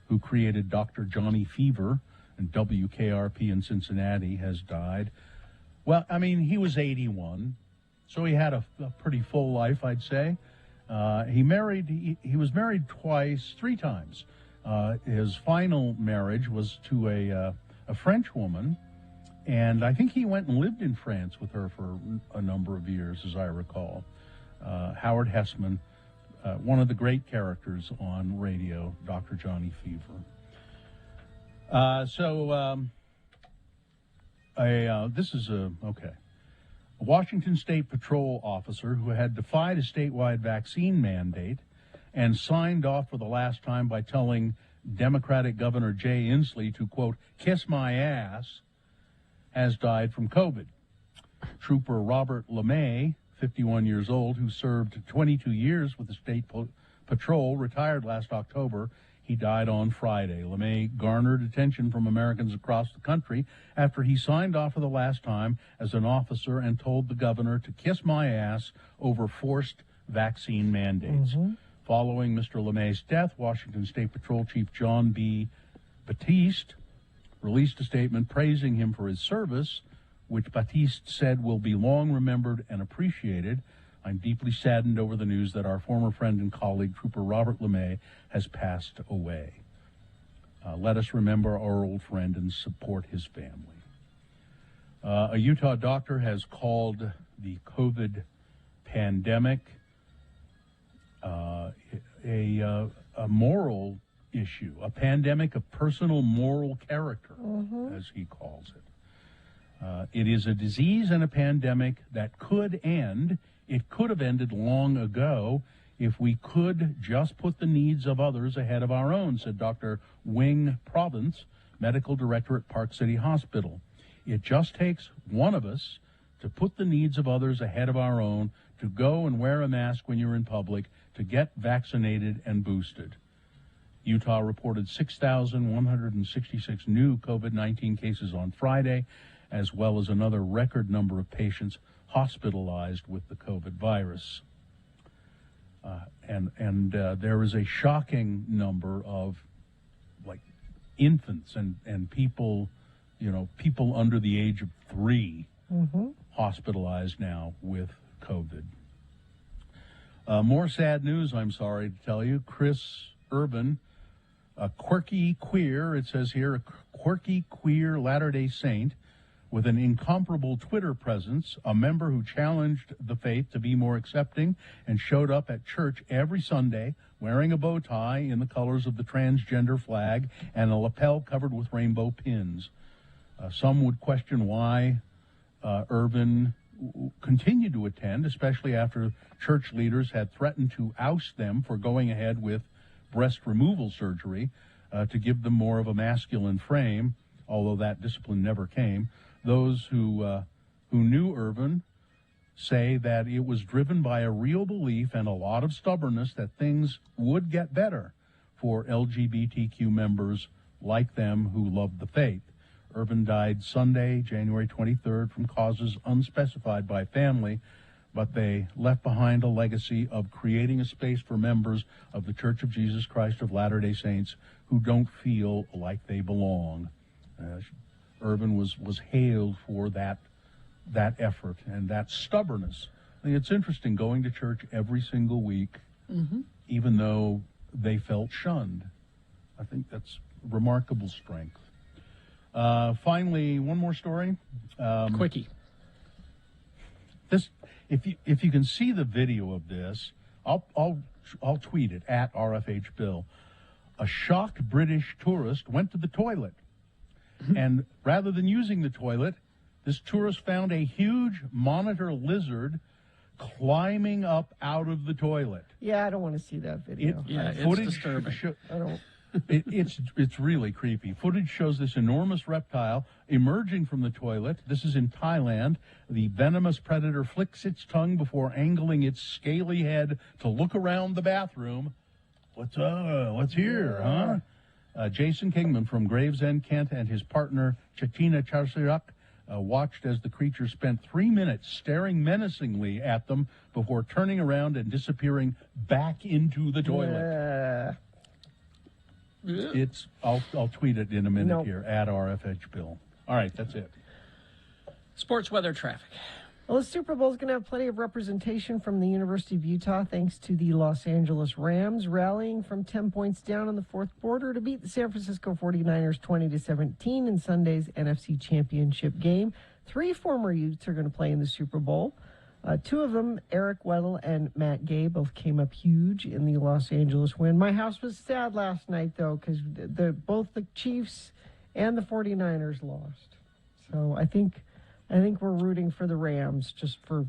who created Dr. Johnny Fever and WKRP in Cincinnati, has died. Well, I mean, he was 81, so he had a pretty full life, I'd say. He was married 3 times. His final marriage was to a French woman, and I think he went and lived in France with her for a number of years, as I recall. Howard Hessman, one of the great characters on radio, Dr. Johnny Fever. This is a Washington State Patrol officer who had defied a statewide vaccine mandate and signed off for the last time by telling Democratic Governor Jay Inslee to, quote, kiss my ass, has died from COVID. Trooper Robert LeMay, 51 years old, who served 22 years with the State Patrol, retired last October. He died on Friday. LeMay garnered attention from Americans across the country after he signed off for the last time as an officer and told the governor to kiss my ass over forced vaccine mandates. Following Mr. LeMay's death, Washington State Patrol Chief John B. Batiste released a statement praising him for his service, which Batiste said will be long remembered and appreciated. I'm deeply saddened over the news that our former friend and colleague, Trooper Robert LeMay, has passed away. Let us remember our old friend and support his family. A Utah doctor has called the COVID pandemic a moral issue, a pandemic of personal moral character, as he calls it. It is a disease and a pandemic that could end. It could have ended long ago if we could just put the needs of others ahead of our own, said Dr. Wing Province, medical director at Park City Hospital. It just takes one of us to put the needs of others ahead of our own, to go and wear a mask when you're in public, to get vaccinated and boosted. Utah reported 6,166 new COVID-19 cases on Friday, as well as another record number of patients hospitalized with the COVID virus. And there is a shocking number of infants and people, people under the age of 3 hospitalized now with COVID. More sad news, I'm sorry to tell you. Chris Urban, a quirky queer, it says here, a quirky queer Latter-day Saint with an incomparable Twitter presence, a member who challenged the faith to be more accepting and showed up at church every Sunday wearing a bow tie in the colors of the transgender flag and a lapel covered with rainbow pins. Some would question why Urban continued to attend, especially after church leaders had threatened to oust them for going ahead with breast removal surgery to give them more of a masculine frame, although that discipline never came. Those who knew Urban say that it was driven by a real belief and a lot of stubbornness that things would get better for LGBTQ members like them who loved the faith. Urban died Sunday, January 23rd, from causes unspecified by family, but they left behind a legacy of creating a space for members of the Church of Jesus Christ of Latter-day Saints who don't feel like they belong. Urban was hailed for that effort and that stubbornness. I think it's interesting going to church every single week, even though they felt shunned. I think that's remarkable strength. Finally, one more story. Quickie. This, if you can see the video of this, I'll tweet it at RFH Bill. A shocked British tourist went to the toilet, and rather than using the toilet, this tourist found a huge monitor lizard climbing up out of the toilet. Yeah, I don't want to see that video. It's disturbing. I don't. It's really creepy. Footage shows this enormous reptile emerging from the toilet. This is in Thailand. The venomous predator flicks its tongue before angling its scaly head to look around the bathroom. What's here, huh? Jason Kingman from Gravesend, Kent, and his partner Chatina Charsirak watched as the creature spent 3 minutes staring menacingly at them before turning around and disappearing back into the toilet. I'll tweet it in a minute here at RFH Bill. All right, that's it. Sports weather traffic. Well, the Super Bowl is going to have plenty of representation from the University of Utah, thanks to the Los Angeles Rams rallying from 10 points down in the fourth quarter to beat the San Francisco 49ers 20-17 in Sunday's NFC Championship game. 3 former Utes are going to play in the Super Bowl. 2 of them, Eric Weddle and Matt Gay, both came up huge in the Los Angeles win. My house was sad last night, though, because both the Chiefs and the 49ers lost. So I think we're rooting for the Rams just for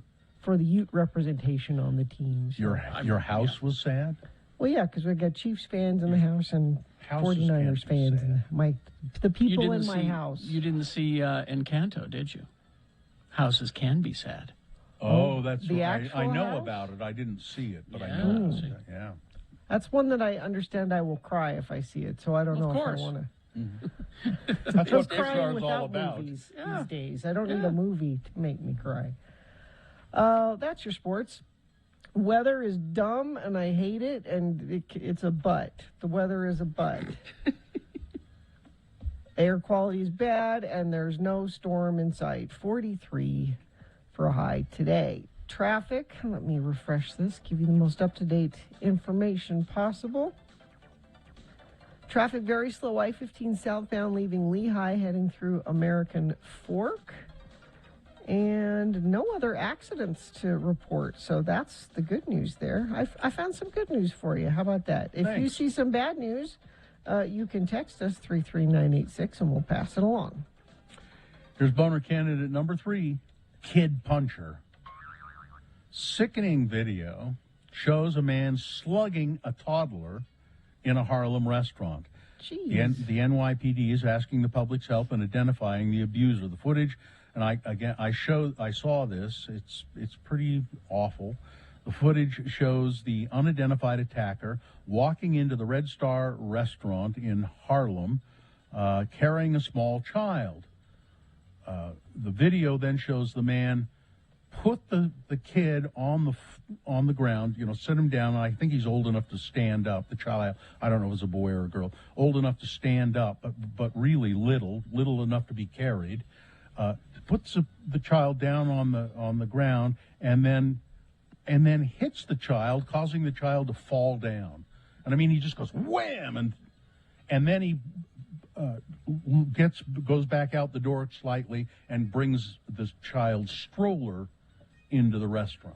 the Ute representation on the teams. Your house was sad? Well, yeah, because we got Chiefs fans in the house and 49ers fans. And the people in my house. You didn't see Encanto, did you? Houses can be sad. Oh, that's the right. I know house? about it. I didn't see it, but I Yeah. know about it. Yeah. That's one that I understand I will cry if I see it, so I don't know if I want to. That's what crying Pixar's without all about. movies these days. I don't need a movie to make me cry. That's your sports. Weather is dumb, and I hate it, and it's a butt. The weather is a butt. Air quality is bad, and there's no storm in sight. 43 for a high today. Traffic, let me refresh this, give you the most up-to-date information possible. Traffic very slow, I-15 southbound leaving Lehigh heading through American Fork. And no other accidents to report, so that's the good news there. I found some good news for you. How about that? If you see some bad news, you can text us 33986 and we'll pass it along. Here's boner candidate number 3, Kid Puncher. Sickening video shows a man slugging a toddler in a Harlem restaurant. Jeez. The NYPD is asking the public's help in identifying the abuser. The footage, and I saw this. It's pretty awful. The footage shows the unidentified attacker walking into the Red Star restaurant in Harlem, carrying a small child. The video then shows the man put the kid on the ground, sit him down. And I think he's old enough to stand up. The child, I don't know if it's a boy or a girl, old enough to stand up, but really little enough to be carried. Puts the child down on the ground and then hits the child, causing the child to fall down. And I mean, he just goes wham, and then he goes back out the door slightly and brings this child's stroller into the restaurant,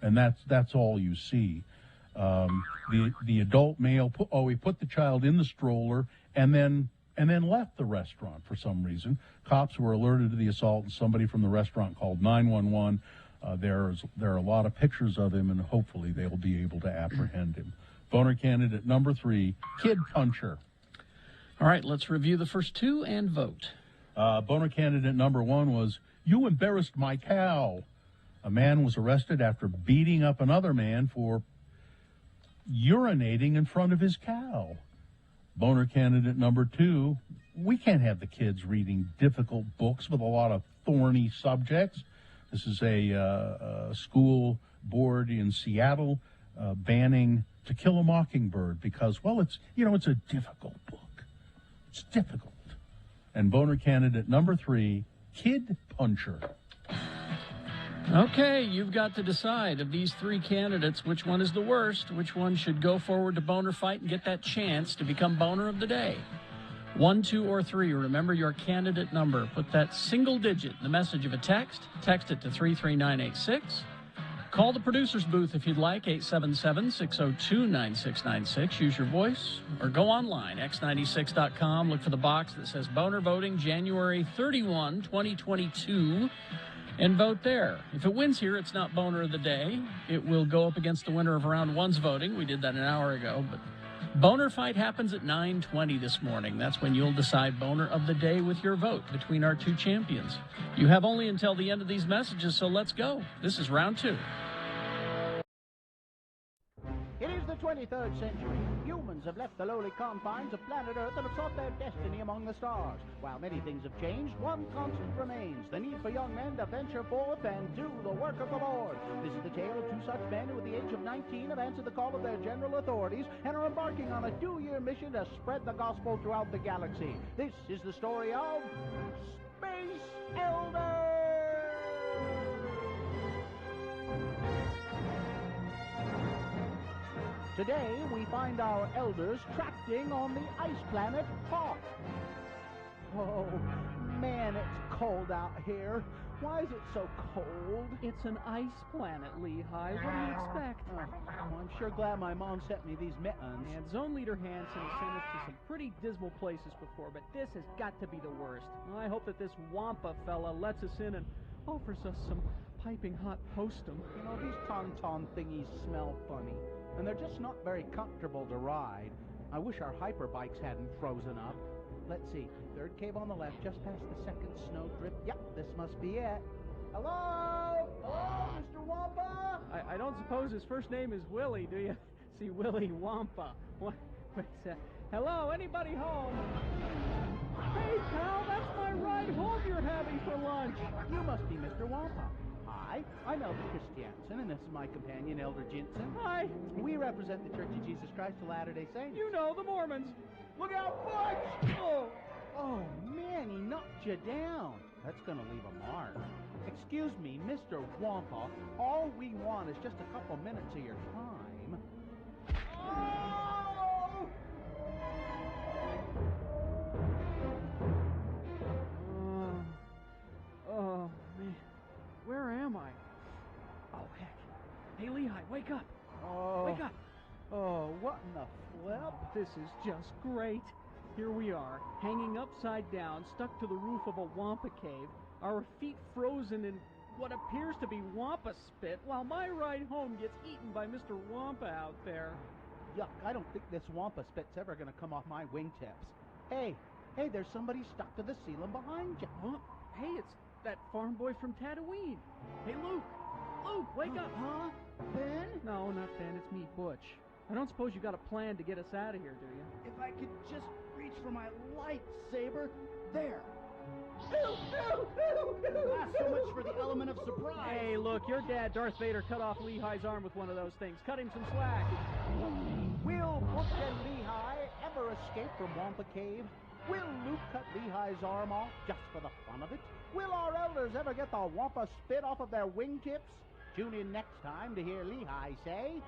and that's all you see. The adult male he put the child in the stroller and then left the restaurant for some reason. Cops were alerted to the assault, and somebody from the restaurant called 911. There are a lot of pictures of him, and hopefully they'll be able to apprehend him. Boner candidate number 3, Kid Puncher. All right, let's review the first 2 and vote. Boner candidate number 1 was, "You embarrassed my cow." A man was arrested after beating up another man for urinating in front of his cow. Boner candidate number 2, we can't have the kids reading difficult books with a lot of thorny subjects. This is a school board in Seattle banning To Kill a Mockingbird because, well, it's a difficult book. It's difficult. And boner candidate number 3, Kid Puncher. Okay, you've got to decide of these 3 candidates, which one is the worst, which one should go forward to Boner Fight and get that chance to become Boner of the Day. 1, 2, or 3. Remember your candidate number. Put that single digit in the message of a text. Text it to 33986. Call the producer's booth if you'd like, 877-602-9696. Use your voice, or go online, x96.com. Look for the box that says Boner Voting January 31, 2022. And vote there. If it wins here, it's not Boner of the Day. It will go up against the winner of round 1's voting. We did that an hour ago. But Boner Fight happens at 9:20 this morning. That's when you'll decide Boner of the Day with your vote between our 2 champions. You have only until the end of these messages, so let's go. This is round 2. It is the 23rd century. Humans have left the lowly confines of planet Earth and have sought their destiny among the stars. While many things have changed, one constant remains: the need for young men to venture forth and do the work of the Lord. This is the tale of 2 such men who at the age of 19 have answered the call of their general authorities and are embarking on a 2-year mission to spread the gospel throughout the galaxy. This is the story of Space Elders! Today, we find our elders tracting on the ice planet Hawk. Oh, man, it's cold out here. Why is it so cold? It's an ice planet, Lehigh. What do you expect? Well, I'm sure glad my mom sent me these mittens. And Zone Leader Hansen has sent us to some pretty dismal places before, but this has got to be the worst. I hope that this Wampa fella lets us in and offers us some piping hot postum. You know, these tauntaun thingies smell funny, and they're just not very comfortable to ride. I wish our hyperbikes hadn't frozen up. Let's see, third cave on the left, just past the second snowdrift. Yep, this must be it. Hello? Hello, Mr. Wampa? I don't suppose his first name is Willie, do you? See, Willie Wampa. What? Wait, hello, anybody home? Hey, pal, that's my ride home you're having for lunch. You must be Mr. Wampa. Hi, I'm Elder Christiansen, and this is my companion, Elder Jensen. Hi. We represent the Church of Jesus Christ of Latter-day Saints. You know, the Mormons. Look out, Butch! Oh, man, he knocked you down. That's going to leave a mark. Excuse me, Mr. Wampa, all we want is just a couple minutes of your time. Oh! Oh, man. Where am I? Oh, heck. Hey, Lehigh, wake up. Oh. Wake up. Oh, what in the flip? This is just great. Here we are, hanging upside down, stuck to the roof of a Wampa cave, our feet frozen in what appears to be Wampa spit, while my ride home gets eaten by Mr. Wampa out there. Yuck, I don't think this Wampa spit's ever going to come off my wingtips. Hey, there's somebody stuck to the ceiling behind you. Huh? Hey, it's that farm boy from Tatooine. Hey, Luke! Luke, wake up! Huh? Ben? No, not Ben, it's me, Butch. I don't suppose you got a plan to get us out of here, do you? If I could just reach for my lightsaber. There. So much for the element of surprise. Hey, look, your dad, Darth Vader, cut off Lehigh's arm with one of those things. Cut him some slack. Will Butch and Lehigh ever escape from Wampa Cave? Will Luke cut Lehigh's arm off just for the fun of it? Will our elders ever get the Wampa spit off of their wingtips? Tune in next time to hear Lehigh say...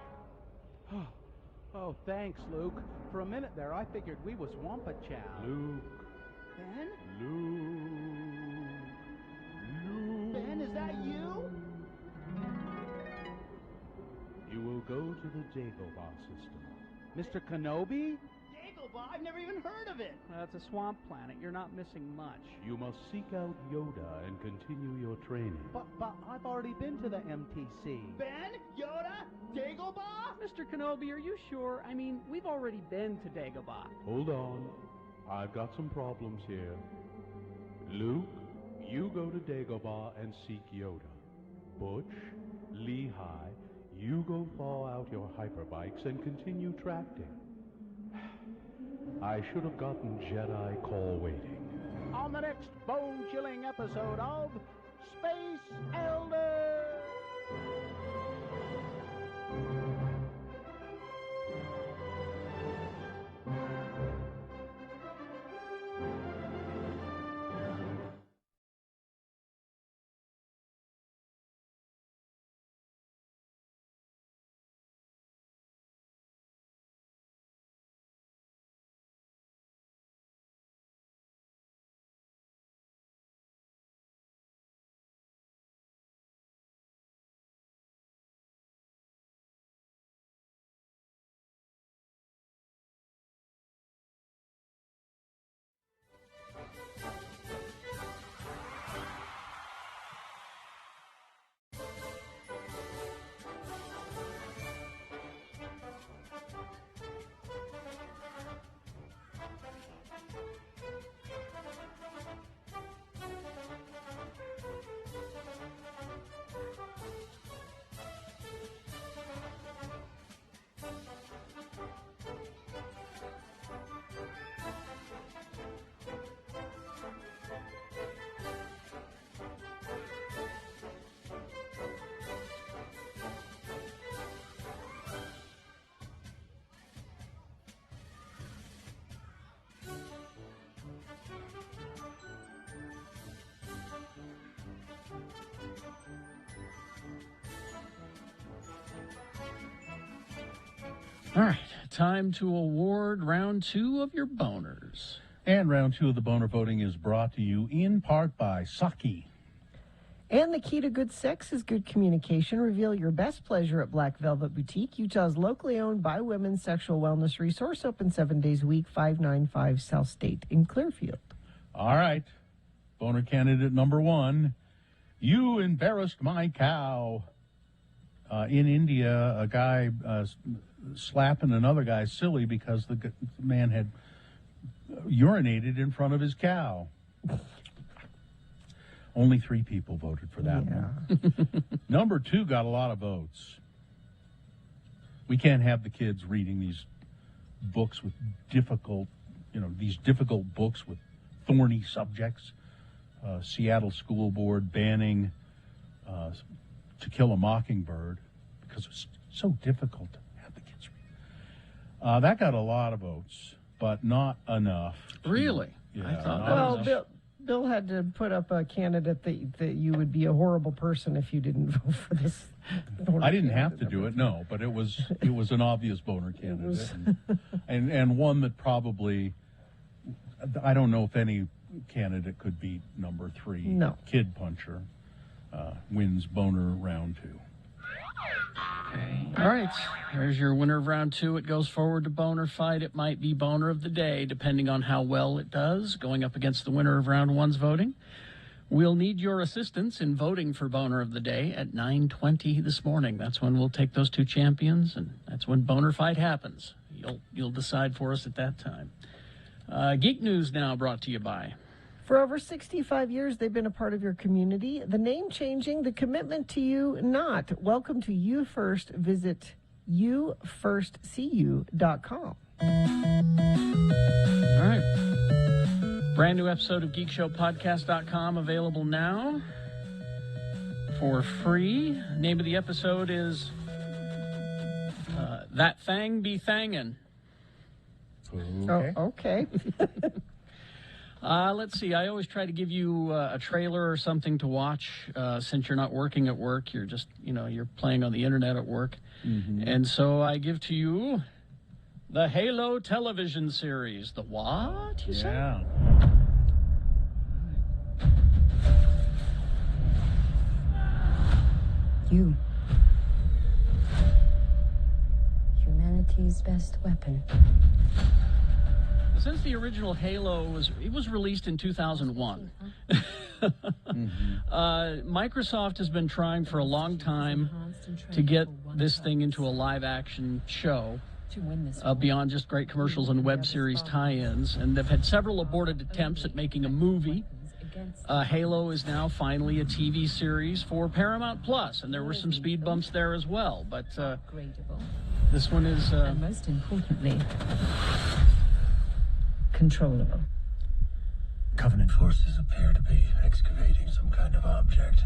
Oh, thanks, Luke. For a minute there, I figured we was Wampa Chow. Luke. Ben? Luke. Ben, is that you? You will go to the Dagobah system. Mr. Kenobi? Dagobah? I've never even heard of it. It's a swamp planet. You're not missing much. You must seek out Yoda and continue your training. But I've already been to the MTC. Ben? Yoda? Dagobah? Mr. Kenobi, are you sure? I mean, we've already been to Dagobah. Hold on. I've got some problems here. Luke, you go to Dagobah and seek Yoda. Butch, Lehigh, you go thaw out your hyperbikes and continue tracting. I should have gotten Jedi call waiting. On the next bone-chilling episode of Space Elder! All right, time to award round 2 of your boners. And round 2 of the boner voting is brought to you in part by Saki. And the key to good sex is good communication. Reveal your best pleasure at Black Velvet Boutique, Utah's locally owned by women sexual wellness resource, open 7 days a week, 595 South State in Clearfield. All right. Boner candidate number 1. You embarrassed my cow. In India, a guy slapping another guy silly because the man had urinated in front of his cow. Only 3 people voted for that one. Number 2 got a lot of votes. We can't have the kids reading these books with difficult books with thorny subjects. Seattle School Board banning To Kill a Mockingbird because it's so difficult to have the kids read. That got a lot of votes, but not enough. Really? Yeah. I thought Well, Bill had to put up a candidate that you would be a horrible person if you didn't vote for this. I didn't have to do it, no, but it was an obvious boner candidate, and one that probably, I don't know if any candidate could beat number 3. No. Kid Puncher wins boner round 2. All right, there's your winner of round 2. It goes forward to boner fight. It might be boner of the day, depending on how well it does, going up against the winner of round 1's voting. We'll need your assistance in voting for boner of the day at 9:20 this morning. That's when we'll take those 2 champions, and that's when boner fight happens. You'll decide for us at that time. Geek News now brought to you by... For over 65 years, they've been a part of your community. The name changing, the commitment to you not. Welcome to You First. Visit youfirstcu.com. All right. Brand new episode of GeekShowPodcast.com available now for free. Name of the episode is That Thang Be Thangin'. Okay. Oh, okay. Let's see. I always try to give you a trailer or something to watch since you're not working at work. You're just, you're playing on the internet at work. Mm-hmm. And so I give to you the Halo television series. The what, you say? You. Humanity's best weapon. Since the original Halo was released in 2001, Microsoft has been trying for a long time to get this thing into a live-action show beyond just great commercials and web series tie-ins, and they've had several aborted attempts at making a movie. Halo is now finally a TV series for Paramount Plus, and there were some speed bumps there as well, but this one is... and most importantly... controllable. Covenant forces appear to be excavating some kind of object.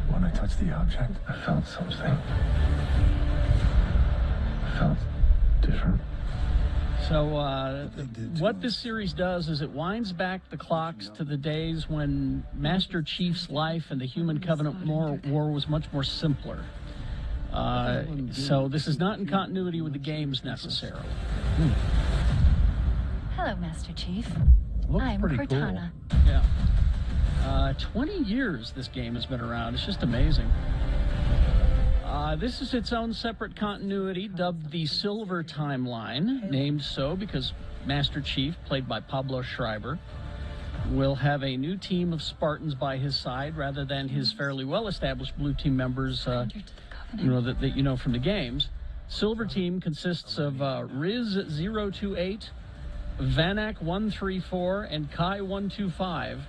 When I touched the object, I felt something. I felt different. So what this series does is it winds back the clocks to the days when Master Chief's life and the Human Covenant War was much more simpler. So this is not in continuity with the games necessarily. Hello, Master Chief. Looks I'm pretty Cortana. cool. Yeah. 20 years this game has been around. It's just amazing. This is its own separate continuity, dubbed the Silver Timeline, named so because Master Chief, played by Pablo Schreiber, will have a new team of Spartans by his side rather than his fairly well-established Blue Team members, that you know from the games. Silver Team consists of Riz-028, Vanak-134, and Kai-125.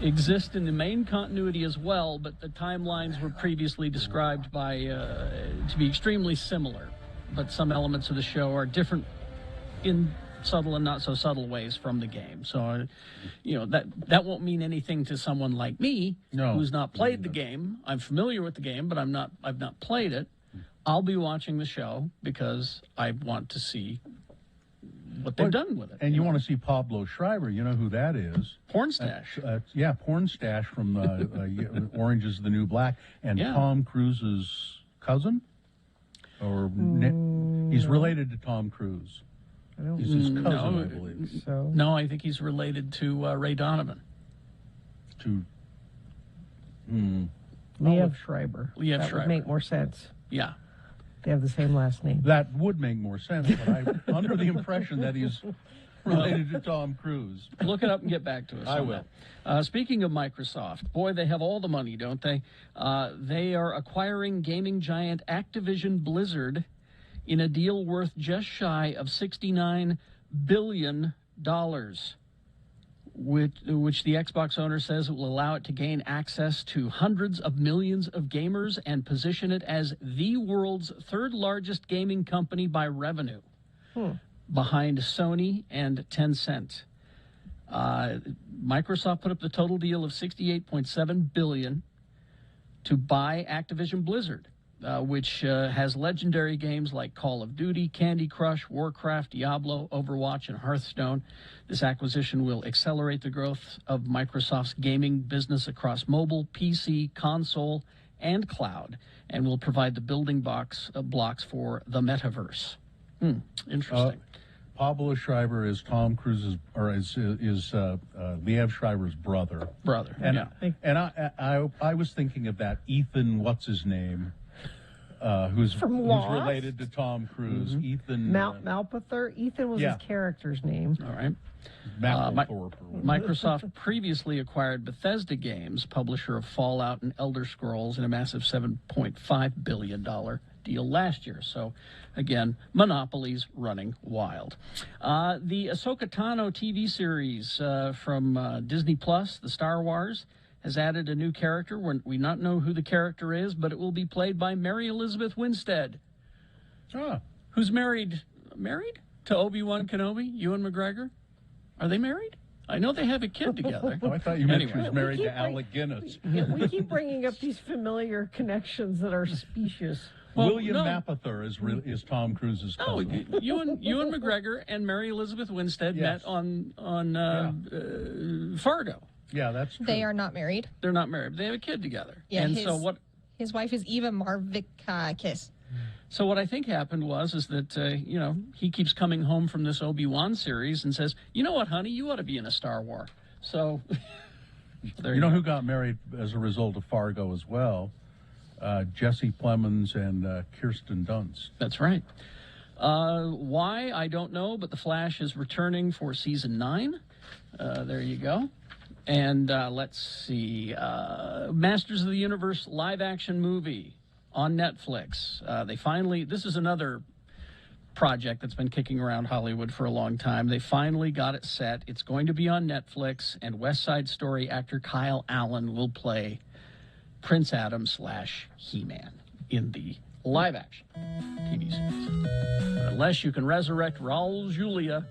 Exist in the main continuity as well, but the timelines were previously described by to be extremely similar. But some elements of the show are different in subtle and not so subtle ways from the game. So, that won't mean anything to someone like me who's not played the game. I'm familiar with the game, but I've not played it. I'll be watching the show because I want to see what they've done with it. And you want to see Pablo Schreiber. You know who that is. Porn Stash. Porn Stash from Orange is the New Black. And Tom Cruise's cousin? Or he's related to Tom Cruise. He's his cousin, I believe. So No, I think he's related to Ray Donovan. To Liev Schreiber. Liev That Schreiber. would make more sense. Yeah. They have the same last name. That would make more sense, but I'm under the impression that he's related to Tom Cruise. Look it up and get back to us. I on will. that. Speaking of Microsoft, boy, they have all the money, don't they? They are acquiring gaming giant Activision Blizzard in a deal worth just shy of $69 billion, which the Xbox owner says it will allow it to gain access to hundreds of millions of gamers and position it as the world's third largest gaming company by revenue, behind Sony and Tencent. Microsoft put up the total deal of $68.7 billion to buy Activision Blizzard, which has legendary games like Call of Duty, Candy Crush, Warcraft, Diablo, Overwatch, and Hearthstone. This acquisition will accelerate the growth of Microsoft's gaming business across mobile, PC, console, and cloud, and will provide the building blocks for the metaverse. Interesting. Pablo Schreiber is Tom Cruise's, or is Liev Schreiber's brother. And yeah. and I was thinking of that Ethan, what's his name, who's related to Tom Cruise. Ethan Malpather. Ethan was his character's name. All right. Microsoft previously acquired Bethesda Games, publisher of Fallout and Elder Scrolls, in a massive $7.5 billion deal last year. So, again, monopolies running wild. The Ahsoka Tano TV series from Disney Plus, the Star Wars, has added a new character. We not know who the character is, but it will be played by Mary Elizabeth Winstead, who's married to Obi-Wan Kenobi, Ewan McGregor. Are they married? I know they have a kid together. I thought you meant she was married to Alec Guinness. We keep bringing up these familiar connections that are specious. William Mapother is Tom Cruise's cousin. No, Ewan McGregor and Mary Elizabeth Winstead met on Fargo. Yeah, that's true. They are not married. They're not married. They have a kid together. Yeah, and so what? His wife is Eva Marvikakis. So what I think happened is that he keeps coming home from this Obi-Wan series and says, "You know what, honey, you ought to be in a Star Wars." So you know who got married as a result of Fargo as well? Jesse Plemons and Kirsten Dunst. That's right. Why, I don't know, but The Flash is returning for season 9. There you go. And let's see. Masters of the Universe live-action movie on Netflix. This is another project that's been kicking around Hollywood for a long time. They finally got it set. It's going to be on Netflix, and West Side Story actor Kyle Allen will play Prince Adam / He-Man in the live-action TV series. But unless you can resurrect Raul Julia.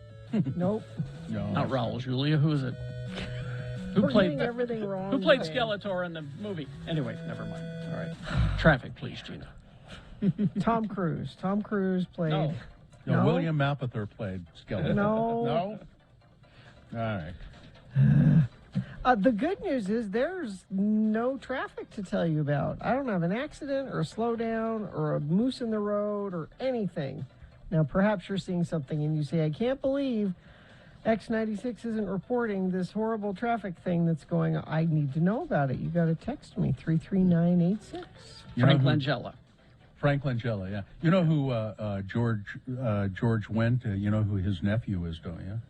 Nope. No. Not Raul Julia. Who is it? We're getting everything wrong. Who played today. Skeletor in the movie? Anyway, never mind. All right. Traffic, please, Gina. Tom Cruise. Tom Cruise played. No, William Mapother played Skeletor. No. All right. The good news is there's no traffic to tell you about. I don't have an accident or a slowdown or a moose in the road or anything. Now, perhaps you're seeing something and you say, I can't believe X96 isn't reporting this horrible traffic thing that's going on. I need to know about it. You got to text me, 33986. Frank Langella. Frank Langella, yeah. You know who George Wendt, you know who his nephew is, don't you?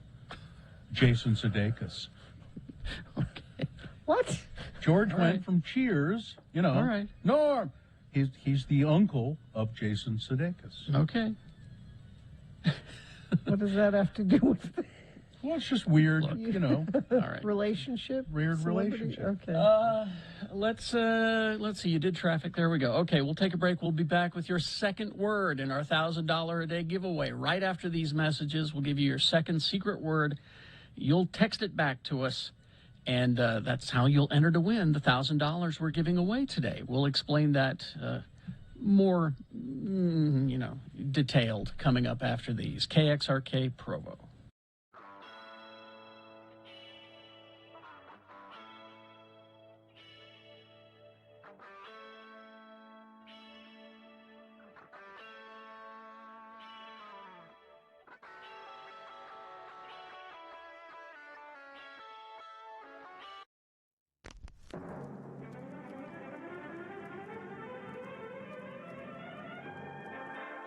Jason Sudeikis. Okay. What? George Wendt from Cheers, you know. All right. Norm. He's the uncle of Jason Sudeikis. Okay. What does that have to do with it? Well, it's just weird, you know. All right. Relationship? Weird Celebrity? relationship. Okay. Let's see. You did traffic. There we go. Okay, we'll take a break. We'll be back with your second word in our $1,000 a day giveaway. Right after these messages, we'll give you your second secret word. You'll text it back to us, and that's how you'll enter to win the $1,000 we're giving away today. We'll explain that more, detailed coming up after these. KXRK Provo.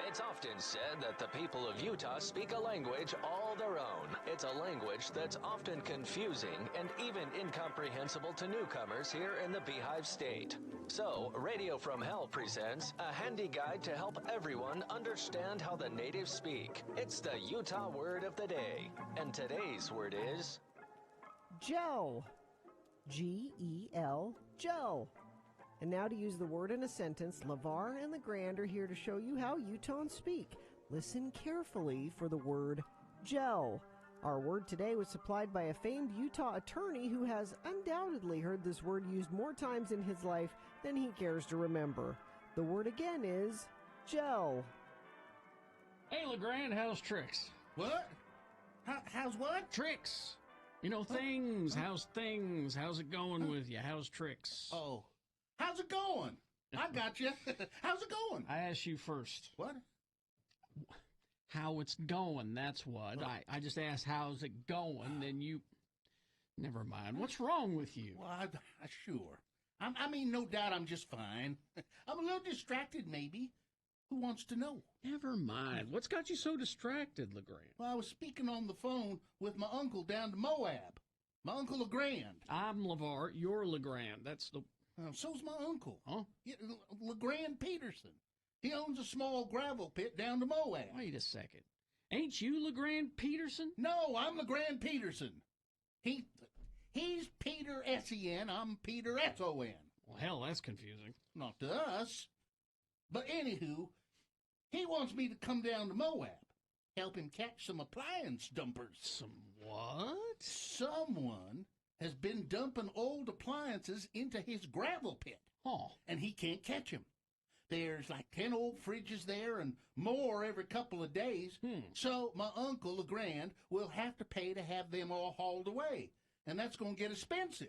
It's often said that the people of Utah speak a language all their own. It's a language that's often confusing and even incomprehensible to newcomers here in the Beehive State. So, Radio from Hell presents a handy guide to help everyone understand how the natives speak. It's the Utah word of the day. And today's word is... Gel. G-E-L, gel. And now to use the word in a sentence, LeVar and LeGrand are here to show you how Utahns speak. Listen carefully for the word gel. Our word today was supplied by a famed Utah attorney who has undoubtedly heard this word used more times in his life than he cares to remember. The word again is gel. Hey, LeGrand, how's tricks? What? How's what? Tricks. You know, things. How's things? How's it going with you? How's tricks? Oh. How's it going? I got you. How's it going? I asked you first. What? How it's going, that's what. I just asked how's it going, then you... Never mind. What's wrong with you? Well, sure. I mean, no doubt I'm just fine. I'm a little distracted, maybe. Who wants to know? Never mind. What's got you so distracted, LeGrand? Well, I was speaking on the phone with my uncle down to Moab. My Uncle LeGrand. I'm LeVar. You're LeGrand. That's the... so's my uncle. Huh? Yeah, LeGrand Peterson. He owns a small gravel pit down to Moab. Wait a second. Ain't you LeGrand Peterson? No, I'm LeGrand Peterson. He's Peter S-E-N. I'm Peter S-O-N. Well, hell, that's confusing. Not to us. But anywho, he wants me to come down to Moab, help him catch some appliance dumpers. Some what? Someone has been dumping old appliances into his gravel pit. Oh. And he can't catch them. There's like 10 old fridges there and more every couple of days. So my uncle, LeGrand, will have to pay to have them all hauled away. And that's going to get expensive.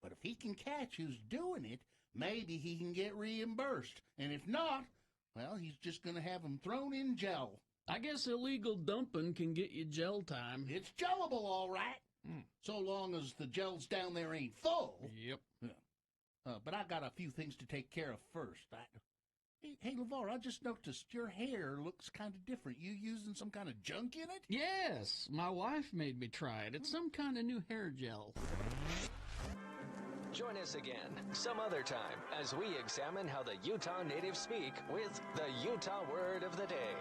But if he can catch who's doing it, maybe he can get reimbursed. And if not, well, he's just going to have them thrown in jail. I guess illegal dumping can get you jail time. It's jailable, all right. So long as the jails down there ain't full. Yep. But I got a few things to take care of first. Hey, LeVar, I just noticed your hair looks kind of different. You using some kind of junk in it? Yes, my wife made me try it. It's some kind of new hair gel. Join us again some other time as we examine how the Utah natives speak with the Utah word of the day.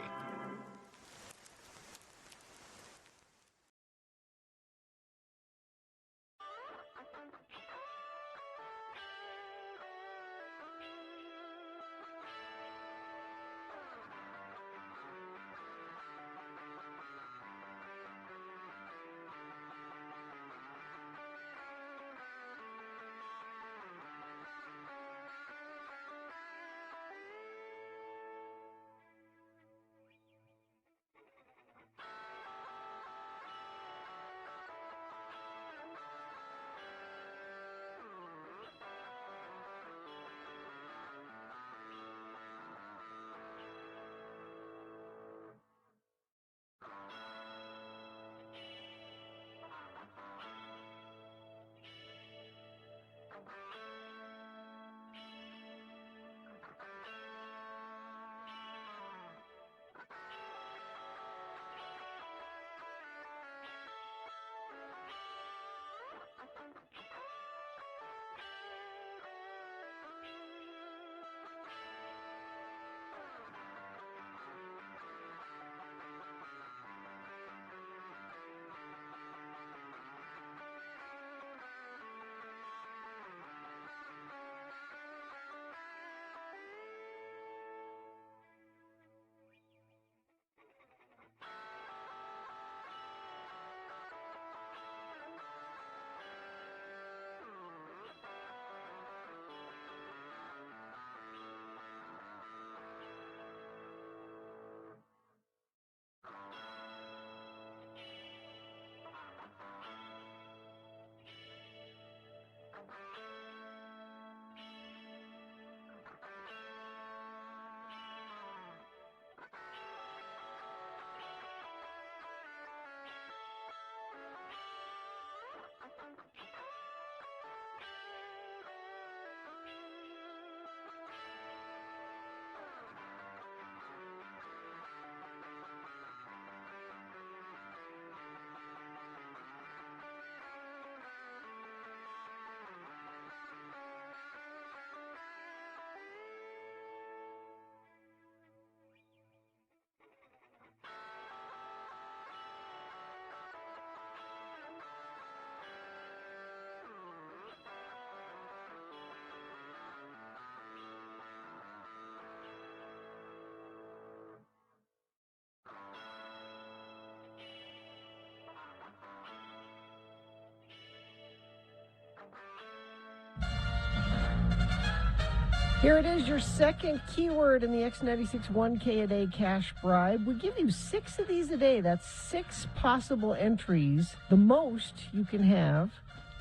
Here it is, your second keyword in the X96 1K a day cash bribe. We give you 6 of these a day. That's 6 possible entries, the most you can have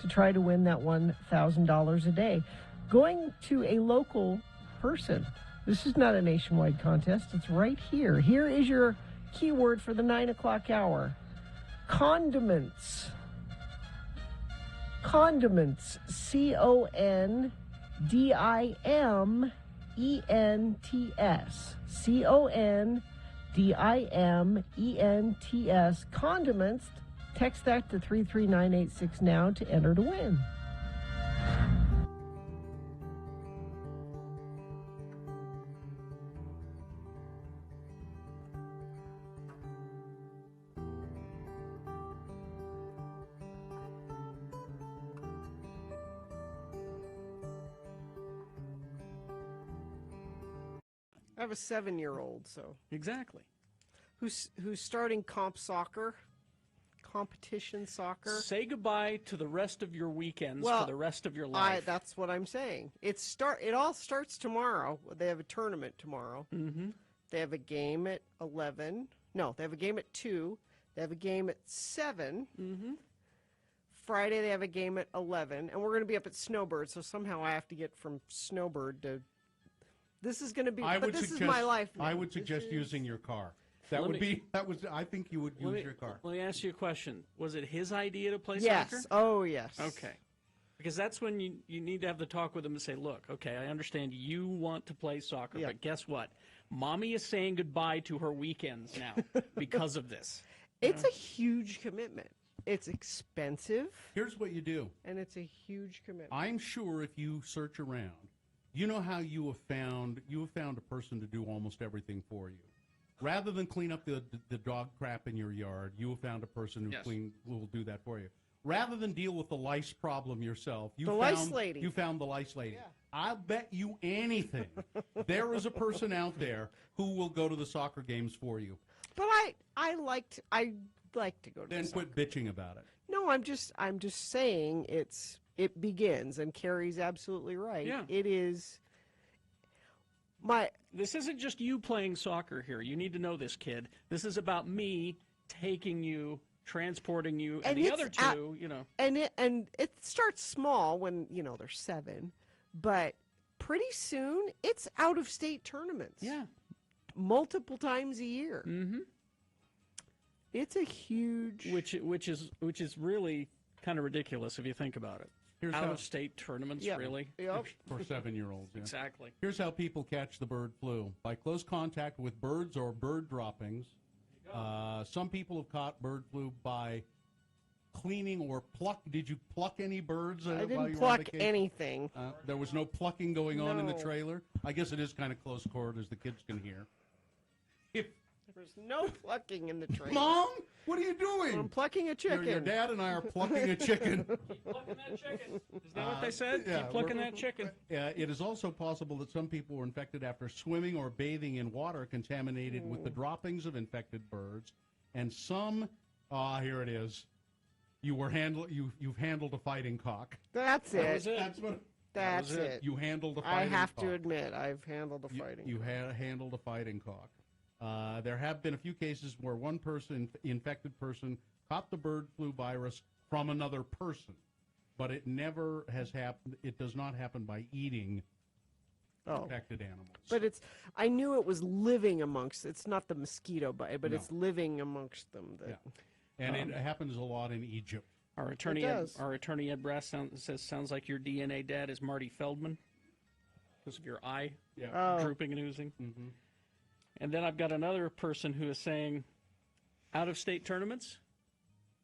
to try to win that $1,000 a day. Going to a local person. This is not a nationwide contest. It's right here. Here is your keyword for the 9 o'clock hour. Condiments. Condiments. CONDIMENTS. CONDIMENTS. Condiments. Text that to 33986 now to enter to win. I have a 7-year-old, so Exactly. who's starting competition soccer. Say goodbye to the rest of your weekends Well, for the rest of your life. That's what I'm saying. It all starts tomorrow. They have a tournament tomorrow. Mm-hmm. They have a game at 11. No, they have a game at 2. They have a game at 7. Mm-hmm. Friday they have a game at 11, and we're going to be up at Snowbird. So somehow I have to get from Snowbird to. This is going to be. This is my life. Now. I would suggest using your car. I think you would use your car. Let me ask you a question. Was it his idea to play Yes. soccer? Oh, yes. Okay. Because that's when you need to have the talk with him and say, look, okay, I understand you want to play soccer, but guess what? Mommy is saying goodbye to her weekends now because of this. It's a huge commitment. It's expensive. Here's what you do. And it's a huge commitment. I'm sure if you search around, you know how you have found a person to do almost everything for you. Rather than clean up the dog crap in your yard, you have found a person who will do that for you. Rather than deal with the lice problem yourself, you found the lice lady. Yeah. I'll bet you anything there is a person out there who will go to the soccer games for you. But I like to go to Then the quit bitching about it. No, I'm just saying it begins, and Carrie's absolutely right. Yeah. It is This isn't just you playing soccer here. You need to know this, kid. This is about me taking you, transporting you, and the other two, And it starts small when, they're 7, but pretty soon it's out of state tournaments. Yeah. Multiple times a year. Mm-hmm. It's a huge which is really kind of ridiculous if you think about it. Here's out how- of state tournaments, really? Yep. For 7-year-olds. Yeah. Exactly. Here's how people catch the bird flu. By close contact with birds or bird droppings. Some people have caught bird flu by cleaning or pluck. Did you pluck any birds I while didn't you were on pluck vacation? anything. There was no plucking going on in the No. trailer? I guess it is kind of close quarters, the kids can hear. There's no plucking in the trailer. Mom, what are you doing? I'm plucking a chicken. Your dad and I are plucking a chicken. Keep plucking that chicken. Is that what they said? Yeah, Keep plucking we're- that chicken. It is also possible that some people were infected after swimming or bathing in water contaminated with the droppings of infected birds. And some, here it is. You've handled a fighting cock. That's That it. was it. That's it. You handled a I fighting have cock. to admit, I've handled a fighting. You handled a fighting cock. There have been a few cases where one infected person caught the bird flu virus from another person, but it never has happened. It does not happen by eating infected animals. But I knew it was living amongst. It's not the mosquito bite, but No. it's living amongst them. And it happens a lot in Egypt. Our attorney, does. Ed Brass sounds like your DNA dad is Marty Feldman because of your eye drooping and oozing. Mm-hmm. And then I've got another person who is saying, out-of-state tournaments?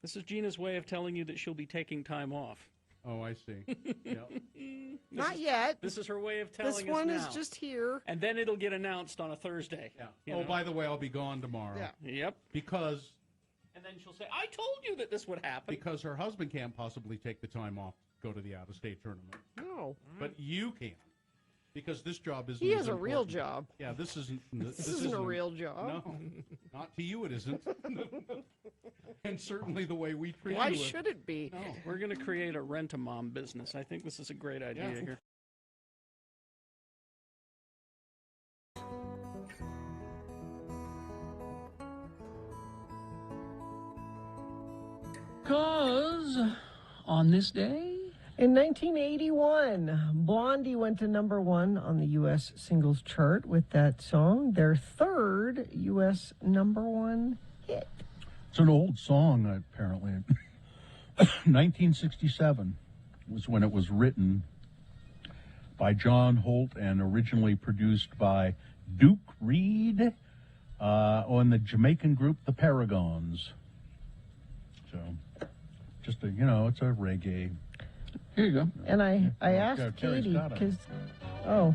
This is Gina's way of telling you that she'll be taking time off. Oh, I see. Not yet. This is her way of telling us This one now. is just here. And then it'll get announced on a Thursday. Yeah. Oh, by the way, I'll be gone tomorrow. Yeah. Yep. Because And then she'll say, I told you that this would happen. Because her husband can't possibly take the time off to go to the out-of-state tournament. No. But you can. Because this job isn't He as has a real important. job. Yeah, this isn't. This isn't a real job. No, not to you it isn't. And certainly the way we treat Why you. should it be? No, we're going to create a rent-a-mom business. I think this is a great idea here. Because on this day, in 1981, Blondie went to number 1 on the U.S. singles chart with that song, their third U.S. number 1 hit. It's an old song, apparently. 1967 was when it was written by John Holt and originally produced by Duke Reed on the Jamaican group The Paragons. So, just a, it's a reggae. Here you go. And I asked Terry's Katie, got it. because, oh.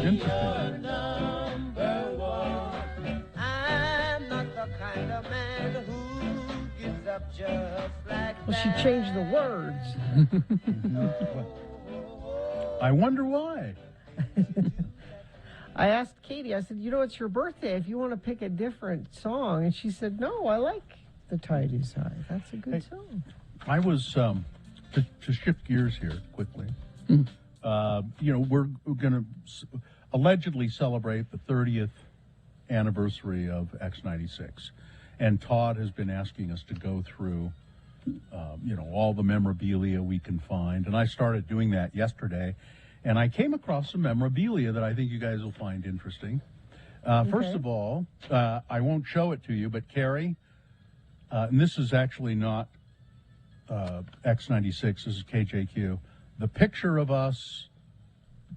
Interesting. I'm not the kind of man who gives up just like Well, she changed the words. I wonder why. I asked Katie, I said, it's your birthday. If you want to pick a different song. And she said, no, I like The Tide is High. That's a good song. I was, to shift gears here quickly, we're going to allegedly celebrate the 30th anniversary of X96. And Todd has been asking us to go through, all the memorabilia we can find. And I started doing that yesterday. And I came across some memorabilia that I think you guys will find interesting. First of all, I won't show it to you, but Carrie, and this is actually not X96, this is KJQ. The picture of us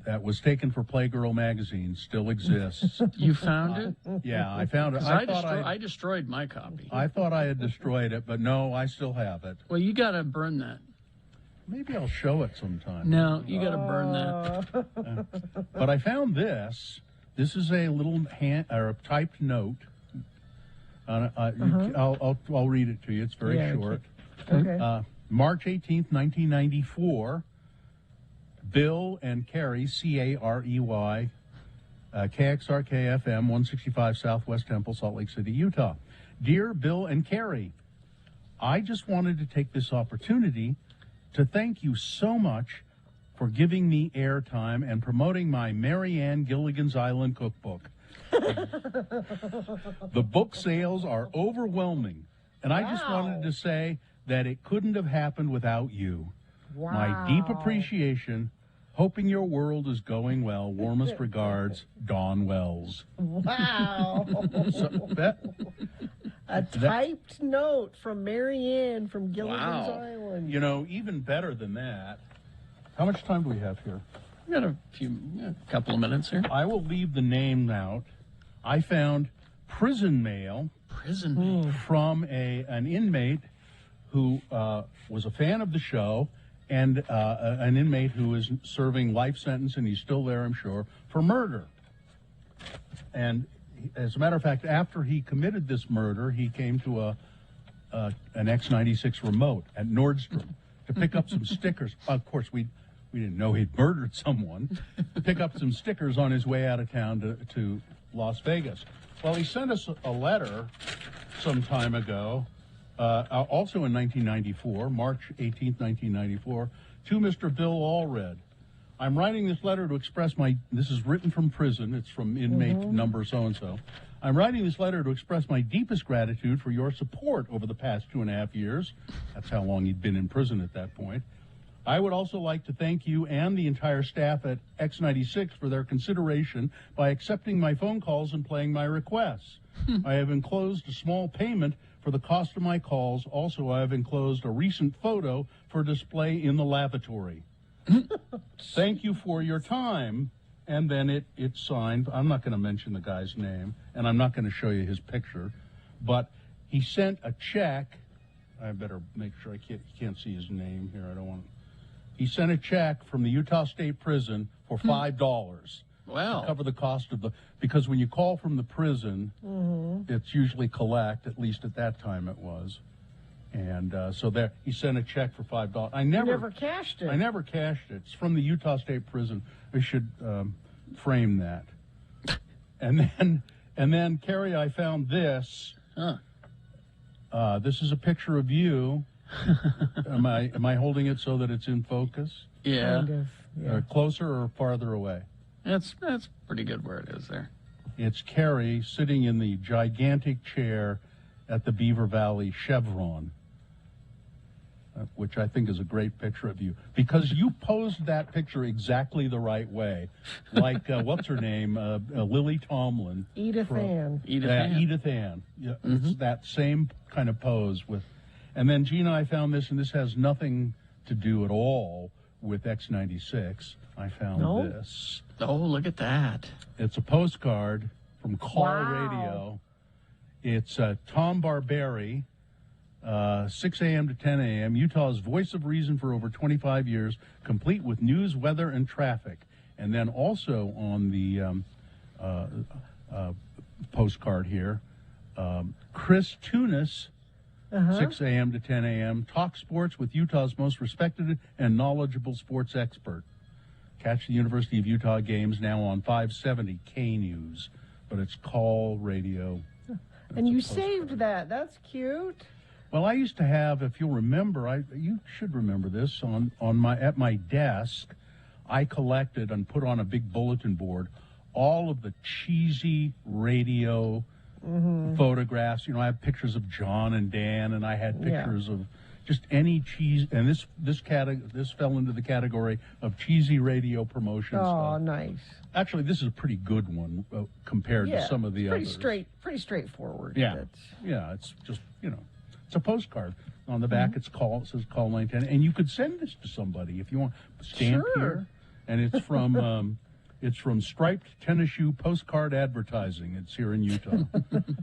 that was taken for Playgirl magazine still exists. You found it? Yeah, I found it. 'Cause I destroyed my copy. I thought I had destroyed it, but no, I still have it. Well, you got to burn that. Maybe I'll show it sometime. No, you got to burn that. But I found this. This is a little a typed note. I'll read it to you. It's very short. Okay. March 18th, 1994. Bill and Carrie, Carey, KXRK-FM, 165 Southwest Temple, Salt Lake City, Utah. Dear Bill and Carrie, I just wanted to take this opportunity to thank you so much for giving me airtime and promoting my Mary Ann Gilligan's Island cookbook. The book sales are overwhelming, and I just wanted to say that it couldn't have happened without you. Wow. My deep appreciation. Hoping your world is going well. Warmest regards, Dawn Wells. Wow. A typed note from Mary Ann from Gilligan's Island. Even better than that. How much time do we have here? We got a couple of minutes here. I will leave the name out. I found prison mail. From an inmate who was a fan of the show. And an inmate who is serving life sentence, and he's still there, I'm sure, for murder. And as a matter of fact, after he committed this murder, he came to an X96 remote at Nordstrom to pick up some stickers. Of course, we didn't know he'd murdered someone. To pick up some stickers on his way out of town to Las Vegas. Well, he sent us a letter some time ago. Also in 1994, March 18th, 1994, to Mr. Bill Allred. I'm writing this letter to express this is written from prison, it's from inmate number so-and-so. I'm writing this letter to express my deepest gratitude for your support over the past 2.5 years. That's how long he'd been in prison at that point. I would also like to thank you and the entire staff at X96 for their consideration by accepting my phone calls and playing my requests. I have enclosed a small payment for the cost of my calls. Also, I have enclosed a recent photo for display in the lavatory. Thank you for your time. And then it's signed. I'm not going to mention the guy's name, and I'm not going to show you his picture. But he sent a check. I better make sure you can't see his name here. I don't want. He sent a check from the Utah State Prison for $5. Wow. To cover the cost of because when you call from the prison, it's usually collect. At least at that time it was. And so there, he sent a check for $5. I never cashed it. I never cashed it. It's from the Utah State Prison. I should frame that. And then, Carrie, I found this. This is a picture of you Am I holding it so that it's in focus? Yeah. Kind of, yeah. Closer or farther away? That's pretty good where it is there. It's Carrie sitting in the gigantic chair at the Beaver Valley Chevron, which I think is a great picture of you, because you posed that picture exactly the right way, like what's her name, Lily Tomlin. Edith Ann. Edith Ann. Edith Ann. Yeah, it's that same kind of pose with, and then Gina, I found this, and this has nothing to do at all with X96. I found this. Oh, look at that. It's a postcard from Call Wow. Radio. It's Tom Barberi, 6 a.m. to 10 a.m., Utah's voice of reason for over 25 years, complete with news, weather, and traffic. And then also on the postcard here, Chris Tunis, 6 a.m. to 10 a.m., talk sports with Utah's most respected and knowledgeable sports expert. Catch the University of Utah games now on 570 K News, but it's Call Radio. And you saved that. That's cute. Well, I used to have, if you'll remember, you should remember this, at my desk, I collected and put on a big bulletin board all of the cheesy radio photographs. You know, I have pictures of John and Dan, and I had pictures of just any cheese, and this fell into the category of cheesy radio promotion Oh, stuff. nice. Actually, this is a pretty good one compared to some of the others. Pretty straightforward. Yeah, it's just, it's a postcard. On the back, it says call 910, and you could send this to somebody if you want. Stamp here, and it's from Striped Tennis Shoe Postcard Advertising. It's here in Utah.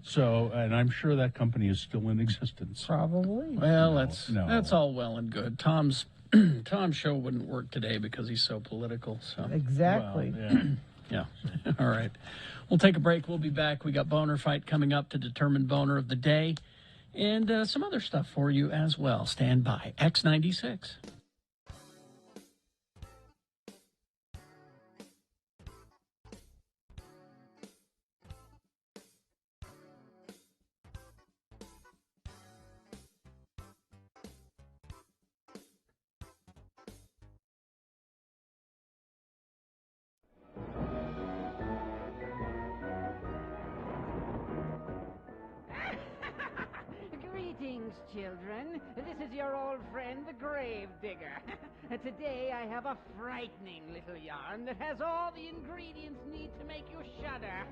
So, and I'm sure that company is still in existence. Probably. Well, that's all well and good. Tom's show wouldn't work today because he's so political. So Exactly. Well, yeah. All right. We'll take a break. We'll be back. We got Boner Fight coming up to determine Boner of the Day, and some other stuff for you as well. Stand by. X96. Greetings, children. This is your old friend, the Grave Digger. Today I have a frightening little yarn that has all the ingredients needed to make you shudder.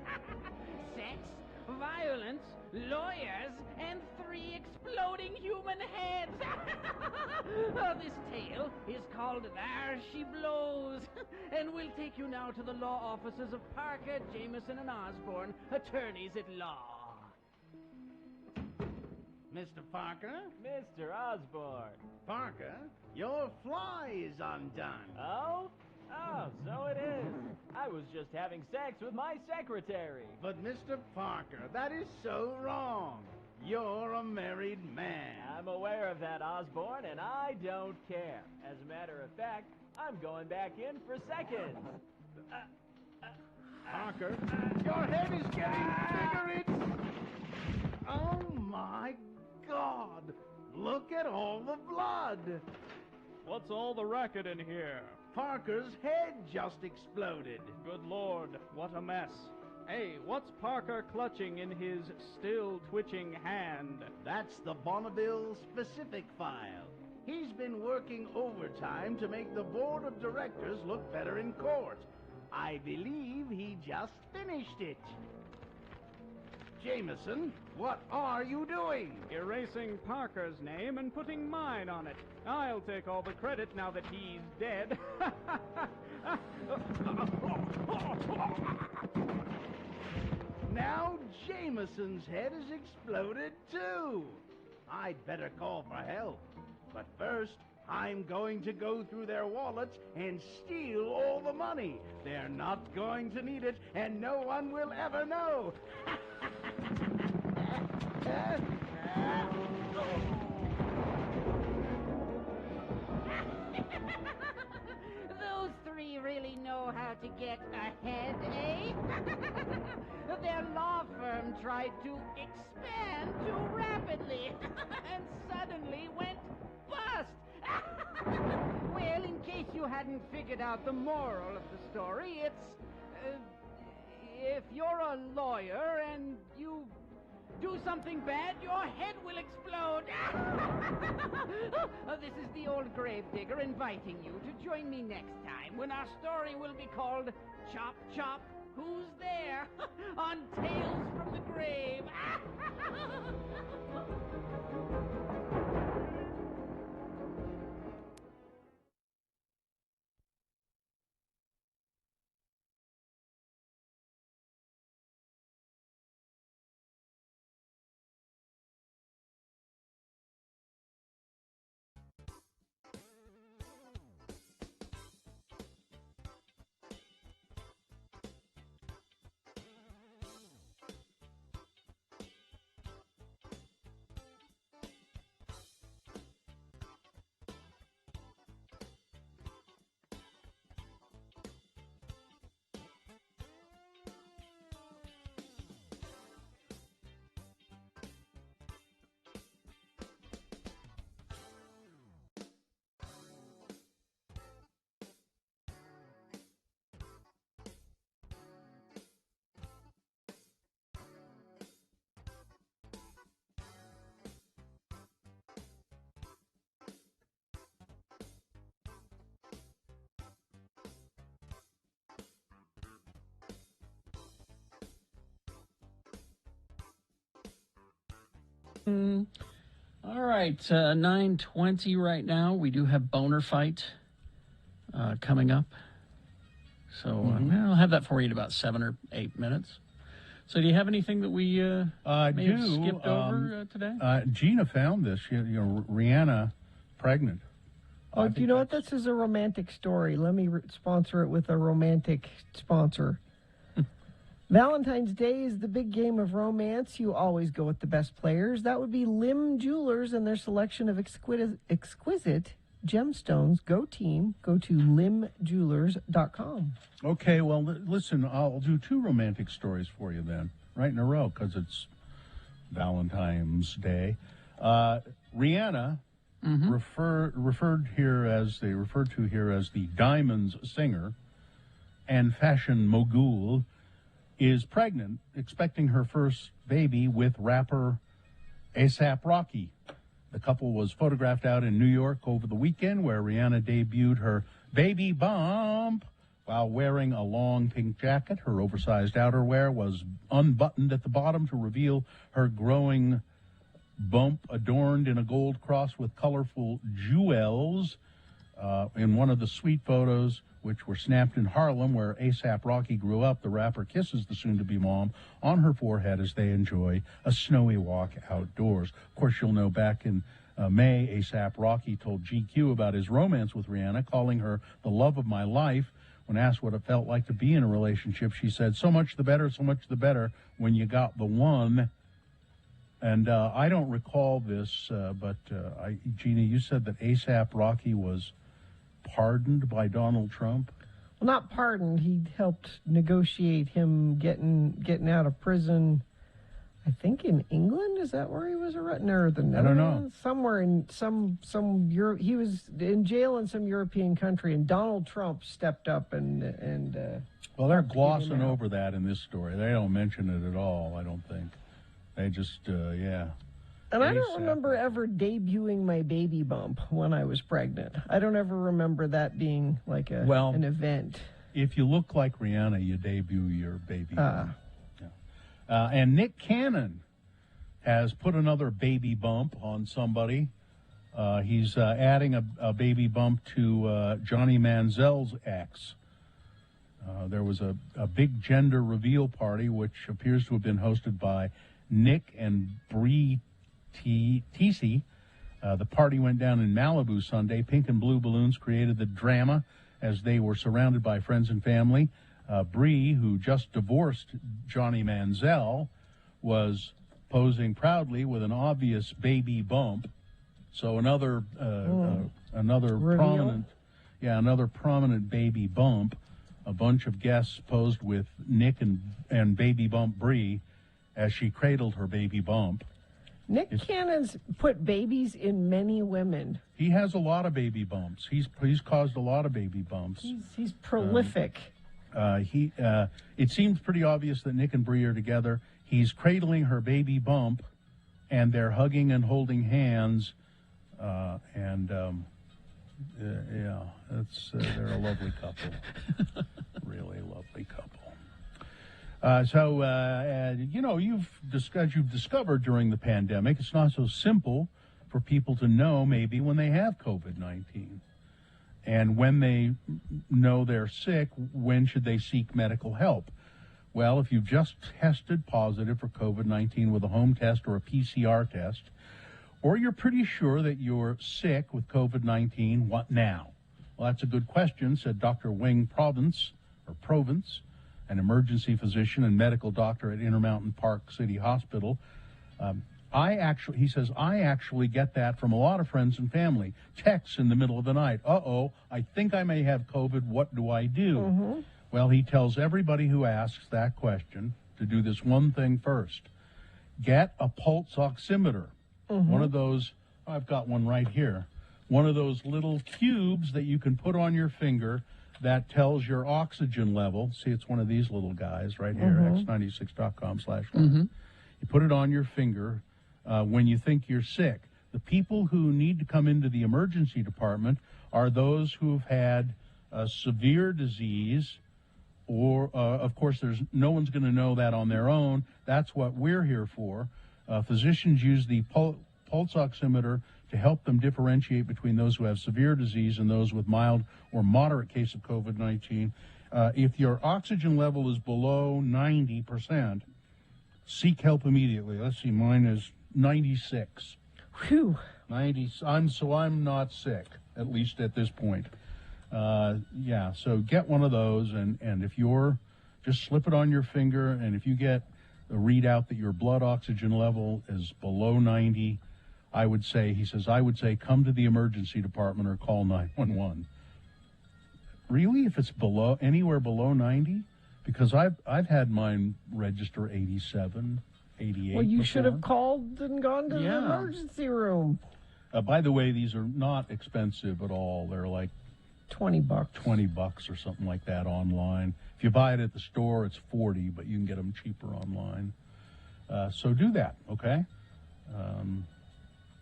Sex, violence, lawyers, and 3 exploding human heads. This tale is called There She Blows, and we'll take you now to the law offices of Parker, Jameson, and Osborne, attorneys at law. Mr. Parker? Mr. Osborne. Parker, your fly is undone. Oh? Oh, so it is. I was just having sex with my secretary. But Mr. Parker, that is so wrong. You're a married man. I'm aware of that, Osborne, and I don't care. As a matter of fact, I'm going back in for seconds. Parker, your head is getting bigger. Oh, my God. Look at all the blood. What's all the racket in here? Parker's head just exploded. Good Lord, what a mess. Hey, what's Parker clutching in his still twitching hand? That's the Bonneville specific file. He's been working overtime to make the board of directors look better in court. I believe he just finished it. Jameson, what are you doing? Erasing Parker's name and putting mine on it. I'll take all the credit now that he's dead. Now Jameson's head has exploded too. I'd better call for help. But first, I'm going to go through their wallets and steal all the money. They're not going to need it, and no one will ever know. Those 3 really know how to get ahead, eh? Their law firm tried to expand too rapidly and suddenly went you hadn't figured out the moral of the story, it's if you're a lawyer and you do something bad, your head will explode. This is the old Gravedigger inviting you to join me next time when our story will be called Chop Chop, Who's There? On Tales from the Grave. All right, 9:20 right now. We do have Boner Fight coming up. So I'll have that for you in about 7 or 8 minutes. So do you have anything that we may have skipped over today? Gina found this. Rihanna pregnant. Oh, do you know what? This is a romantic story. Let me sponsor it with a romantic sponsor. Valentine's Day is the big game of romance. You always go with the best players. That would be Lim Jewelers and their selection of exquisite gemstones. Go team. Go to limjewelers.com. Okay, well, listen, I'll do 2 romantic stories for you then, right in a row, because it's Valentine's Day. Rihanna, referred to here as the Diamonds singer and fashion mogul, is pregnant, expecting her first baby with rapper A$AP Rocky. The couple was photographed out in New York over the weekend, where Rihanna debuted her baby bump while wearing a long pink jacket. Her oversized outerwear was unbuttoned at the bottom to reveal her growing bump, adorned in a gold cross with colorful jewels. In one of the sweet photos, which were snapped in Harlem, where A$AP Rocky grew up, the rapper kisses the soon-to-be mom on her forehead as they enjoy a snowy walk outdoors. Of course, you'll know back in May, A$AP Rocky told GQ about his romance with Rihanna, calling her the love of my life. When asked what it felt like to be in a relationship, she said, so much the better when you got the one. And I don't recall this, but Gina, you said that A$AP Rocky was pardoned by Donald Trump? Well, not pardoned. He helped negotiate him getting out of prison. I think in England. Is that where he was arrested? Or the Netherlands? I don't know. Somewhere in some Europe. He was in jail in some European country, and Donald Trump stepped up and. Well, they're glossing over that in this story. They don't mention it at all. I don't think. They just yeah. And I don't remember ever debuting my baby bump when I was pregnant. I don't ever remember that being like an event. If you look like Rihanna, you debut your baby bump. Yeah. And Nick Cannon has put another baby bump on somebody. He's adding a baby bump to Johnny Manziel's ex. There was a big gender reveal party, which appears to have been hosted by Nick and Bree Teesey. The party went down in Malibu Sunday. Pink and blue balloons created the drama as they were surrounded by friends and family. Bree, who just divorced Johnny Manziel, was posing proudly with an obvious baby bump. So another prominent baby bump. A bunch of guests posed with Nick and baby bump Bree as she cradled her baby bump. Nick Cannon's put babies in many women. He has a lot of baby bumps. He's caused a lot of baby bumps. He's prolific. It seems pretty obvious that Nick and Bree are together. He's cradling her baby bump, and they're hugging and holding hands. They're a lovely couple. Really lovely couple. You've discovered during the pandemic, it's not so simple for people to know maybe when they have COVID-19. And when they know they're sick, when should they seek medical help? Well, if you've just tested positive for COVID-19 with a home test or a PCR test, or you're pretty sure that you're sick with COVID-19, what now? Well, that's a good question, said Dr. Wing Provence, an emergency physician and medical doctor at Intermountain Park City Hospital. He says, I actually get that from a lot of friends and family. Texts in the middle of the night. I think I may have COVID. What do I do? Mm-hmm. Well, he tells everybody who asks that question to do this one thing first. Get a pulse oximeter. Mm-hmm. One of those, I've got one right here. One of those little cubes that you can put on your finger that tells your oxygen level. See, it's one of these little guys right here, x96.com/. You put it on your finger when you think you're sick. The people who need to come into the emergency department are those who've had a severe disease, or, of course, no one's going to know that on their own. That's what we're here for. Physicians use the pulse oximeter to help them differentiate between those who have severe disease and those with mild or moderate case of COVID-19. If your oxygen level is below 90%, seek help immediately. Let's see, mine is 96. Whew. 90. I'm not sick, at least at this point. So get one of those, and if you're, just slip it on your finger, and if you get a readout that your blood oxygen level is below 90, I would say come to the emergency department or call 911. Really? If it's anywhere below 90? Because I've had mine register 87, 88. Well, you before. should have called and gone to the emergency room. By the way, these are not expensive at all. They're like $20. $20 or something like that online. If you buy it at the store, it's $40, but you can get them cheaper online. So do that, okay?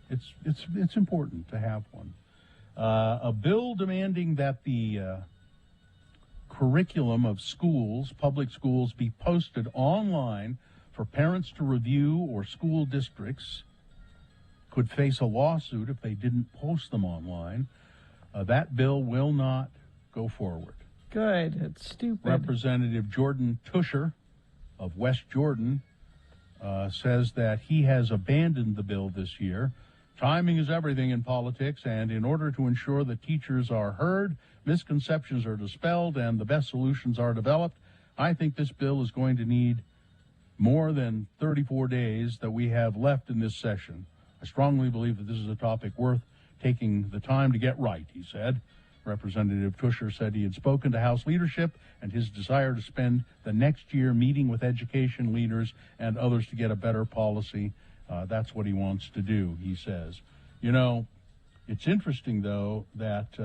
It's important to have one. A bill demanding that the curriculum of public schools, be posted online for parents to review, or school districts could face a lawsuit if they didn't post them online. That bill will not go forward. Good. It's stupid. Representative Jordan Tusher of West Jordan says that he has abandoned the bill this year. Timing is everything in politics, and in order to ensure that teachers are heard, misconceptions are dispelled, and the best solutions are developed, I think this bill is going to need more than 34 days that we have left in this session. I strongly believe that this is a topic worth taking the time to get right, he said. Representative Tusher said he had spoken to House leadership and his desire to spend the next year meeting with education leaders and others to get a better policy. That's what he wants to do, he says. You know, it's interesting, though, that,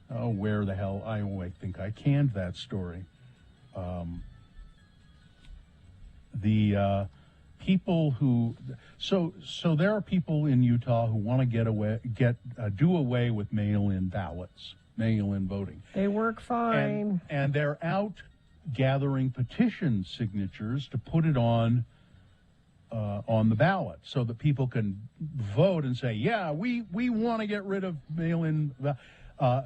where the hell, I think I canned that story. People who, so there are people in Utah who want to do away with mail-in ballots, mail-in voting. They work fine. And they're out gathering petition signatures to put it on the ballot so that people can vote and say, yeah, we want to get rid of mail-in.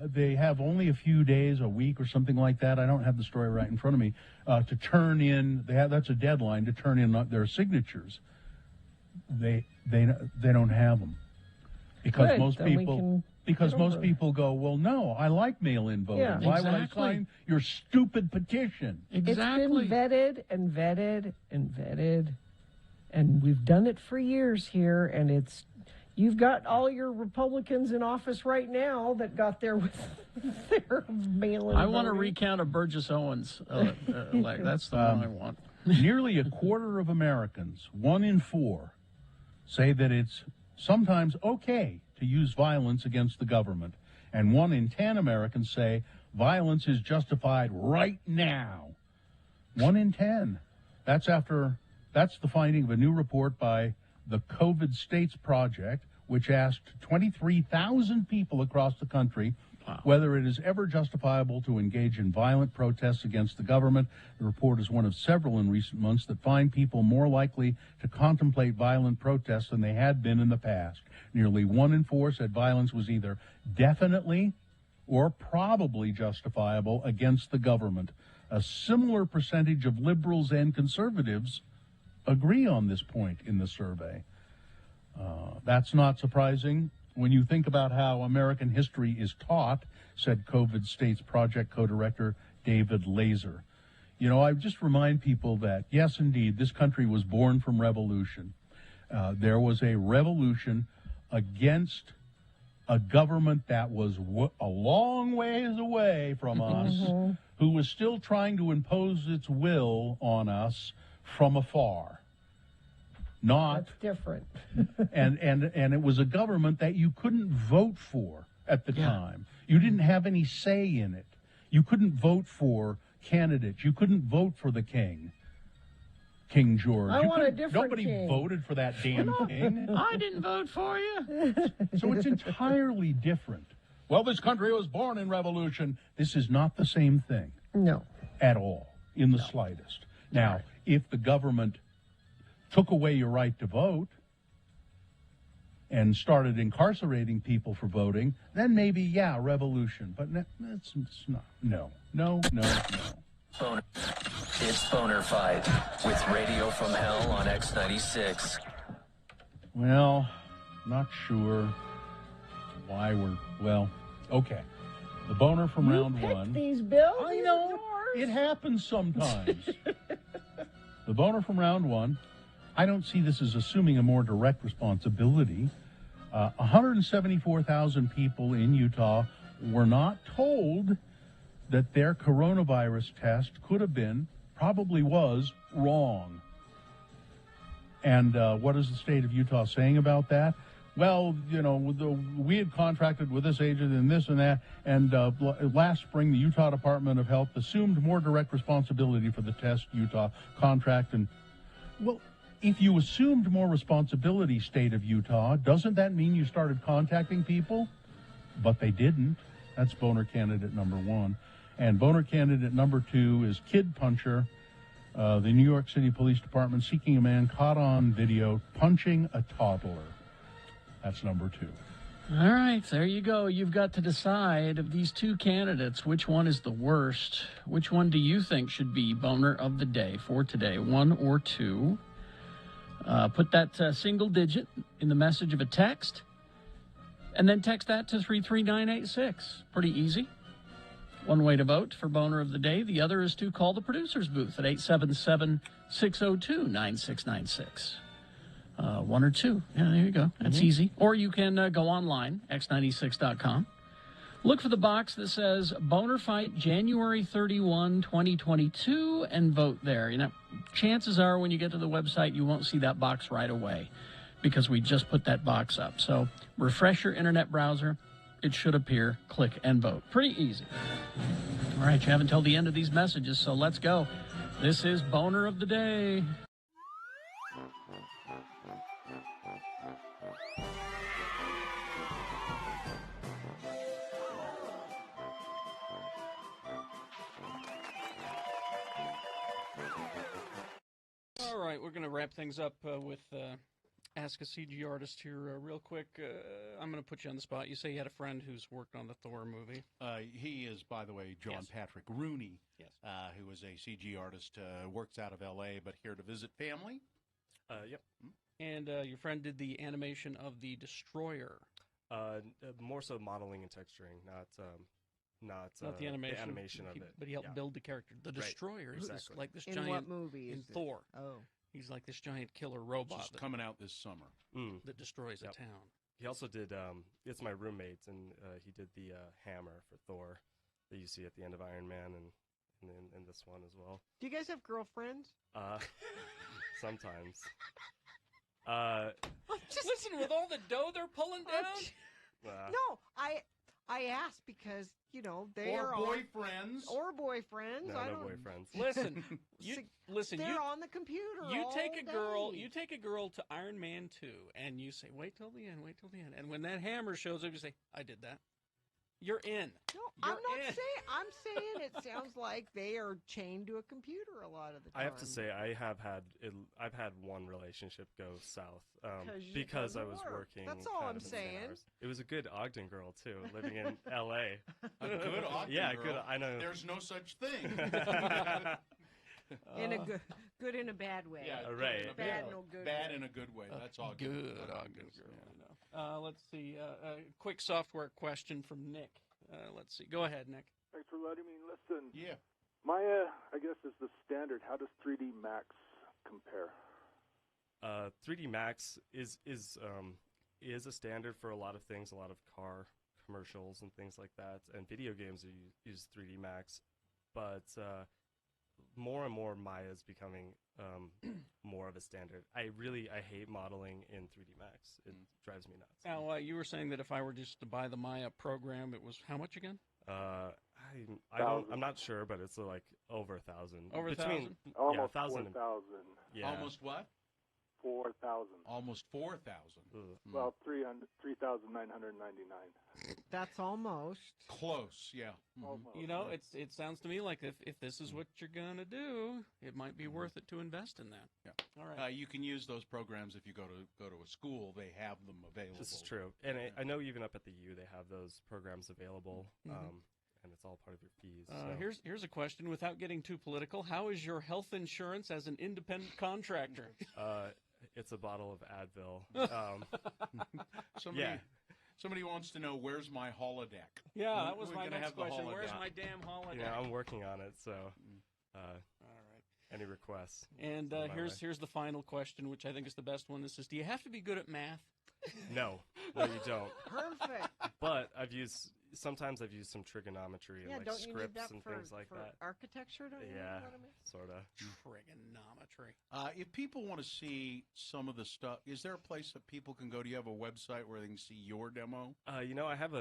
They have only a few days, a week or something like that. I don't have the story right in front of me, to turn in. That's a deadline to turn in their signatures. They don't have them because most people go, well, no, I like mail-in voting. Yeah, Why would I sign your stupid petition? Exactly. It's been vetted and vetted and vetted, and we've done it for years here, and you've got all your Republicans in office right now that got there with their mail-in I want to voting. recount a Burgess Owens. That's the one I want. Nearly a quarter of Americans, 1 in 4, say that it's sometimes okay to use violence against the government. And 1 in 10 Americans say violence is justified right now. 1 in 10. That's the finding of a new report by the COVID States Project, which asked 23,000 people across the country whether it is ever justifiable to engage in violent protests against the government. The report is one of several in recent months that find people more likely to contemplate violent protests than they had been in the past. Nearly 1 in 4 said violence was either definitely or probably justifiable against the government. A similar percentage of liberals and conservatives agree on this point in the survey. That's not surprising when you think about how American history is taught, said COVID States Project co-director David Laser. You know, I just remind people that, yes, indeed, this country was born from revolution. There was a revolution against a government that was a long ways away from us, who was still trying to impose its will on us from afar. That's different. and it was a government that you couldn't vote for at the time. You didn't have any say in it. You couldn't vote for candidates. You couldn't vote for the king, King George. I want a different Nobody king. voted for that damn king. I didn't vote for you. So it's entirely different. Well, this country was born in revolution. This is not the same thing. No. At all, in the slightest. Now, if the government took away your right to vote and started incarcerating people for voting, then maybe, yeah, revolution. But that's not. No. Boner. It's Boner Fight with Radio from Hell on X96. Well, not sure why okay. The boner from round one. These bills. I know. It happens sometimes. The boner from round one. I don't see this as assuming a more direct responsibility. 174,000 people in Utah were not told that their coronavirus test could have been, probably was, wrong. And what is the state of Utah saying about that? Well, you know, we had contracted with this agent and this and that, and last spring the Utah Department of Health assumed more direct responsibility for the test Utah contract. And, well, if you assumed more responsibility, state of Utah, doesn't that mean you started contacting people? But they didn't. That's boner candidate number one. And boner candidate number two is Kid Puncher, the New York City Police Department seeking a man caught on video punching a toddler. That's number two. All right, there you go. You've got to decide of these two candidates, which one is the worst. Which one do you think should be boner of the day for today, 1 or 2? Put that single digit in the message of a text, and then text that to 33986. Pretty easy. One way to vote for boner of the day. The other is to call the producer's booth at 877-602-9696. 1 or 2. Yeah, there you go. That's easy. Or you can go online, x96.com. Look for the box that says Boner Fight January 31, 2022, and vote there. You know, chances are when you get to the website, you won't see that box right away because we just put that box up. So refresh your internet browser. It should appear. Click and vote. Pretty easy. All right, you have until the end of these messages, so let's go. This is Boner of the Day. All right, we're going to wrap things up with Ask a CG Artist here real quick. I'm going to put you on the spot. You say you had a friend who's worked on the Thor movie. He is, by the way, John Patrick Rooney, who is a CG artist, works out of L.A., but here to visit family. Yep. And your friend did the animation of the Destroyer. More so modeling and texturing, not the animation. The animation of it. But he helped build the character. The Destroyer is exactly. like this In giant... what movie in is this? Thor. Oh. He's like this giant killer robot. It's coming out this summer. That destroys a town. He also did, it's my roommate, and he did the hammer for Thor that you see at the end of Iron Man and in this one as well. Do you guys have girlfriends? Sometimes. Listen, with all the dough they're pulling down. No, I asked because they Or are boyfriends. or boyfriends. No, I no don't boyfriends. Listen, They're on the computer. You all take a girl. day. You take a girl to Iron Man 2, and you say, "Wait till the end. Wait till the end." And when that hammer shows up, you say, "I did that." You're in. No, I'm not saying. I'm saying it sounds like they are chained to a computer a lot of the time. I have to say, I've had one relationship go south because I was working. That's all kind I'm of insane saying. hours. It was a good Ogden girl too, living in L.A. A good Ogden yeah, girl? good. I know. There's no such thing. In a good in a bad way. Yeah, right. Bad in a good Bad way. in a good way. That's all. Good Ogden girl. Let's see. A quick software question from Nick. Let's see. Go ahead, Nick. Thanks for letting me listen. Yeah. Maya, I guess, is the standard. How does 3D Max compare? 3D Max is a standard for a lot of things, a lot of car commercials and things like that, and video games use 3D Max, but more and more Maya is becoming more of a standard. I hate modeling in 3D Max. It drives me nuts. Now, you were saying that if I were just to buy the Maya program, it was how much again? I'm not sure, but it's like over 1,000. Over 1,000? Almost 1,000. 4,000. Yeah. Almost what? 4,000. Almost 4,000. Well, 3,999. That's almost close. Yeah. Almost. It sounds to me like if this is what you're gonna do, it might be worth it to invest in that. Yeah. All right. You can use those programs if you go to a school. They have them available. This is true, and I know even up at the U they have those programs available, and it's all part of your fees. So. Here's a question without getting too political. How is your health insurance as an independent contractor? It's a bottle of Advil. Somebody wants to know, where's my holodeck? Yeah, that was my gonna next have the question. holodeck. Where's my damn holodeck? Yeah, I'm working on it. So, all right. Any requests? And here's the final question, which I think is the best one. This is: do you have to be good at math? No, you don't. Perfect. But sometimes I've used some trigonometry and like don't you need scripts that and for, things like for that. Architecture, don't you? Yeah, Know what I mean? sort of. Trigonometry. If people want to see some of the stuff, is there a place that people can go? Do you have a website where they can see your demo? I have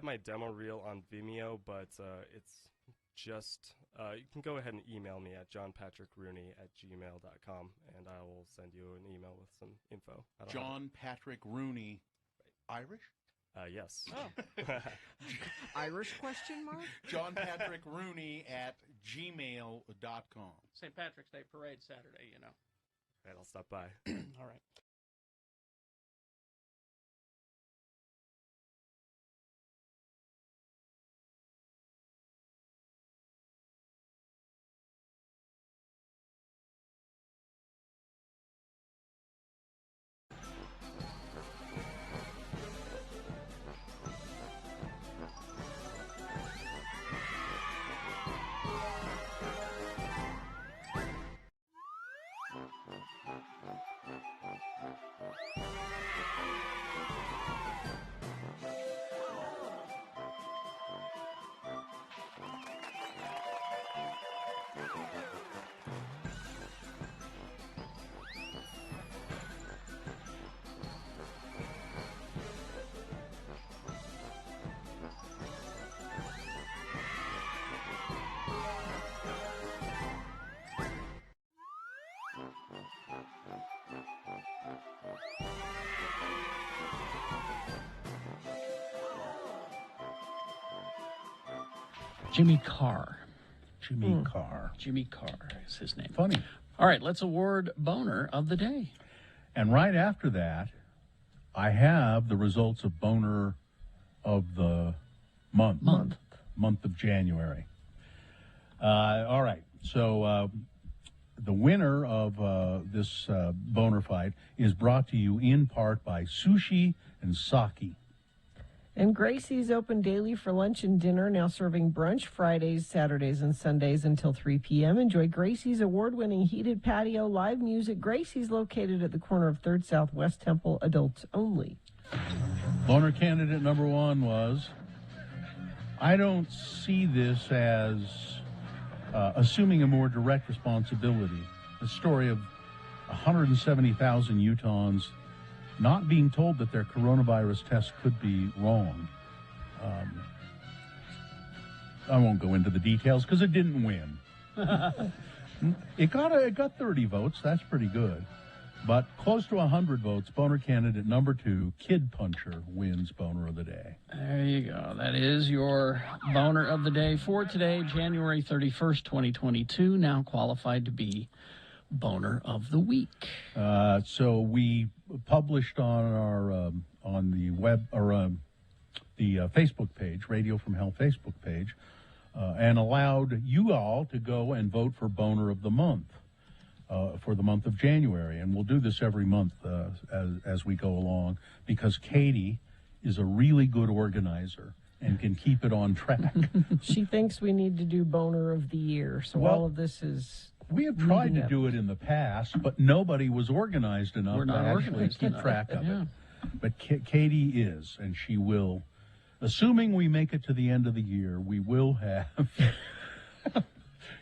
my demo reel on Vimeo, but it's just you can go ahead and email me at johnpatrickrooney@gmail.com, and I will send you an email with some info. John Patrick Rooney, Irish? Yes. Oh. Irish question mark? John Patrick Rooney at gmail.com. St. Patrick's Day Parade Saturday, Right, I'll stop by. All right. Jimmy Carr. Jimmy Carr. Jimmy Carr is his name. Funny. All right, let's award Boner of the Day. And right after that, I have the results of Boner of the month of January. All right. So the winner of this Boner fight is brought to you in part by Sushi and Sake. And Gracie's open daily for lunch and dinner, now serving brunch Fridays, Saturdays, and Sundays until 3 p.m. Enjoy Gracie's award-winning heated patio, live music. Gracie's located at the corner of 3rd Southwest Temple, adults only. Boner candidate number one was, I don't see this as assuming a more direct responsibility. The story of 170,000 Utahns not being told that their coronavirus test could be wrong. I won't go into the details because it didn't win. It got 30 votes. That's pretty good. But close to 100 votes, boner candidate number 2, Kid Puncher, wins Boner of the Day. There you go. That is your Boner of the Day for today, January 31st, 2022, now qualified to be Boner of the Week. So we published on our on the web or the Facebook page, Radio from Hell Facebook page, and allowed you all to go and vote for Boner of the Month for the month of January. And we'll do this every month as we go along, because Katie is a really good organizer and can keep it on track. She thinks we need to do Boner of the Year, so all of this is... We have tried to do it in the past, but nobody was organized enough to actually keep track of it. But Katie is, and she will. Assuming we make it to the end of the year, we will have,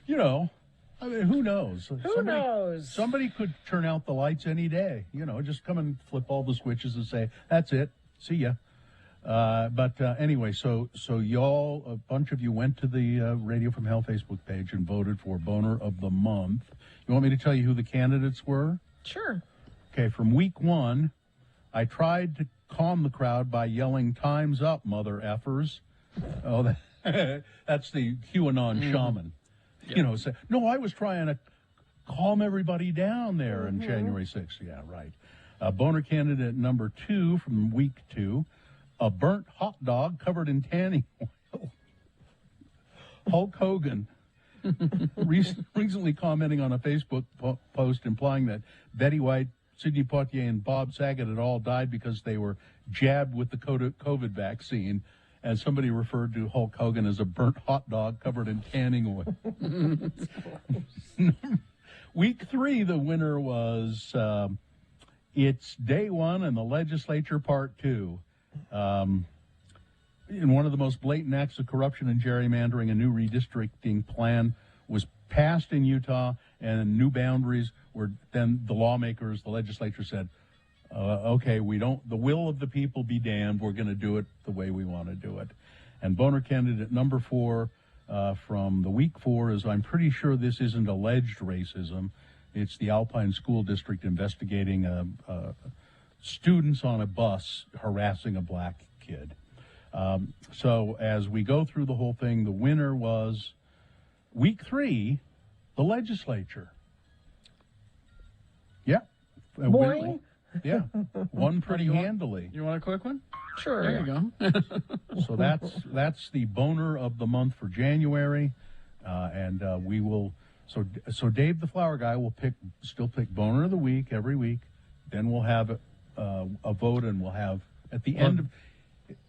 you know, I mean, who knows? Who knows? Somebody could turn out the lights any day. You know, just come and flip all the switches and say, that's it, see ya. But anyway, so y'all, a bunch of you went to the Radio from Hell Facebook page and voted for Boner of the Month. You want me to tell you who the candidates were? Sure. Okay, from week 1, I tried to calm the crowd by yelling, "Time's up, mother effers." Oh, that's the QAnon shaman. Yep. You know, say, no, I was trying to calm everybody down there on January 6th. Yeah, right. Boner candidate number 2 from week 2. A burnt hot dog covered in tanning oil. Hulk Hogan recently commenting on a Facebook post implying that Betty White, Sidney Poitier, and Bob Saget had all died because they were jabbed with the COVID vaccine. And somebody referred to Hulk Hogan as a burnt hot dog covered in tanning oil. Week 3, the winner was It's Day 1 and the Legislature Part 2. In one of the most blatant acts of corruption and gerrymandering, a new redistricting plan was passed in Utah, and new boundaries were then the lawmakers, the legislature said, okay, the will of the people be damned. We're going to do it the way we want to do it. And Boner candidate number 4 from the week 4 is, I'm pretty sure this isn't alleged racism. It's the Alpine School District investigating students on a bus harassing a black kid. So as we go through the whole thing, the winner was week 3, the legislature. Yeah. Boing. Yeah. Won pretty handily. You want a quick one? Sure. There you go. So that's the Boner of the Month for January. And we will, so Dave the Flower Guy will still pick Boner of the Week every week. Then we'll have a vote, and we'll have at the end of.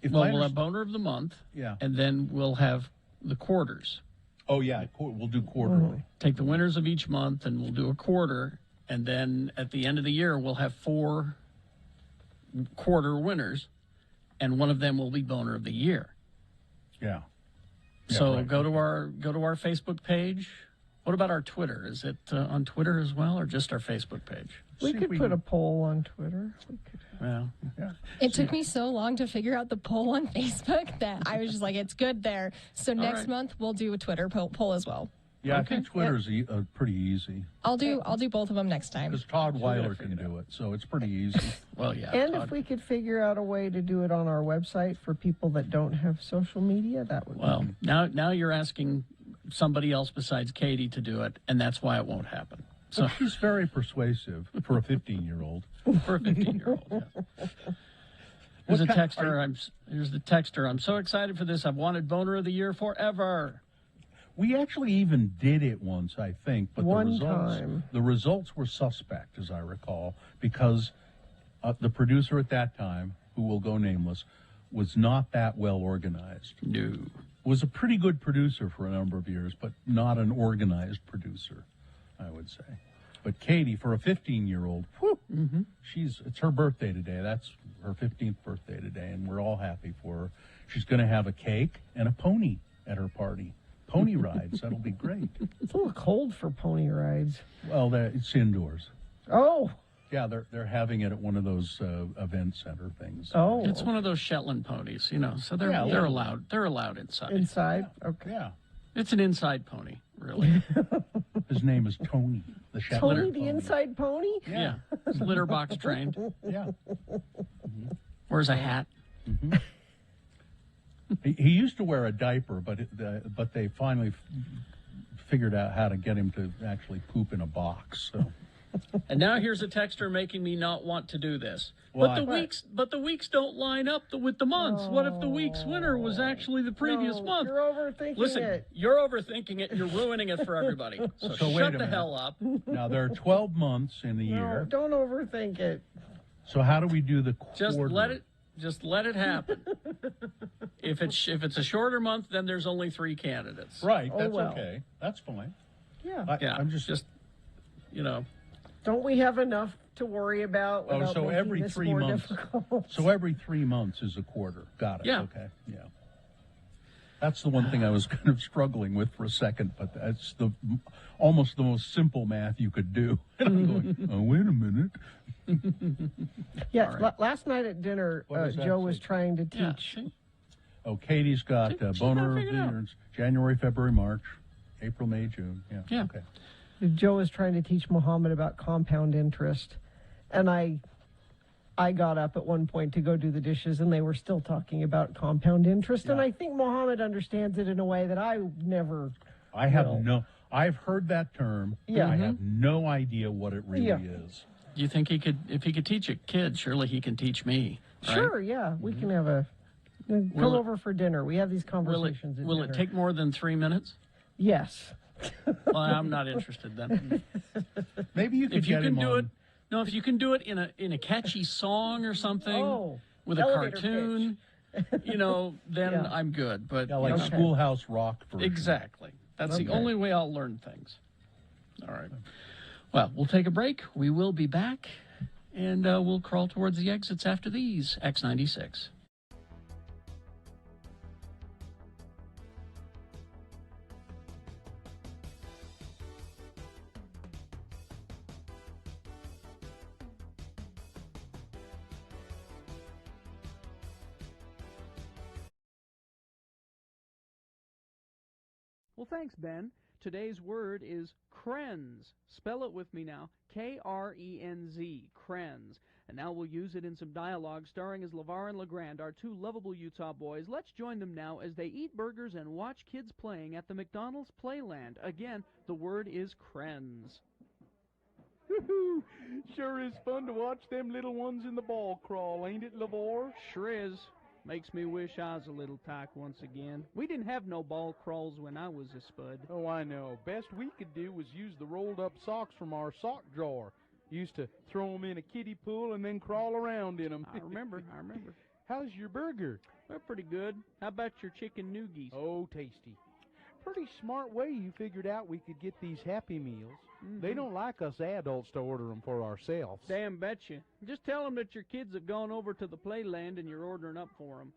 We'll have Boner of the Month. Yeah. And then we'll have the quarters. Oh yeah, we'll do quarterly. Take the winners of each month, and we'll do a quarter, and then at the end of the year we'll have 4 quarter winners, and one of them will be Boner of the Year. Yeah. So right. go to our Facebook page. What about our Twitter? Is it on Twitter as well, or just our Facebook page? We could put a poll on Twitter. Well, yeah. It took me so long to figure out the poll on Facebook that I was just like, it's good there. So next month we'll do a Twitter poll as well. Yeah, I think Twitter's pretty easy. I'll do both of them next time. Because Todd Weiler can do it, so it's pretty easy. Well, yeah. And if we could figure out a way to do it on our website for people that don't have social media, that would be now you're asking somebody else besides Katie to do it, and that's why it won't happen. So she's very persuasive for a 15-year-old. For a 15-year-old, yeah. Here's the texter. I'm so excited for this. I've wanted Boner of the Year forever. We actually even did it once, I think, but the results were suspect, as I recall, because the producer at that time, who will go nameless, was not that well organized. No. Was a pretty good producer for a number of years, but not an organized producer, I would say. But Katie, for a 15-year-old, it's her birthday today. That's her 15th birthday today, and we're all happy for her. She's going to have a cake and a pony at her party. Pony rides, that'll be great. It's a little cold for pony rides. Well, it's indoors. Oh. Yeah, they're having it at one of those event center things. Oh. It's one of those Shetland ponies, so they're Yeah, they're yeah. allowed. They're allowed inside. Inside? Okay. Yeah. It's an inside pony, really. His name is Tony, the Shetland Tony the inside pony? Yeah. It's litter box trained. Yeah. Wears a hat. He used to wear a diaper, but they finally figured out how to get him to actually poop in a box. So. And now here's a texter making me not want to do this. Why? But the weeks don't line up with the months. What if the week's winner was actually the previous month? You're overthinking Listen, it. you're overthinking it. You're ruining it for everybody. So, So wait a shut the minute. hell up. Now, there are 12 months in a No, year. don't overthink it. So how do we do the quarter? Just let it happen. If it's a shorter month, then there's only 3 candidates. Right, Oh, that's well. okay. That's fine. Yeah. I'm just Don't we have enough to worry about? Oh, without so making every this 3 more months. difficult? So every 3 months is a quarter. Got it. Yeah. Okay. Yeah. That's the one thing I was kind of struggling with for a second, but that's almost the most simple math you could do. And I'm going, oh, wait a minute. Yes. Last night at dinner, What does that Joe say? was trying to teach. Oh, Katie's got boner of the ears, January, February, March, April, May, June. Yeah. Okay. Joe was trying to teach Muhammad about compound interest, and I got up at one point to go do the dishes, and they were still talking about compound interest, and I think Muhammad understands it in a way that I never. I have will. I've heard that term. Yeah. I have no idea what it really is. Do you think if he could teach a kid, surely he can teach me? Right? Sure, yeah, we can have a come Will it- over for dinner. We have these Will conversations. at it dinner. take more than 3 minutes? Yes. Well, I'm not interested then. Maybe you could if you get can him do on. it. No, if you can do it in a catchy song or something with a elevator cartoon, then Yeah. I'm good. But Yeah, like Schoolhouse Rock version. exactly. That's the Okay. only way I'll learn things. All right. Well, we'll take a break. We will be back, and we'll crawl towards the exits after these. X96. Well, thanks, Ben. Today's word is krenz. Spell it with me now. K-R-E-N-Z, krenz. And now we'll use it in some dialogue starring as LeVar and LeGrand, our 2 lovable Utah boys. Let's join them now as they eat burgers and watch kids playing at the McDonald's Playland. Again, the word is krenz. Woo-hoo! Sure is fun to watch them little ones in the ball crawl, ain't it, LeVar? Sure is. Makes me wish I was a little tyke once again. We didn't have no ball crawls when I was a spud. Oh, I know. Best we could do was use the rolled up socks from our sock drawer. Used to throw 'em in a kiddie pool and then crawl around in 'em. I remember. How's your burger? They're pretty good. How about your chicken noogies? Oh, tasty. Pretty smart way you figured out we could get these Happy Meals. They don't like us adults to order them for ourselves. Damn betcha. Just tell them that your kids have gone over to the Playland and you're ordering up for them.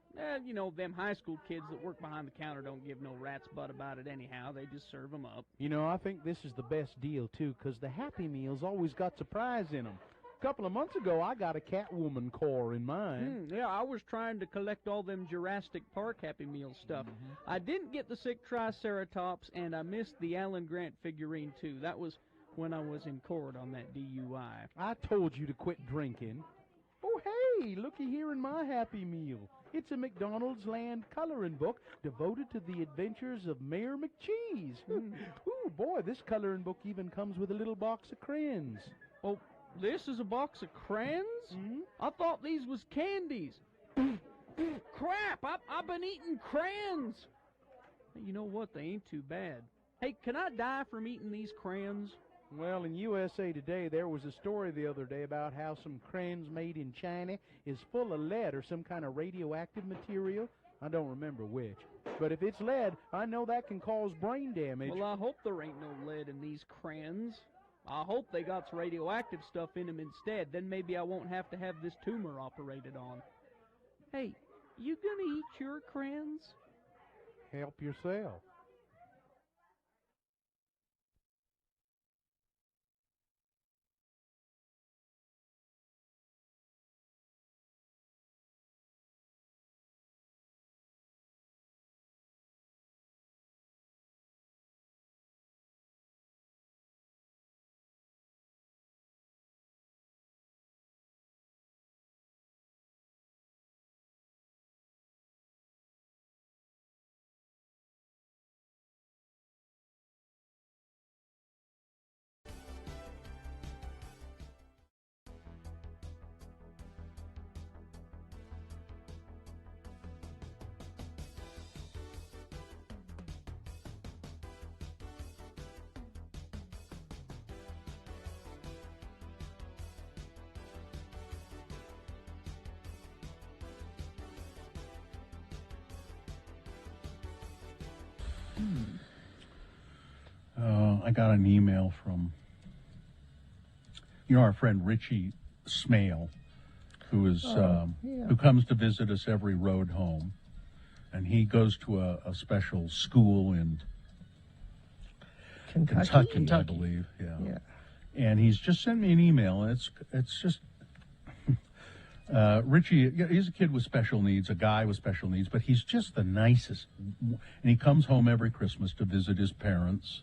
Them high school kids that work behind the counter don't give no rat's butt about it anyhow. They just serve them up. You know, I think this is the best deal, too, 'cause the Happy Meals always got surprise in 'em. A couple of months ago, I got a Catwoman core in mine. Yeah, I was trying to collect all them Jurassic Park Happy Meal stuff. I didn't get the sick Triceratops, and I missed the Alan Grant figurine, too. That was when I was in court on that DUI. I told you to quit drinking. Oh, hey, looky here in my Happy Meal. It's a McDonald's Land coloring book devoted to the adventures of Mayor McCheese. Ooh, boy, this coloring book even comes with a little box of crayons. Oh, this is a box of crayons? I thought these was candies. Crap, I've been eating crayons. You know what, they ain't too bad. Hey, can I die from eating these crayons? Well, in USA Today, there was a story the other day about how some crayons made in China is full of lead or some kind of radioactive material. I don't remember which. But if it's lead, I know that can cause brain damage. Well, I hope there ain't no lead in these crayons. I hope they got some radioactive stuff in them instead. Then maybe I won't have to have this tumor operated on. Hey, you gonna eat your crayons? Help yourself. I got an email from, our friend Richie Smale, who is who comes to visit us every road home, and he goes to a special school in Kentucky, I believe. Yeah. And he's just sent me an email, and it's just Richie. He's a kid with special needs, a guy with special needs, but he's just the nicest. And he comes home every Christmas to visit his parents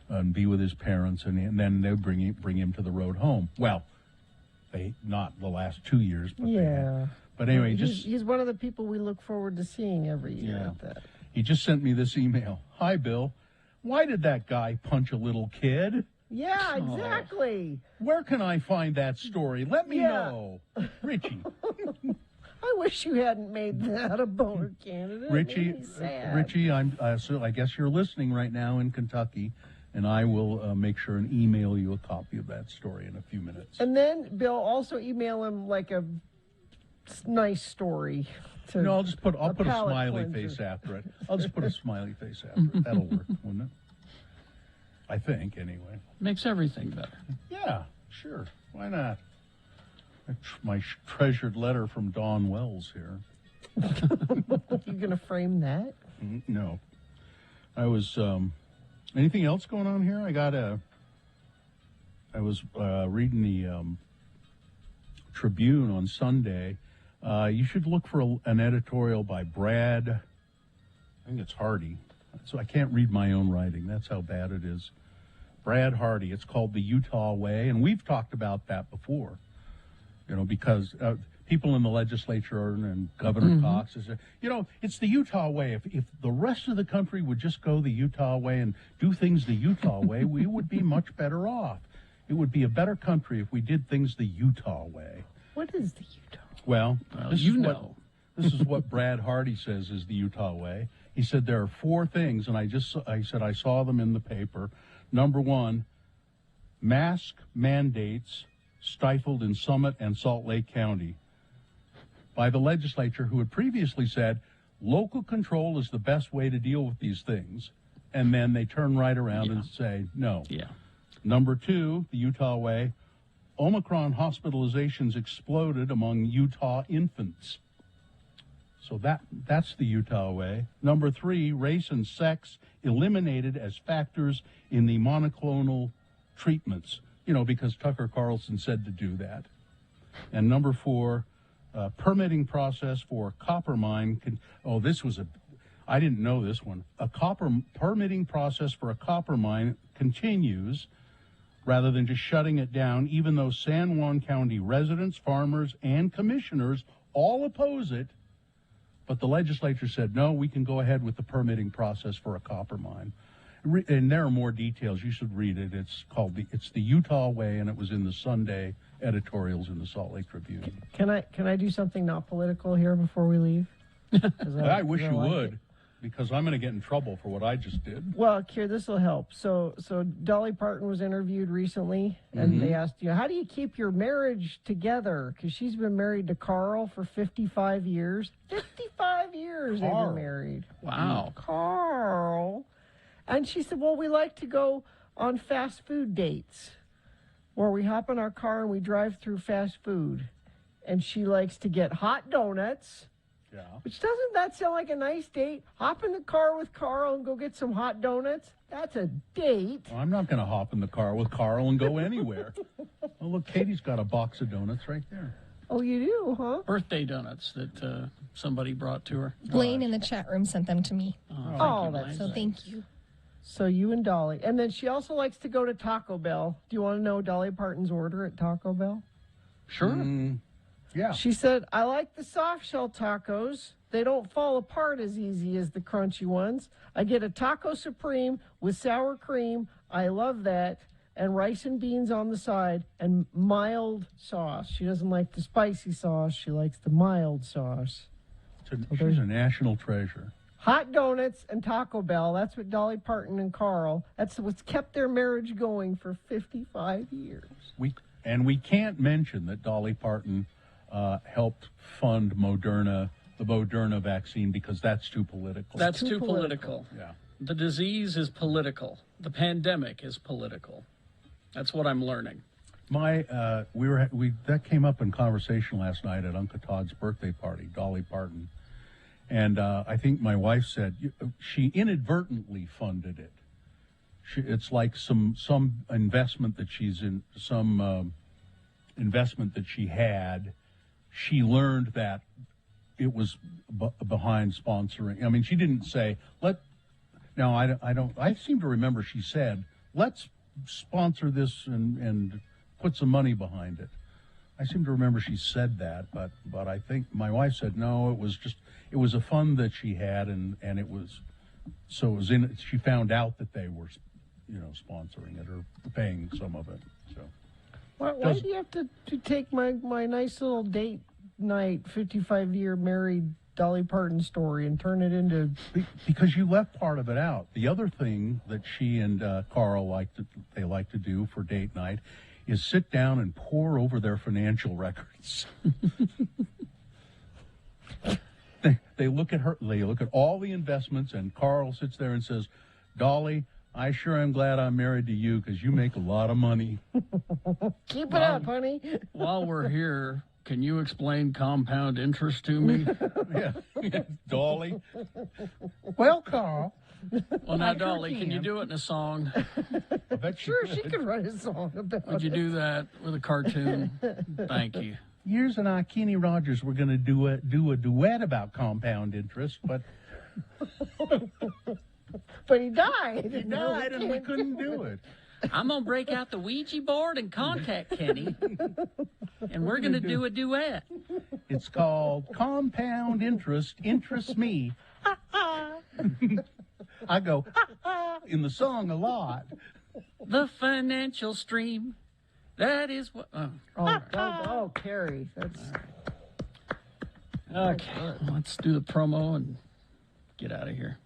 and be with his parents, and then they bring him to the road home. Well, not the last 2 years, but But anyway, he's one of the people we look forward to seeing every year. At that. He just sent me this email. Hi, Bill. Why did that guy punch a little kid? Yeah, exactly. Where can I find that story? Let me know. Richie. I wish you hadn't made that a boner candidate. Richie, I guess you're listening right now in Kentucky, and I will make sure and email you a copy of that story in a few minutes. And then, Bill, also email him like a nice story. I'll put a smiley face after it. I'll just put a smiley face after it. That'll work, wouldn't it? I think, anyway. Makes everything better. Yeah, sure. Why not? My treasured letter from Dawn Wells here. You going to frame that? No. I was, anything else going on here? I was reading the Tribune on Sunday. You should look for an editorial by Brad, I think it's Hardy. So I can't read my own writing. That's how bad it is. Brad Hardy. It's called The Utah Way, and we've talked about that before. Because people in the legislature and Governor Cox is, it's the Utah way. If the rest of the country would just go the Utah way and do things the Utah way, we would be much better off. It would be a better country if we did things the Utah way. What is the Utah? Well, this is what Brad Hardy says is the Utah way. He said there are 4 things, and I said I saw them in the paper. Number 1, mask mandates stifled in Summit and Salt Lake County by the legislature, who had previously said local control is the best way to deal with these things. And then they turn right around and say no. Yeah. Number 2, the Utah way, Omicron hospitalizations exploded among Utah infants. So that's the Utah way. Number 3, race and sex eliminated as factors in the monoclonal treatments, because Tucker Carlson said to do that. And number 4, permitting process for copper mine. I didn't know this one. Permitting process for a copper mine continues rather than just shutting it down, even though San Juan County residents, farmers, and commissioners all oppose it. But the legislature said, no, we can go ahead with the permitting process for a copper mine. And there are more details. You should read it. It's the Utah Way, and it was in the Sunday editorials in the Salt Lake Tribune. Can I do something not political here before we leave? I wish you would, because I'm going to get in trouble for what I just did. Well, Kier, this will help. So Dolly Parton was interviewed recently, and they asked, how do you keep your marriage together? Because she's been married to Carl for 55 years. 55 years they've been married. Wow. Carl. And she said, well, we like to go on fast food dates where we hop in our car and we drive through fast food. And she likes to get hot donuts. Yeah. Which doesn't that sound like a nice date? Hop in the car with Carl and go get some hot donuts? That's a date. Well, I'm not going to hop in the car with Carl and go anywhere. Oh, look, Katie's got a box of donuts right there. Oh, you do, huh? Birthday donuts that somebody brought to her. Blaine in the chat room sent them to me. Oh, that's so thank you. So you and Dolly. And then she also likes to go to Taco Bell. Do you want to know Dolly Parton's order at Taco Bell? Sure. Yeah. She said, I like the soft shell tacos. They don't fall apart as easy as the crunchy ones. I get a taco supreme with sour cream. I love that. And rice and beans on the side and mild sauce. She doesn't like the spicy sauce. She likes the mild sauce. She's a national treasure. Hot donuts and Taco Bell. That's what Dolly Parton and Carl, that's what's kept their marriage going for 55 years. We can't mention that Dolly Parton helped fund the Moderna vaccine, because that's too political. That's too political. Yeah. The disease is political. The pandemic is political. That's what I'm learning. That came up in conversation last night at Uncle Todd's birthday party, Dolly Parton, and I think my wife said she inadvertently funded it. It's like some investment that she's in, some investment that she had. She learned that it was behind sponsoring. I mean, she didn't say I seem to remember she said, let's sponsor this and put some money behind it. I seem to remember she said that, but I think my wife said no. It was a fund that she had, and it was she found out that they were, sponsoring it or paying some of it. So why do you have to take my nice little date night 55-year married Dolly Parton story and turn it into... Because you left part of it out. The other thing that she and Carl like to do for date night is sit down and pore over their financial records. They look at all the investments, and Carl sits there and says, Dolly, I sure am glad I'm married to you because you make a lot of money. Keep it up, honey. While we're here, can you explain compound interest to me? Yeah. Dolly. Well, Carl. Well, now, Dolly, can you do it in a song? I bet sure, she could write a song about it. Would you do that with a cartoon? Thank you. Years and I, Kenny Rogers, were going to do a duet about compound interest, but... But he died. He died, and we couldn't do it. I'm going to break out the Ouija board and contact Kenny, and we're going to do a duet. It's called Compound Interest Interests Me. I go, in the song a lot. The financial stream, that is what... Oh, Carrie. That's... Okay, let's do the promo and get out of here.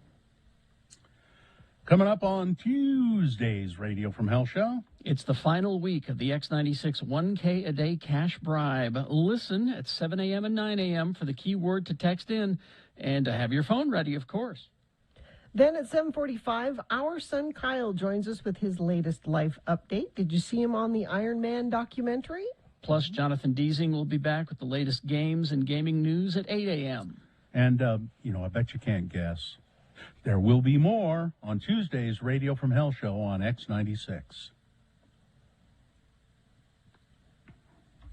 Coming up on Tuesday's Radio from Hell show. It's the final week of the X96 1K a day cash bribe. Listen at 7 a.m. and 9 a.m. for the keyword to text in, and to have your phone ready, of course. Then at 7:45, our son Kyle joins us with his latest life update. Did you see him on the Iron Man documentary? Plus, Jonathan Deasing will be back with the latest games and gaming news at 8 a.m. And, I bet you can't guess. There will be more on Tuesday's Radio from Hell show on X96.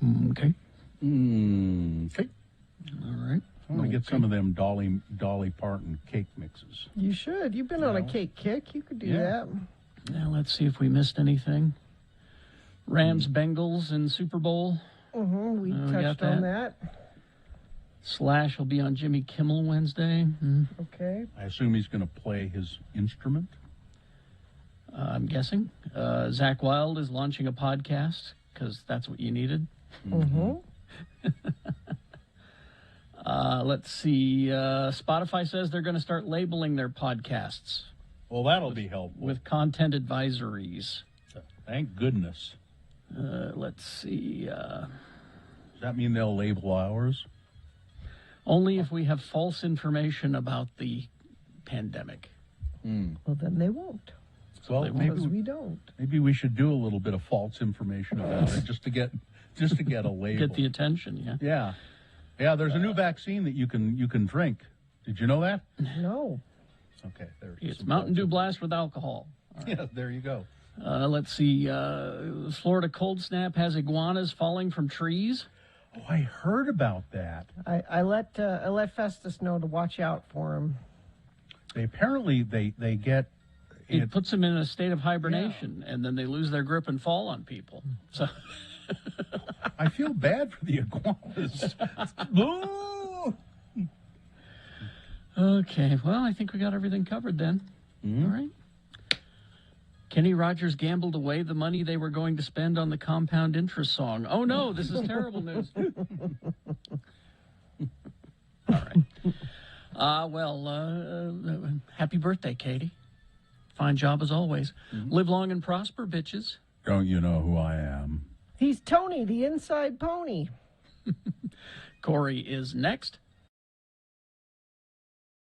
Okay. Okay. All right. I want to get some of them Dolly Parton cake mixes. You should. You've been on a cake kick. You could do that. Now, let's see if we missed anything. Rams, Bengals in Super Bowl. Mm-hmm. We touched on that. Slash will be on Jimmy Kimmel Wednesday. Okay. I assume he's going to play his instrument. I'm guessing. Zach Wilde is launching a podcast because that's what you needed. Mm-hmm. Let's see. Spotify says they're going to start labeling their podcasts. Well, that'll be helpful. With content advisories. Thank goodness. Let's see. Does that mean they'll label ours? Only if we have false information about the pandemic. Well, then they won't. Well, maybe we don't. Maybe we should do a little bit of false information about it just to get a label. Get the attention, yeah. Yeah. Yeah, there's a new vaccine that you can drink. Did you know that? No. Okay, there it is. It's Mountain Dew Blast with alcohol. Right. Yeah, there you go. Let's see. Florida cold snap has iguanas falling from trees. Oh, I heard about that. I let Festus know to watch out for him. They apparently they get it puts them in a state of hibernation, and then they lose their grip and fall on people. So I feel bad for the iguanas. Okay, well, I think we got everything covered then. All right. Kenny Rogers gambled away the money they were going to spend on the compound interest song. Oh, no, this is terrible news. All right. Happy birthday, Katie. Fine job as always. Live long and prosper, bitches. Don't you know who I am? He's Tony, the inside pony. Corey is next.